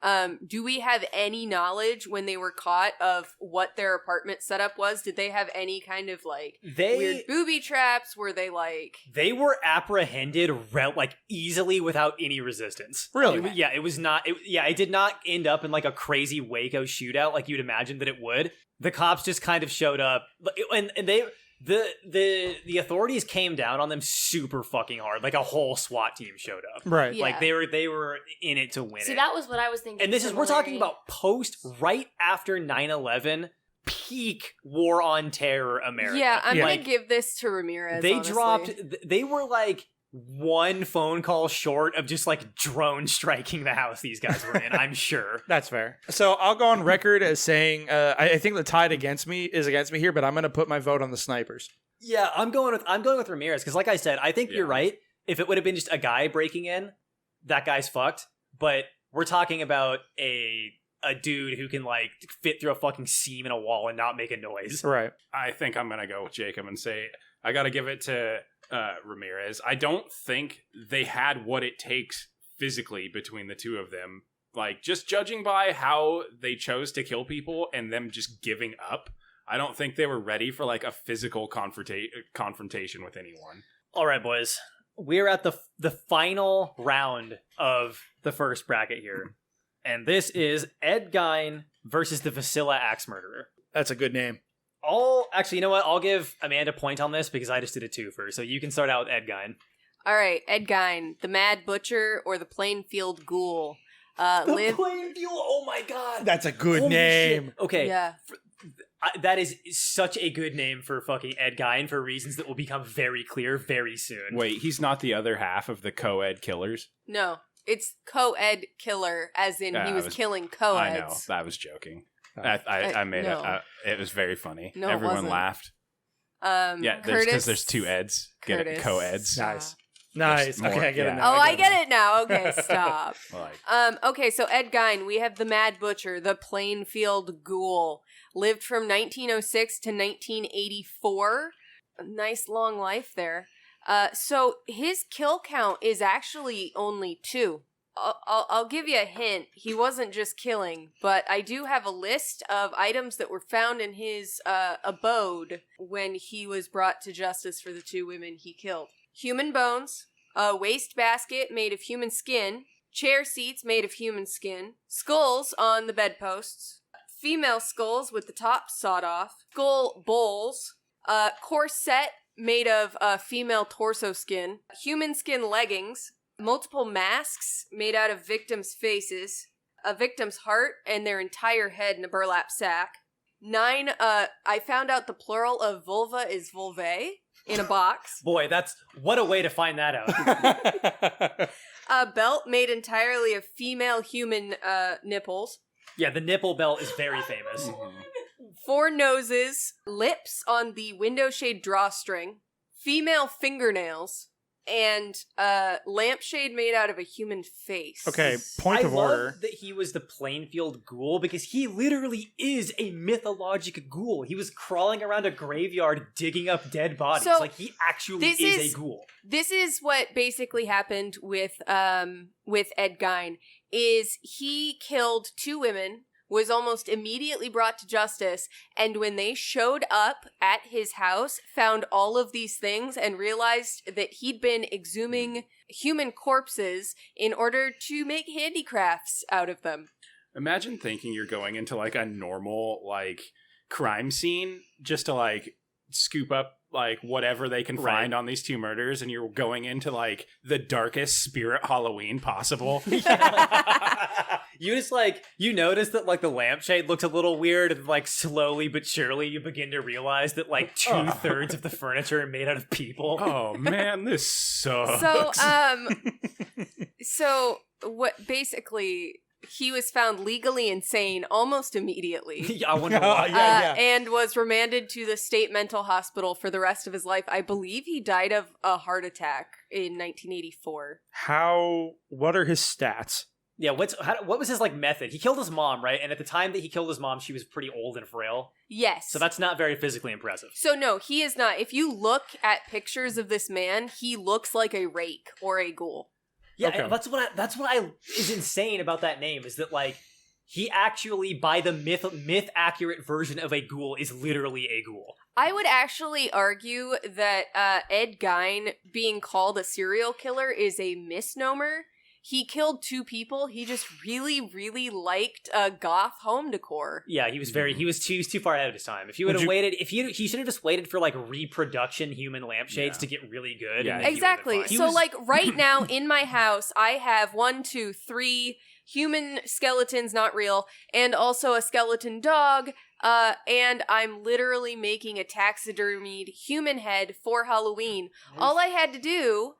Do we have any knowledge when they were caught of what their apartment setup was? Did they have any kind of like weird booby traps? Were they like... They were apprehended like easily without any resistance. Really? It was not... It did not end up in like a crazy Waco shootout like you'd imagine that it would. The cops just kind of showed up, and they... The authorities came down on them super fucking hard. Like a whole SWAT team showed up. Right. Yeah. Like they were in it to win. See, that was what I was thinking. And this is, we're talking about right after 9/11, peak war on terror America. Yeah, I'm going to give this to Ramirez, honestly. They were like one phone call short of just like drone striking the house these guys were in, I'm sure. That's fair. So I'll go on record as saying I think the tide against me here, but I'm going to put my vote on the snipers. Yeah, I'm going with Ramirez because, like I said, I think you're right. If it would have been just a guy breaking in, that guy's fucked. But we're talking about a dude who can like fit through a fucking seam in a wall and not make a noise. Right. I think I'm gonna go with Jacob and say I got to give it to Ramirez. I don't think they had what it takes physically between the two of them. Like, just judging by how they chose to kill people and them just giving up, I don't think they were ready for like a physical confrontation with anyone. All right, boys. We're at the final round of the first bracket here. And this is Ed Gein versus the Vasilla Axe Murderer. That's a good name. Actually, you know what? I'll give Amanda a point on this because I just did a 2 first. So you can start out with Ed Gein. All right, Ed Gein, the Mad Butcher or the Plainfield Ghoul? Plainfield, oh my god. That's a good name. Shit. Okay. Yeah. That is such a good name for fucking Ed Gein for reasons that will become very clear very soon. Wait, he's not the other half of the co-ed killers? No, it's co-ed killer, as in he was killing co-eds. I know, I was joking. I made it. It was very funny. No, everyone laughed. Yeah, because there's 2 eds. Get it? Co-eds. Nice. Okay, I get it now. Oh, I get it now. Okay, stop. Okay, so Ed Gein, we have the Mad Butcher, the Plainfield Ghoul. Lived from 1906 to 1984. A nice long life there. So his kill count is actually only 2. I'll give you a hint. He wasn't just killing, but I do have a list of items that were found in his abode when he was brought to justice for the 2 women he killed. Human bones, a wastebasket made of human skin, chair seats made of human skin, skulls on the bedposts, female skulls with the tops sawed off, skull bowls, a corset made of female torso skin, human skin leggings, multiple masks made out of victims' faces, a victim's heart and their entire head in a burlap sack. 9, I found out the plural of vulva is vulvae in a box. Boy, what a way to find that out. A belt made entirely of female human nipples. Yeah, the nipple belt is very famous. 4 noses, lips on the window shade drawstring, female fingernails, and a lampshade made out of a human face. Okay, point of order. I love that he was the Plainfield Ghoul because he literally is a mythologic ghoul. He was crawling around a graveyard digging up dead bodies. So, he actually is a ghoul. This is what basically happened with Ed Gein, is he killed 2 women, was almost immediately brought to justice, and when they showed up at his house, found all of these things and realized that he'd been exhuming human corpses in order to make handicrafts out of them. Imagine thinking you're going into like a normal like crime scene just to like scoop up like whatever they can find on these 2 murders, and you're going into like the darkest spirit Halloween possible. You just you notice that like the lampshade looks a little weird, and like slowly but surely you begin to realize that like 2/3 of the furniture are made out of people. Oh man, this sucks. So what basically, he was found legally insane almost immediately. I wonder why. And was remanded to the state mental hospital for the rest of his life. I believe he died of a heart attack in 1984. What are his stats? Yeah, what was his method? He killed his mom, right? And at the time that he killed his mom, she was pretty old and frail. Yes. So that's not very physically impressive. So no, he is not. If you look at pictures of this man, he looks like a rake or a ghoul. Yeah, okay. That's what is insane about that name, is that he actually, by the myth accurate version of a ghoul, is literally a ghoul. I would actually argue that Ed Gein being called a serial killer is a misnomer. He killed 2 people. He just really, really liked goth home decor. Yeah, he was too far ahead of his time. If he would have waited, he should have just waited for reproduction human lampshades to get really good. Yeah, exactly. So right now in my house, I have 1, 2, 3 human skeletons, not real, and also a skeleton dog. And I'm literally making a taxidermied human head for Halloween. All I had to do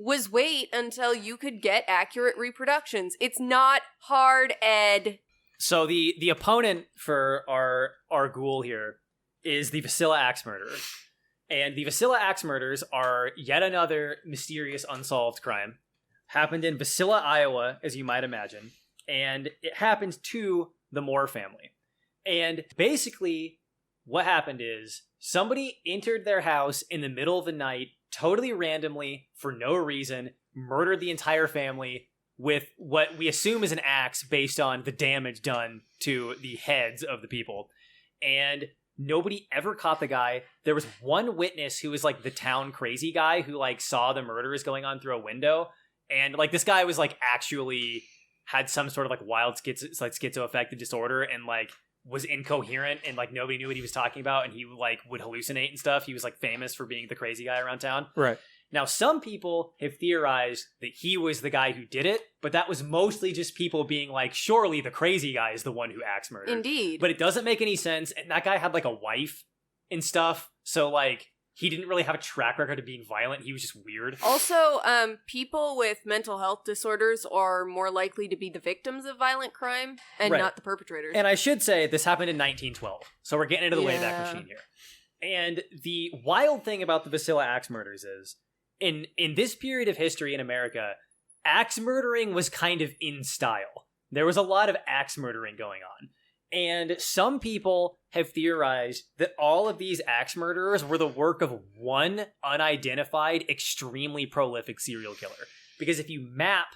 was wait until you could get accurate reproductions. It's not hard, Ed. So the opponent for our ghoul here is the Vasilla Axe Murderer. And the Vasilla Axe Murders are yet another mysterious unsolved crime. Happened in Vasilla, Iowa, as you might imagine. And it happened to the Moore family. And basically, what happened is somebody entered their house in the middle of the night, totally randomly, for no reason, murdered the entire family with what we assume is an axe based on the damage done to the heads of the people. And nobody ever caught the guy. There was one witness who was the town crazy guy who saw the murders going on through a window. And this guy was actually had some sort of wild schizoaffective disorder and was incoherent and nobody knew what he was talking about, and he would hallucinate and stuff. He was famous for being the crazy guy around town. Right. Now, some people have theorized that he was the guy who did it, but that was mostly just people being surely the crazy guy is the one who axe murdered. Indeed. But it doesn't make any sense, and that guy had a wife and stuff, so he didn't really have a track record of being violent. He was just weird. Also, people with mental health disorders are more likely to be the victims of violent crime and not the perpetrators. And I should say this happened in 1912, so we're getting into the Wayback Machine here. And the wild thing about the Vasilla axe murders is, in this period of history in America, axe murdering was kind of in style. There was a lot of axe murdering going on. And some people have theorized that all of these axe murderers were the work of one unidentified, extremely prolific serial killer. Because if you map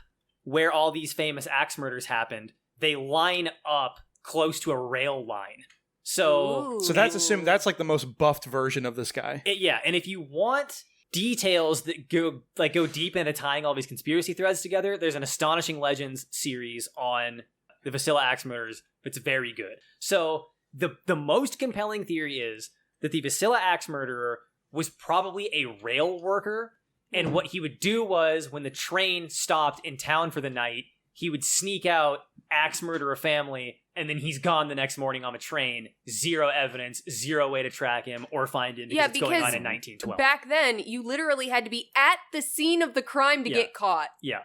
where all these famous axe murders happened, they line up close to a rail line. So that's assumed that's like the most buffed version of this guy. And if you want details that go deep into tying all these conspiracy threads together, there's an Astonishing Legends series on the Vasilla axe murders. It's very good. So the most compelling theory is that the Vasilla axe murderer was probably a rail worker, and what he would do was, when the train stopped in town for the night, he would sneak out, axe murder a family, and then he's gone the next morning on a train. Zero evidence, zero way to track him or find him because it's going on in 1912. Back then, you literally had to be at the scene of the crime to get caught. Yeah.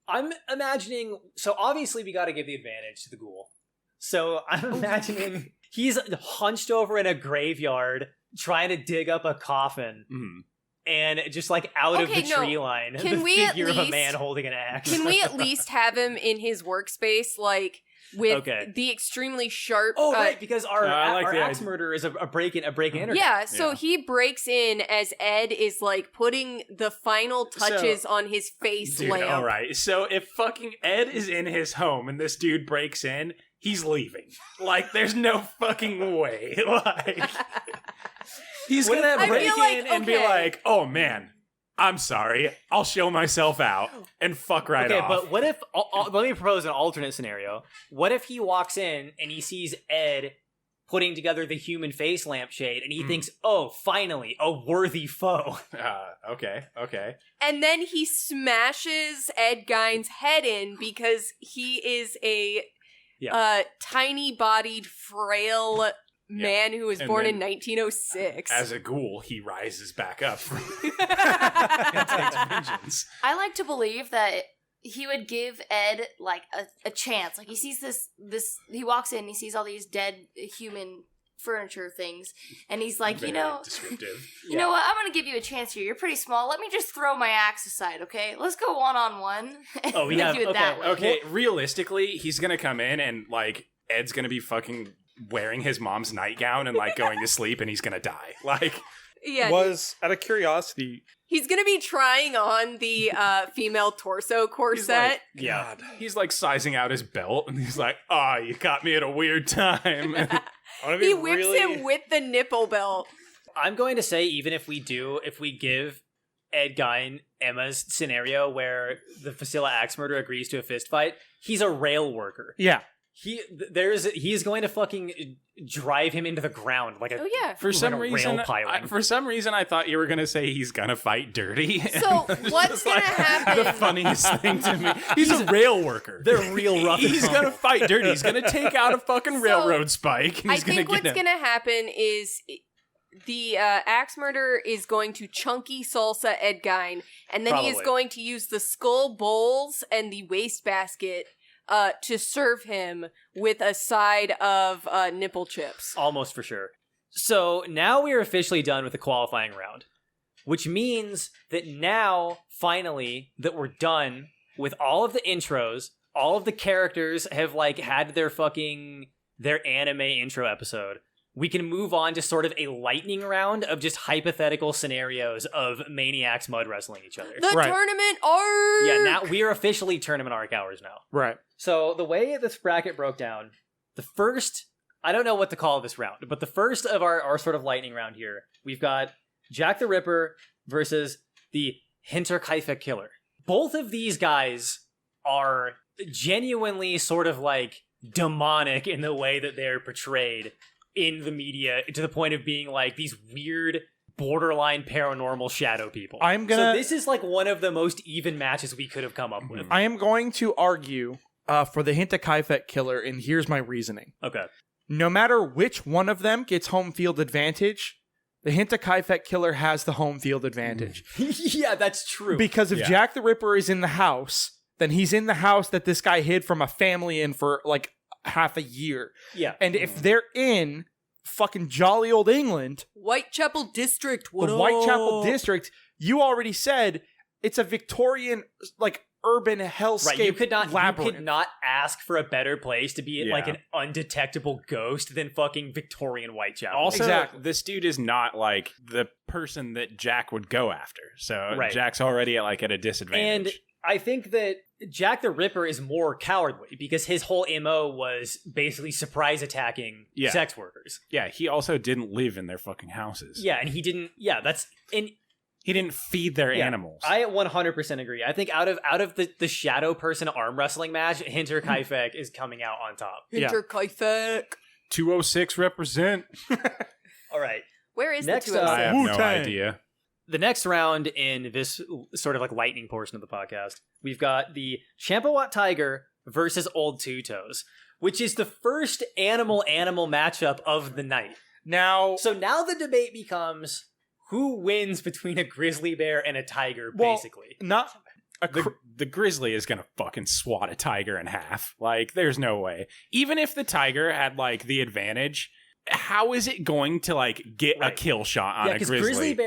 I'm imagining... So obviously we got to give the advantage to the ghoul. So I'm imagining he's hunched over in a graveyard trying to dig up a coffin. And just like out of the tree line, the figure of a man holding an axe. Can we at least have him in his workspace, like with the extremely sharp? Oh, right, because our axe murder is a break-in internet. Yeah, so he breaks in as Ed is like putting the final touches on his face lamp. All right, so if fucking Ed is in his home and this dude breaks in, he's leaving. Like, there's no fucking way. Like. He's gonna break in and be like, "Oh man, I'm sorry. I'll show myself out," and fuck off. But what if? Let me propose an alternate scenario. What if he walks in and he sees Ed putting together the human face lampshade, and he thinks, "Oh, finally, a worthy foe." Okay. And then he smashes Ed Gein's head in because he is a tiny-bodied, frail man who was born in 1906. As a ghoul, he rises back up and takes vengeance. I like to believe that he would give Ed like a chance. Like he sees this he walks in, he sees all these dead human furniture things, and he's like, descriptive. You know what? I'm gonna give you a chance here. You're pretty small. Let me just throw my axe aside, okay? Let's go one-on-one. Oh, we have that way. Okay, realistically, he's gonna come in and like Ed's gonna be fucking wearing his mom's nightgown and like going to sleep, and he's gonna die. Like, out of curiosity, he's gonna be trying on the female torso corset. He's like sizing out his belt, and he's like, "Oh, you caught me at a weird time." He whips him with the nipple belt. I'm going to say, even if we give Ed Gein Emma's scenario where the Vasilla axe murder agrees to a fist fight, he's a rail worker. Yeah. He's going to fucking drive him into the ground like a For some reason, I thought you were gonna say he's gonna fight dirty. So what's gonna happen? The funniest thing to me. He's a rail worker. They're real rough. He's gonna fight dirty. He's gonna take out a fucking railroad spike. And I think what's gonna happen is the axe murderer is going to chunky salsa Ed Gein, and then he is going to use the skull bowls and the wastebasket to serve him with a side of nipple chips. Almost for sure. So now we are officially done with the qualifying round, which means that now, finally, that we're done with all of the intros, all of the characters have like had their anime intro episode. We can move on to sort of a lightning round of just hypothetical scenarios of maniacs mud wrestling each other. The tournament arc! Yeah, now we are officially tournament arc hours now. Right. So the way this bracket broke down, the first, I don't know what to call this round, but the first of our sort of lightning round here, we've got Jack the Ripper versus the Hinterkaifeck Killer. Both of these guys are genuinely sort of like demonic in the way that they're portrayed in the media, to the point of being like these weird borderline paranormal shadow people. So this is like one of the most even matches we could have come up with. I am going to argue for the Hinterkaifeck Killer, and here's my reasoning. Okay. No matter which one of them gets home field advantage, the Hinterkaifeck Killer has the home field advantage. Yeah, that's true. Because if Jack the Ripper is in the house, then he's in the house that this guy hid from a family in for like half a year. Yeah. And if they're in fucking jolly old England, Whitechapel District, Whitechapel District, you already said it's a Victorian like urban hellscape. Right, you could labyrinth. not ask for a better place to be like an undetectable ghost than fucking Victorian Whitechapel. Also, this dude is not like the person that Jack would go after. So Jack's already at a disadvantage. And I think that Jack the Ripper is more cowardly because his whole MO was basically surprise attacking sex workers. Yeah, he also didn't live in their fucking houses. Yeah, and he didn't. Yeah, that's and he didn't feed their animals. I 100% agree. I think out of the shadow person arm wrestling match, Hinter Kaifek is coming out on top. Hinter Kaifek. 206 represent. All right. Where is next, the 206? I have no idea. The next round in this sort of like lightning portion of the podcast, we've got the Champawat Tiger versus Old Two Toes, which is the first animal matchup of the night. So now the debate becomes who wins between a grizzly bear and a tiger, basically. The grizzly is gonna fucking swat a tiger in half. Like, there's no way. Even if the tiger had, like, the advantage, how is it going to, like, get a kill shot on a grizzly?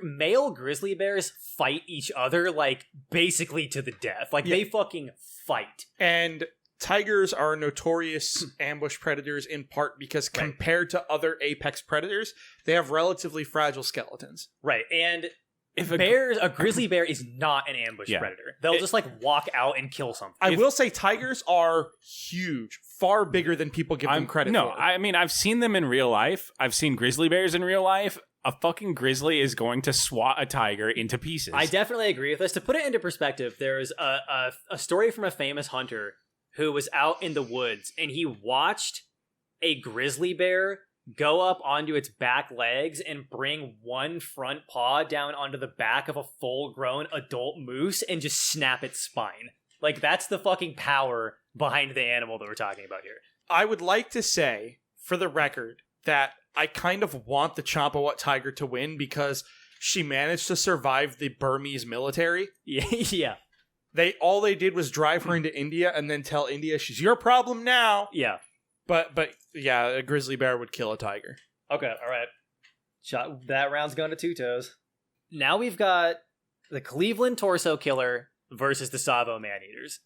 Male grizzly bears fight each other, like, basically to the death. Like, they fucking fight. And tigers are notorious ambush predators in part because compared to other apex predators, they have relatively fragile skeletons. Right, and if a grizzly bear is not an ambush predator. They'll just, like, walk out and kill something. I will say tigers are huge, far bigger than people give them credit for. No, I mean, I've seen them in real life. I've seen grizzly bears in real life. A fucking grizzly is going to swat a tiger into pieces. I definitely agree with this. To put it into perspective, there's a story from a famous hunter who was out in the woods, and he watched a grizzly bear go up onto its back legs and bring one front paw down onto the back of a full-grown adult moose and just snap its spine. Like, that's the fucking power behind the animal that we're talking about here. I would like to say, for the record, that I kind of want the Champawat tiger to win because she managed to survive the Burmese military. Yeah. All they did was drive her into India and then tell India she's your problem now. Yeah. But yeah, a grizzly bear would kill a tiger. Okay, all right. That round's going to Two Toes. Now we've got the Cleveland Torso Killer versus the Savo Maneaters.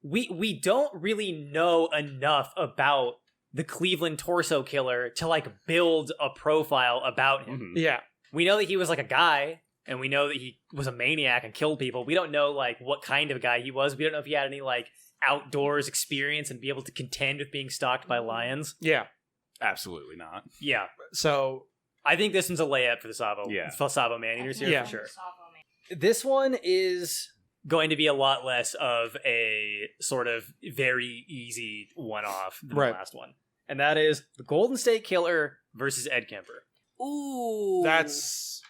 We don't really know enough about the Cleveland Torso Killer to, like, build a profile about him. Mm-hmm. Yeah. We know that he was, like, a guy, and we know that he was a maniac and killed people. We don't know, like, what kind of guy he was. We don't know if he had any, like, outdoors experience and be able to contend with being stalked by lions. Yeah. Absolutely not. Yeah. So I think this one's a layup for the Savo Maneaters here, for sure. This one is going to be a lot less of a sort of very easy one-off than the last one. And that is the Golden State Killer versus Ed Kemper. Ooh. That's...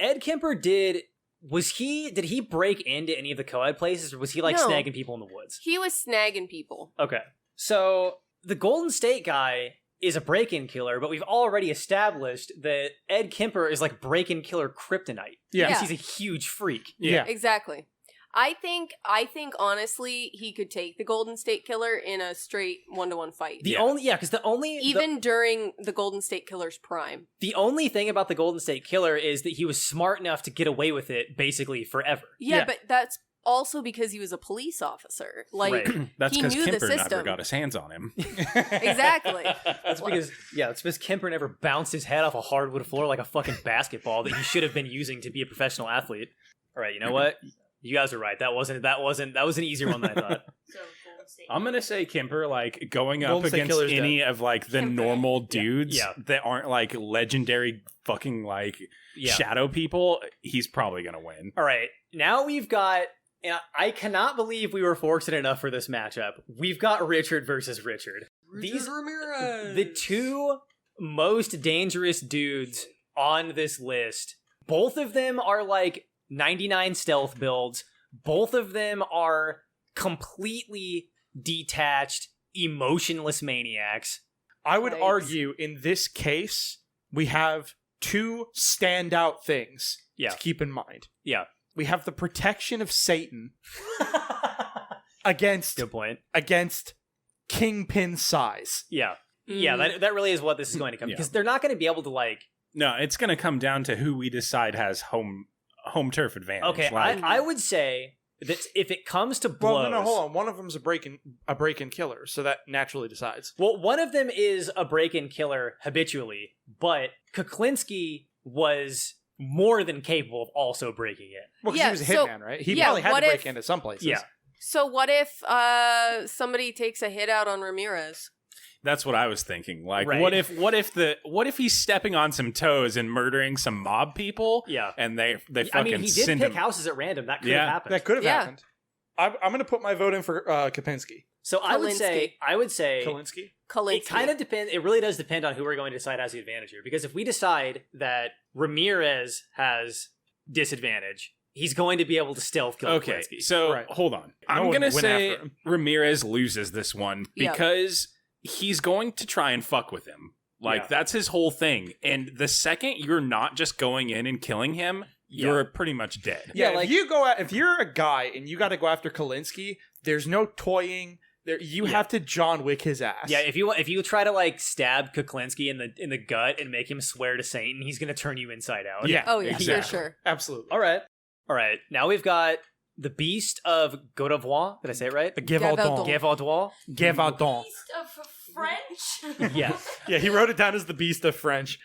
Ed Kemper did he break into any of the co-ed places, or was he, like, snagging people in the woods? He was snagging people. Okay. So, the Golden State guy is a break-in killer, but we've already established that Ed Kemper is, like, break-in killer kryptonite. Yeah. Because he's a huge freak. Yeah. Exactly. I think honestly he could take the Golden State Killer in a straight 1-to-1 fight. Even during the Golden State Killer's prime. The only thing about the Golden State Killer is that he was smart enough to get away with it basically forever. Yeah. But that's also because he was a police officer. Like, that's because Kemper never got his hands on him. Exactly. That's because Kemper never bounced his head off a hardwood floor like a fucking basketball that he should have been using to be a professional athlete. All right, you know what? You guys are right. That was an easier one than I thought. I'm gonna say Kemper, like, going up against any of, like, the normal dudes that aren't, like, legendary fucking, like, shadow people, he's probably gonna win. All right, now we've got. I cannot believe we were fortunate enough for this matchup. We've got Richard versus Richard. These Ramirez. The two most dangerous dudes on this list. Both of them are, like, 99 stealth builds. Both of them are completely detached, emotionless maniacs. I would argue in this case, we have two standout things to keep in mind. Yeah. We have the protection of Satan against Kingpin size. Yeah. Yeah, that really is what this is going to come because they're not going to be able to, like... No, it's going to come down to who we decide has home turf advantage. Okay, like, I would say that if it comes to blows... Well, no, hold on. One of them's a break-in killer, so that naturally decides. Well, one of them is a break-in killer habitually, but Kuklinski was more than capable of also breaking it. Well, because he was a hitman, right? He probably had to break into some places. Yeah. So what if somebody takes a hit out on Ramirez? That's what I was thinking. Like, Right. what if he's stepping on some toes and murdering some mob people? Yeah. And they fucking I mean, he did send pick him. houses at random. That could have happened. That could have happened. I'm going to put my vote in for Kuklinski. So I would say Kuklinski? it kind of depends. It really does depend on who we're going to decide has the advantage here. Because if we decide that Ramirez has disadvantage, he's going to be able to stealth kill Kuklinski. So hold on. I'm going to say after him. Ramirez loses this one Yep. because he's going to try and fuck with him. Like, that's his whole thing. And the second you're not just going in and killing him, you're pretty much dead. Yeah, like- if you're a guy and you got to go after Kuklinski, there's no toying. You have to John Wick his ass. Yeah, if you try to like stab Kuklinski in the gut and make him swear to Satan, he's going to turn you inside out. Yeah. Oh, yeah, exactly. for sure. Absolutely. All right. Now we've got the Beast of Godavois. Did I say it right? Gevaudan. Gevaudan. Gevaudan. Of French? Yeah. Yeah, he wrote it down as the Beast of French.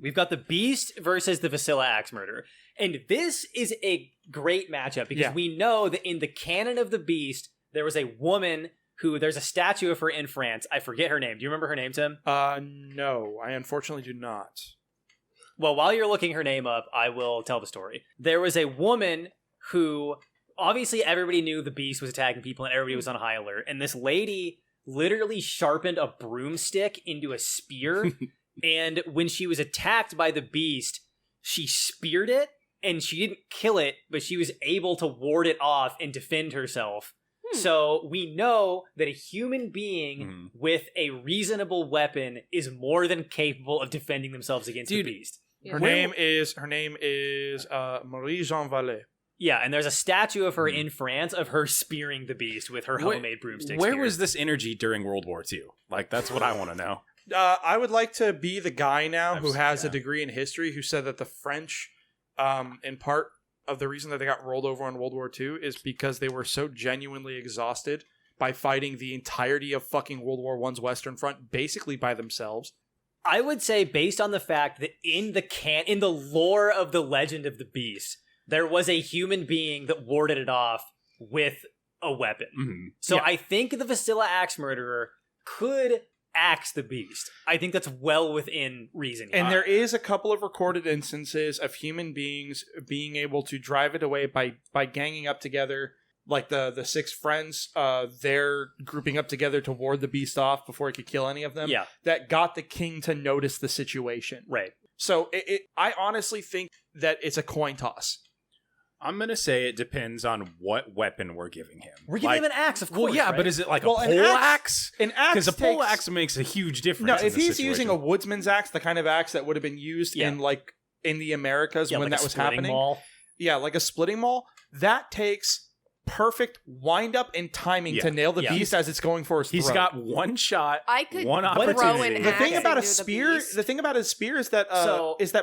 We've got the Beast versus the Vasilla Axe Murderer. And this is a great matchup because we know that in the canon of the Beast, there was a woman who, there's a statue of her in France. I forget her name. Do you remember her name, Tim? No, I unfortunately do not. Well, while you're looking her name up, I will tell the story. There was a woman who, obviously everybody knew the Beast was attacking people and everybody was on high alert. And this lady literally sharpened a broomstick into a spear. And when she was attacked by the Beast, she speared it and she didn't kill it, but she was able to ward it off and defend herself. So we know that a human being with a reasonable weapon is more than capable of defending themselves against the Beast. Her name is Marie Jean Vallée. Yeah, and there's a statue of her in France of her spearing the Beast with her homemade broomstick. Where was this energy during World War II? Like, that's what I want to know. I would like to be the guy now who has a degree in history who said that the French, in part of the reason that they got rolled over in World War II is because they were so genuinely exhausted by fighting the entirety of fucking World War I's Western Front basically by themselves. I would say, based on the fact that in the lore of the legend of the Beast, there was a human being that warded it off with a weapon. Mm-hmm. So I think the Vasilla Axe Murderer could axe the Beast. I think that's well within reason. And there is a couple of recorded instances of human beings being able to drive it away by ganging up together. Like the six friends, they're grouping up together to ward the Beast off before it could kill any of them. Yeah. That got the king to notice the situation. Right. So I honestly think that it's a coin toss. I'm going to say it depends on what weapon we're giving him. We're giving him an axe, of course. Well, yeah, right? but is it like a Well, pole axe? An axe Because a pole takes- axe makes a huge difference. No, in if this he's using a situation. woodsman's axe, the kind of axe that would have been used in the Americas when like that a was splitting happening. maul. Yeah, like a splitting maul. That takes perfect wind up and timing to nail the beast as it's going for his throat. He's got one shot, I could one throw opportunity. an The axe thing about a into the spear, Beast. the thing about his spear is that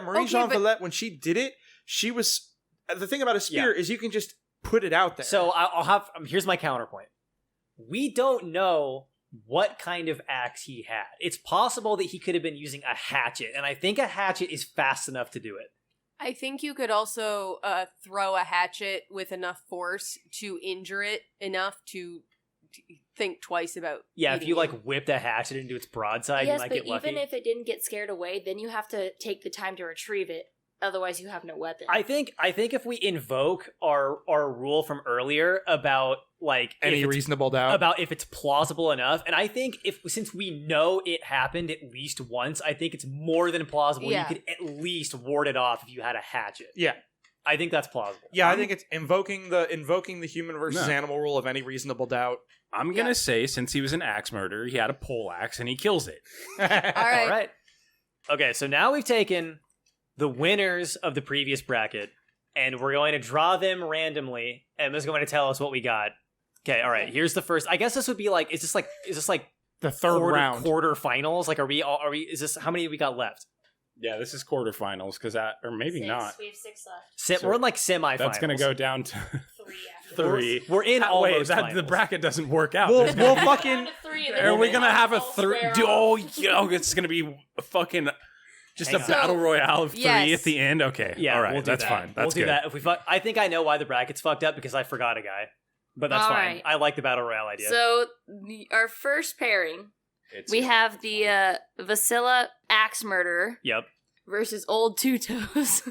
Marie Okay, Jean but- Vallée, when she did it, she was. The thing about a spear is you can just put it out there. So I'll have. Here's my counterpoint. We don't know what kind of axe he had. It's possible that he could have been using a hatchet, and I think a hatchet is fast enough to do it. I think you could also throw a hatchet with enough force to injure it enough to think twice about. Yeah, if you hitting like whipped a hatchet into its broadside, you Yes, might but get lucky. even if it didn't get scared away, then you have to take the time to retrieve it. Otherwise, you have no weapon. I think if we invoke our rule from earlier about like any reasonable doubt about if it's plausible enough, and I think since we know it happened at least once, I think it's more than plausible. Yeah. You could at least ward it off if you had a hatchet. Yeah. I think that's plausible. Yeah, I think it's invoking the human versus animal rule of any reasonable doubt. I'm going to say, since he was an axe murderer, he had a pole axe and he kills it. All right. All right. Okay, so now we've taken the winners of the previous bracket, and we're going to draw them randomly. Emma's going to tell us what we got. Okay, all right. Here's the first. I guess this would be like, is this like the third round quarterfinals? Like, are we? Is this how many we got left? Yeah, this is quarterfinals or maybe 6. not. We have 6 left. We're in like semifinals. That's going to go down to 3 after. 3. We're in Wait, almost the finals. bracket doesn't work out. We'll Down fucking to 3, Are we then going to have a all 3? square Oh, off. yo, it's going to be a fucking Just a battle royale of 3 at the end? Okay. Yeah, all right. We'll that's fine. That's we'll good. do that. If we I think I know why the bracket's fucked up because I forgot a guy. But that's fine. Right. I like the battle royale idea. So, our first pairing, we have the Vasilla Axe Murderer. Yep. Versus Old Two Toes.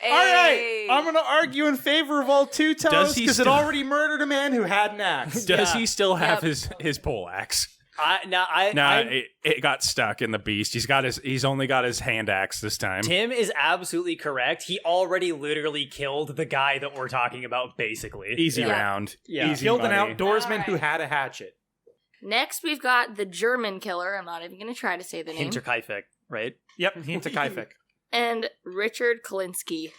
All right, I'm going to argue in favor of Old Two Toes because it already murdered a man who had an axe. Does he still have his pole axe? It got stuck in the beast. He's only got his hand axe this time. Tim is absolutely correct. He already literally killed the guy that we're talking about, basically. Easy round. Yeah. Easy Killed money. an outdoorsman who had a hatchet. Next, we've got the German Killer. I'm not even going to try to say the name. Hinterkaifeck, right? Yep, Hinterkaifeck. And Richard Kuklinski.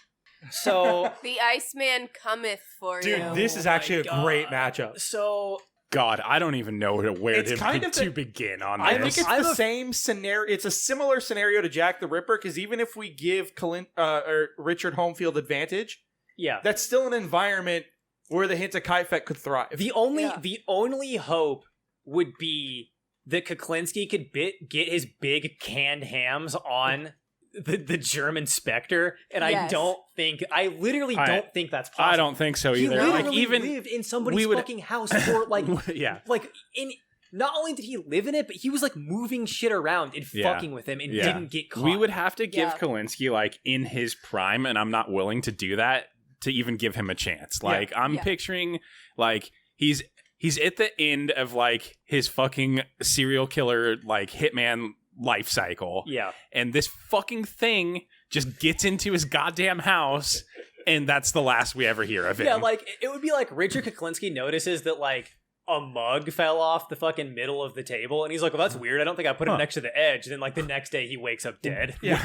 So the Iceman cometh for you. Dude, this is actually a great matchup. So God, I don't even know where to begin on this. I think it's the same scenario. It's a similar scenario to Jack the Ripper because even if we give Richard Homefield advantage, that's still an environment where the Hinterkaifeck could thrive. The only hope would be that Kuklinski could get his big canned hams on the German Spectre, and I literally don't think that's possible. I don't think so either. He literally even lived in somebody's fucking house for not only did he live in it, but he was moving shit around and fucking with him and didn't get caught. We would have to give Kuklinski in his prime, and I'm not willing to do that to even give him a chance. I'm picturing he's at the end of his fucking serial killer hitman life cycle. Yeah. And this fucking thing just gets into his goddamn house, and that's the last we ever hear of him. Yeah, it would be Richard Kuklinski notices that a mug fell off the fucking middle of the table, and he's like, well, that's weird. I don't think I put him next to the edge. And then the next day he wakes up dead. Yeah.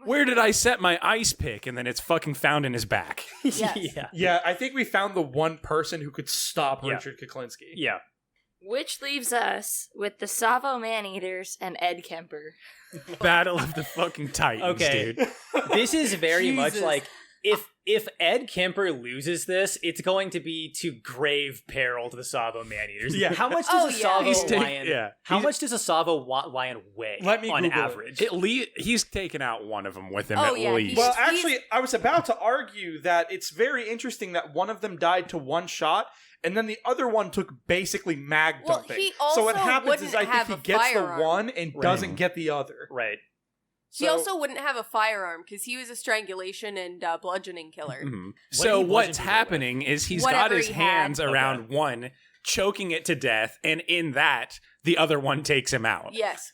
Where did I set my ice pick? And then it's fucking found in his back. Yes. Yeah, I think we found the one person who could stop Richard Kuklinski. Yeah. Which leaves us with the Savo Maneaters and Ed Kemper. Battle of the fucking Titans, dude. This is very much if Ed Kemper loses this, it's going to be to grave peril to the Savo Maneaters. Yeah. How much does a Savo lion? How much does a Savo lion weigh? On average? He's taken out one of them with him at least. Well, actually, I was about to argue that it's very interesting that one of them died to one shot, and then the other one took basically mag dumping. He also so what happens is I think he gets firearm. the one and doesn't get the other. Right. He also wouldn't have a firearm because he was a strangulation and bludgeoning killer. Mm-hmm. So what's happening is he's got his hands around one, choking it to death, and in that, the other one takes him out. Yes.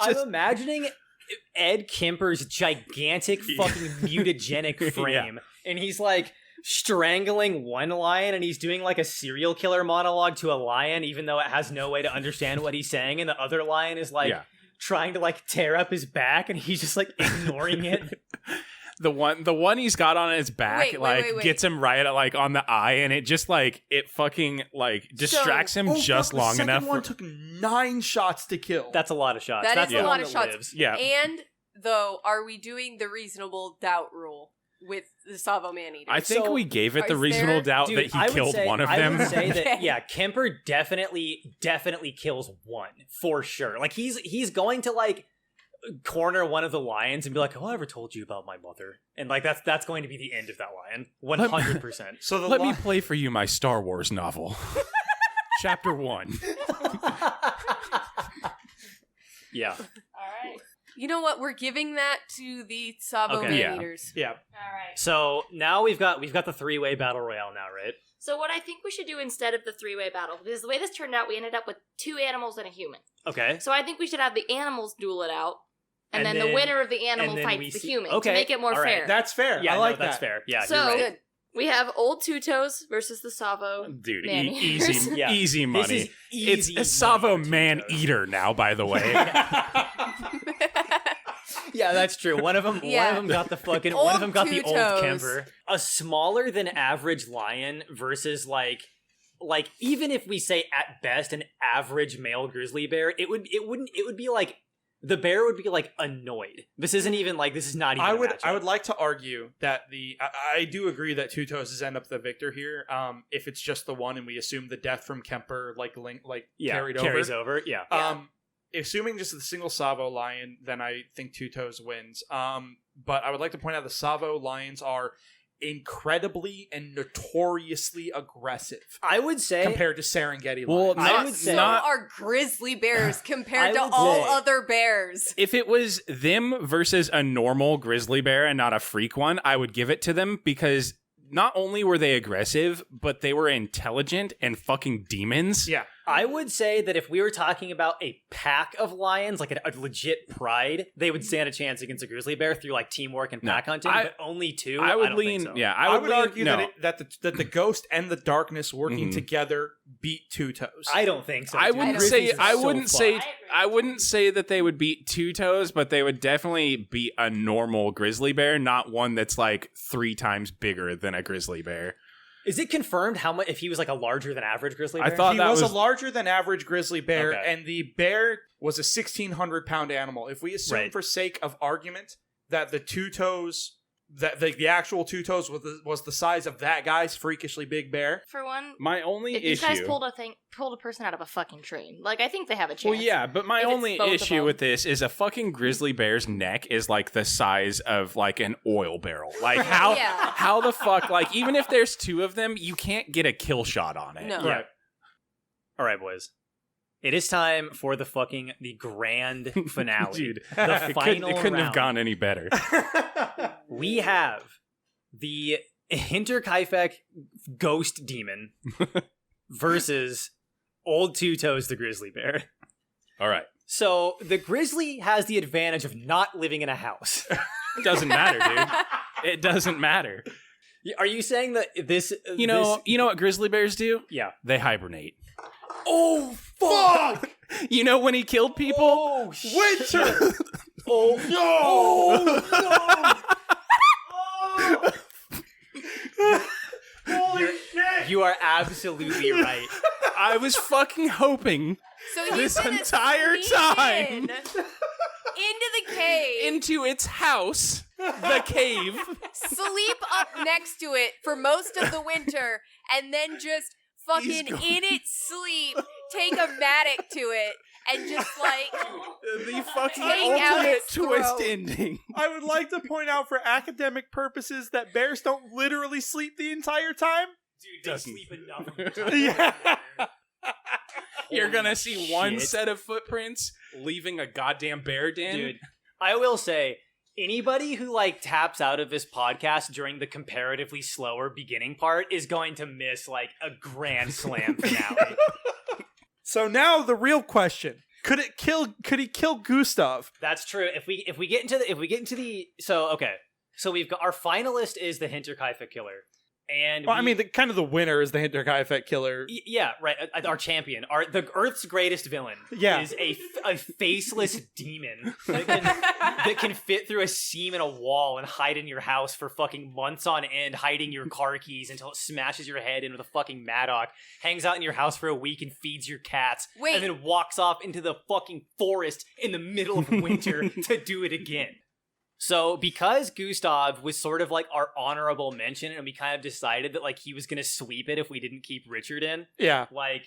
I'm imagining Ed Kemper's gigantic fucking mutagenic frame, and he's strangling one lion, and he's doing a serial killer monologue to a lion, even though it has no way to understand what he's saying, and the other lion is trying to tear up his back, and he's just ignoring it. The one he's got on his back wait. Gets him right at on the eye, and it just it fucking distracts him just long enough. The second one took 9 shots to kill. That's a lot of shots. That's a lot of shots. Lives. Yeah. And though, are we doing the reasonable doubt rule with the Savo Maneaters? I think we gave it the reasonable doubt that he killed one of them. I would say that Kemper definitely kills one for sure. He's going to corner one of the lions and be like, "Oh, I ever told you about my mother?" And that's going to be the end of that lion, 100%. So let me play for you my Star Wars novel, Chapter 1. Yeah. All right. You know what? We're giving that to the Savo Maneaters. Yeah. All right. So now we've got the 3-way battle royale now, right? So what I think we should do instead of the 3-way battle, because the way this turned out, we ended up with 2 animals and a human. Okay. So I think we should have the animals duel it out, and then the winner of the animal fights the human to make it more fair. That's fair. Yeah, I like that's that. fair. Yeah, so, you're right. We have Old Two Toes versus the Savo. Dude, Maneaters. easy money. This is easy. It's a Savo money, man-eater now, by the way. Yeah, that's true. One of them got the fucking. One of them got the old Kemper. A smaller than average lion versus even if we say at best an average male grizzly bear, it would be the bear would be annoyed. This isn't even this is not even. I would like to argue that I do agree that Two Toes end up the victor here. If it's just the one and we assume the death from Kemper carries over. Yeah. assuming just the single Savo lion, then I think Two Toes wins. But I would like to point out the Savo lions are incredibly and notoriously aggressive. I would say compared to Serengeti lions. Well, I would say So are grizzly bears compared to all other bears. If it was them versus a normal grizzly bear and not a freak one, I would give it to them because not only were they aggressive, but they were intelligent and fucking demons. Yeah. I would say that if we were talking about a pack of lions, like a legit pride, they would stand a chance against a grizzly bear through like teamwork and pack hunting. But only two. I would don't lean. think so. Yeah, I would lean, argue no. that the ghost and the darkness working together beat Two Toes. I don't think so. I dude. wouldn't Grizzlies say. are I so wouldn't fun. say. I wouldn't say that they would beat Two Toes, but they would definitely beat a normal grizzly bear, not one that's like 3 times bigger than a grizzly bear. Is it confirmed how much if he was like a larger than average grizzly bear? I thought He that was a larger than average grizzly bear, Okay. and the bear was a 1,600-pound animal. If we assume, Right. for sake of argument, that the Two Toes, that the actual Two Toes was the size of that guy's freakishly big bear. For one, My only if these issue. guys pulled a person out of a fucking train, like I think they have a chance. Well, yeah, but my If it's only both of issue them. with this is a fucking grizzly bear's neck is like the size of like an oil barrel. Like how Yeah. how the fuck, like even if there's 2 of them, you can't get a kill shot on it. No. Yeah. All right, boys. It is time for the grand finale. Dude, the final it couldn't have round. gone any better. We have the Hinterkaifeck ghost demon versus Old Two Toes the grizzly bear. All right. So the grizzly has the advantage of not living in a house. It doesn't matter, dude. It doesn't matter. Are you saying that this? You know what grizzly bears do? Yeah. They hibernate. Oh, fuck! You know when he killed people? Oh, winter! Oh you are absolutely right. I was fucking hoping So he's this gonna entire sneak time in into the cave, into its house, the cave. sleep up next to it for most of the winter, and then just fucking in its sleep take a mattock to it and just like The fucking Take out ultimate its twist throat. ending. I would like to point out for academic purposes that bears don't literally sleep the entire time. Dude, they Doesn't. sleep enough. Yeah. You're gonna see one shit. set of footprints leaving a goddamn bear den. Dude, I will say, anybody who like taps out of this podcast during the comparatively slower beginning part is going to miss like a grand slam finale. So now the real question: Could he kill Gustav? That's true. If we get into the so we've got our finalist is the Hinterkaifeck Killer. And Well, I mean, the winner is the Hinterkaifeck Killer. yeah, right. Our champion, the Earth's greatest villain, Yeah. is a faceless demon that can fit through a seam in a wall and hide in your house for fucking months on end, hiding your car keys until it smashes your head into the fucking mattock, hangs out in your house for a week and feeds your cats, Wait. and then walks off into the fucking forest in the middle of winter to do it again. So because Gustav was sort of like our honorable mention, and we kind of decided that like he was gonna sweep it if we didn't keep Richard in, Yeah. like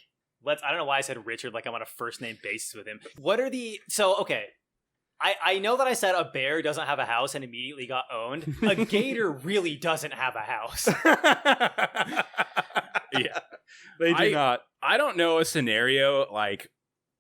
I don't know why I said Richard like I'm on a first name basis with him. What are the okay. I know that I said a bear doesn't have a house and immediately got owned. A gator really doesn't have a house. Yeah. They do not. I don't know a scenario like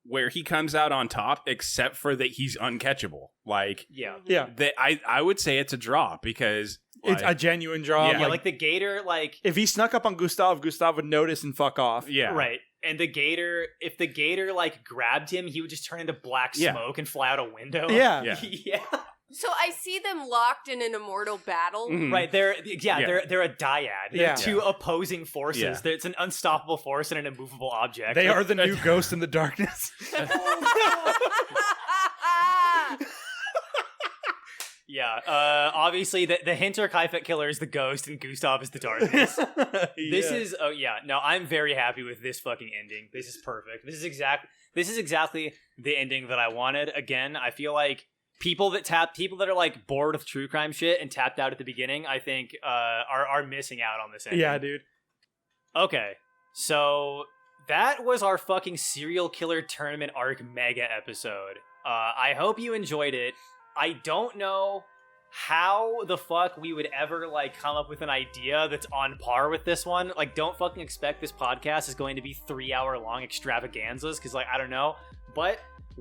where he comes out on top except for that he's uncatchable. Like Yeah. Yeah. that I would say it's a draw because It's a genuine draw. Yeah. Yeah, like the gator, like if he snuck up on Gustav would notice and fuck off. yeah. right. And the gator, if the gator like grabbed him, he would just turn into black Yeah. smoke and fly out a window. Yeah. Yeah. Yeah. So I see them locked in an immortal battle. Mhm. Right, they're a dyad. They're Yeah. two opposing forces. Yeah. It's an unstoppable force and an immovable object. They are the new ghost in the darkness. Yeah. Obviously, the Hinterkaifeck Killer is the ghost and Gustav is the darkness. This is no, I'm very happy with this fucking ending. This is perfect. This is exactly the ending that I wanted. Again, I feel like people that are like bored of true crime shit and tapped out at the beginning, I think are missing out on this ending. Yeah, dude. Okay, so that was our fucking serial killer tournament arc mega episode. I hope you enjoyed it. I don't know how the fuck we would ever, like, come up with an idea that's on par with this one. Like, don't fucking expect this podcast is going to be 3-hour-long extravaganzas, because, like, I don't know. But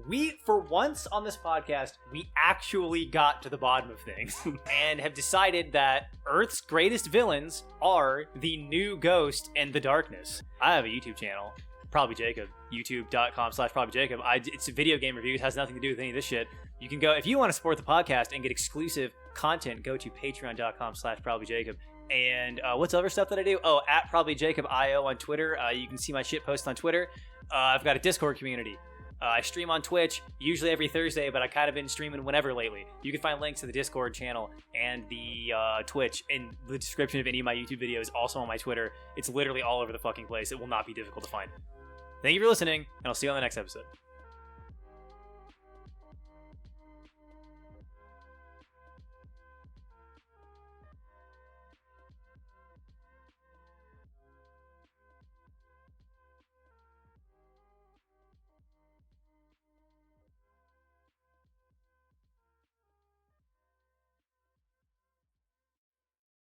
we, for once on this podcast, we actually got to the bottom of things and have decided that Earth's greatest villains are the new Ghost and the Darkness. I have a YouTube channel, ProbablyJacob, youtube.com/ProbablyJacob. It's a video game reviews, has nothing to do with any of this shit. You can go, if you want to support the podcast and get exclusive content, go to patreon.com/ProbablyJacob. And what's other stuff that I do? Oh, at ProbablyJacobIO on Twitter. You can see my shit post on Twitter. I've got a Discord community. I stream on Twitch, usually every Thursday, but I kind of been streaming whenever lately. You can find links to the Discord channel and the Twitch in the description of any of my YouTube videos, also on my Twitter. It's literally all over the fucking place. It will not be difficult to find. Thank you for listening, and I'll see you on the next episode.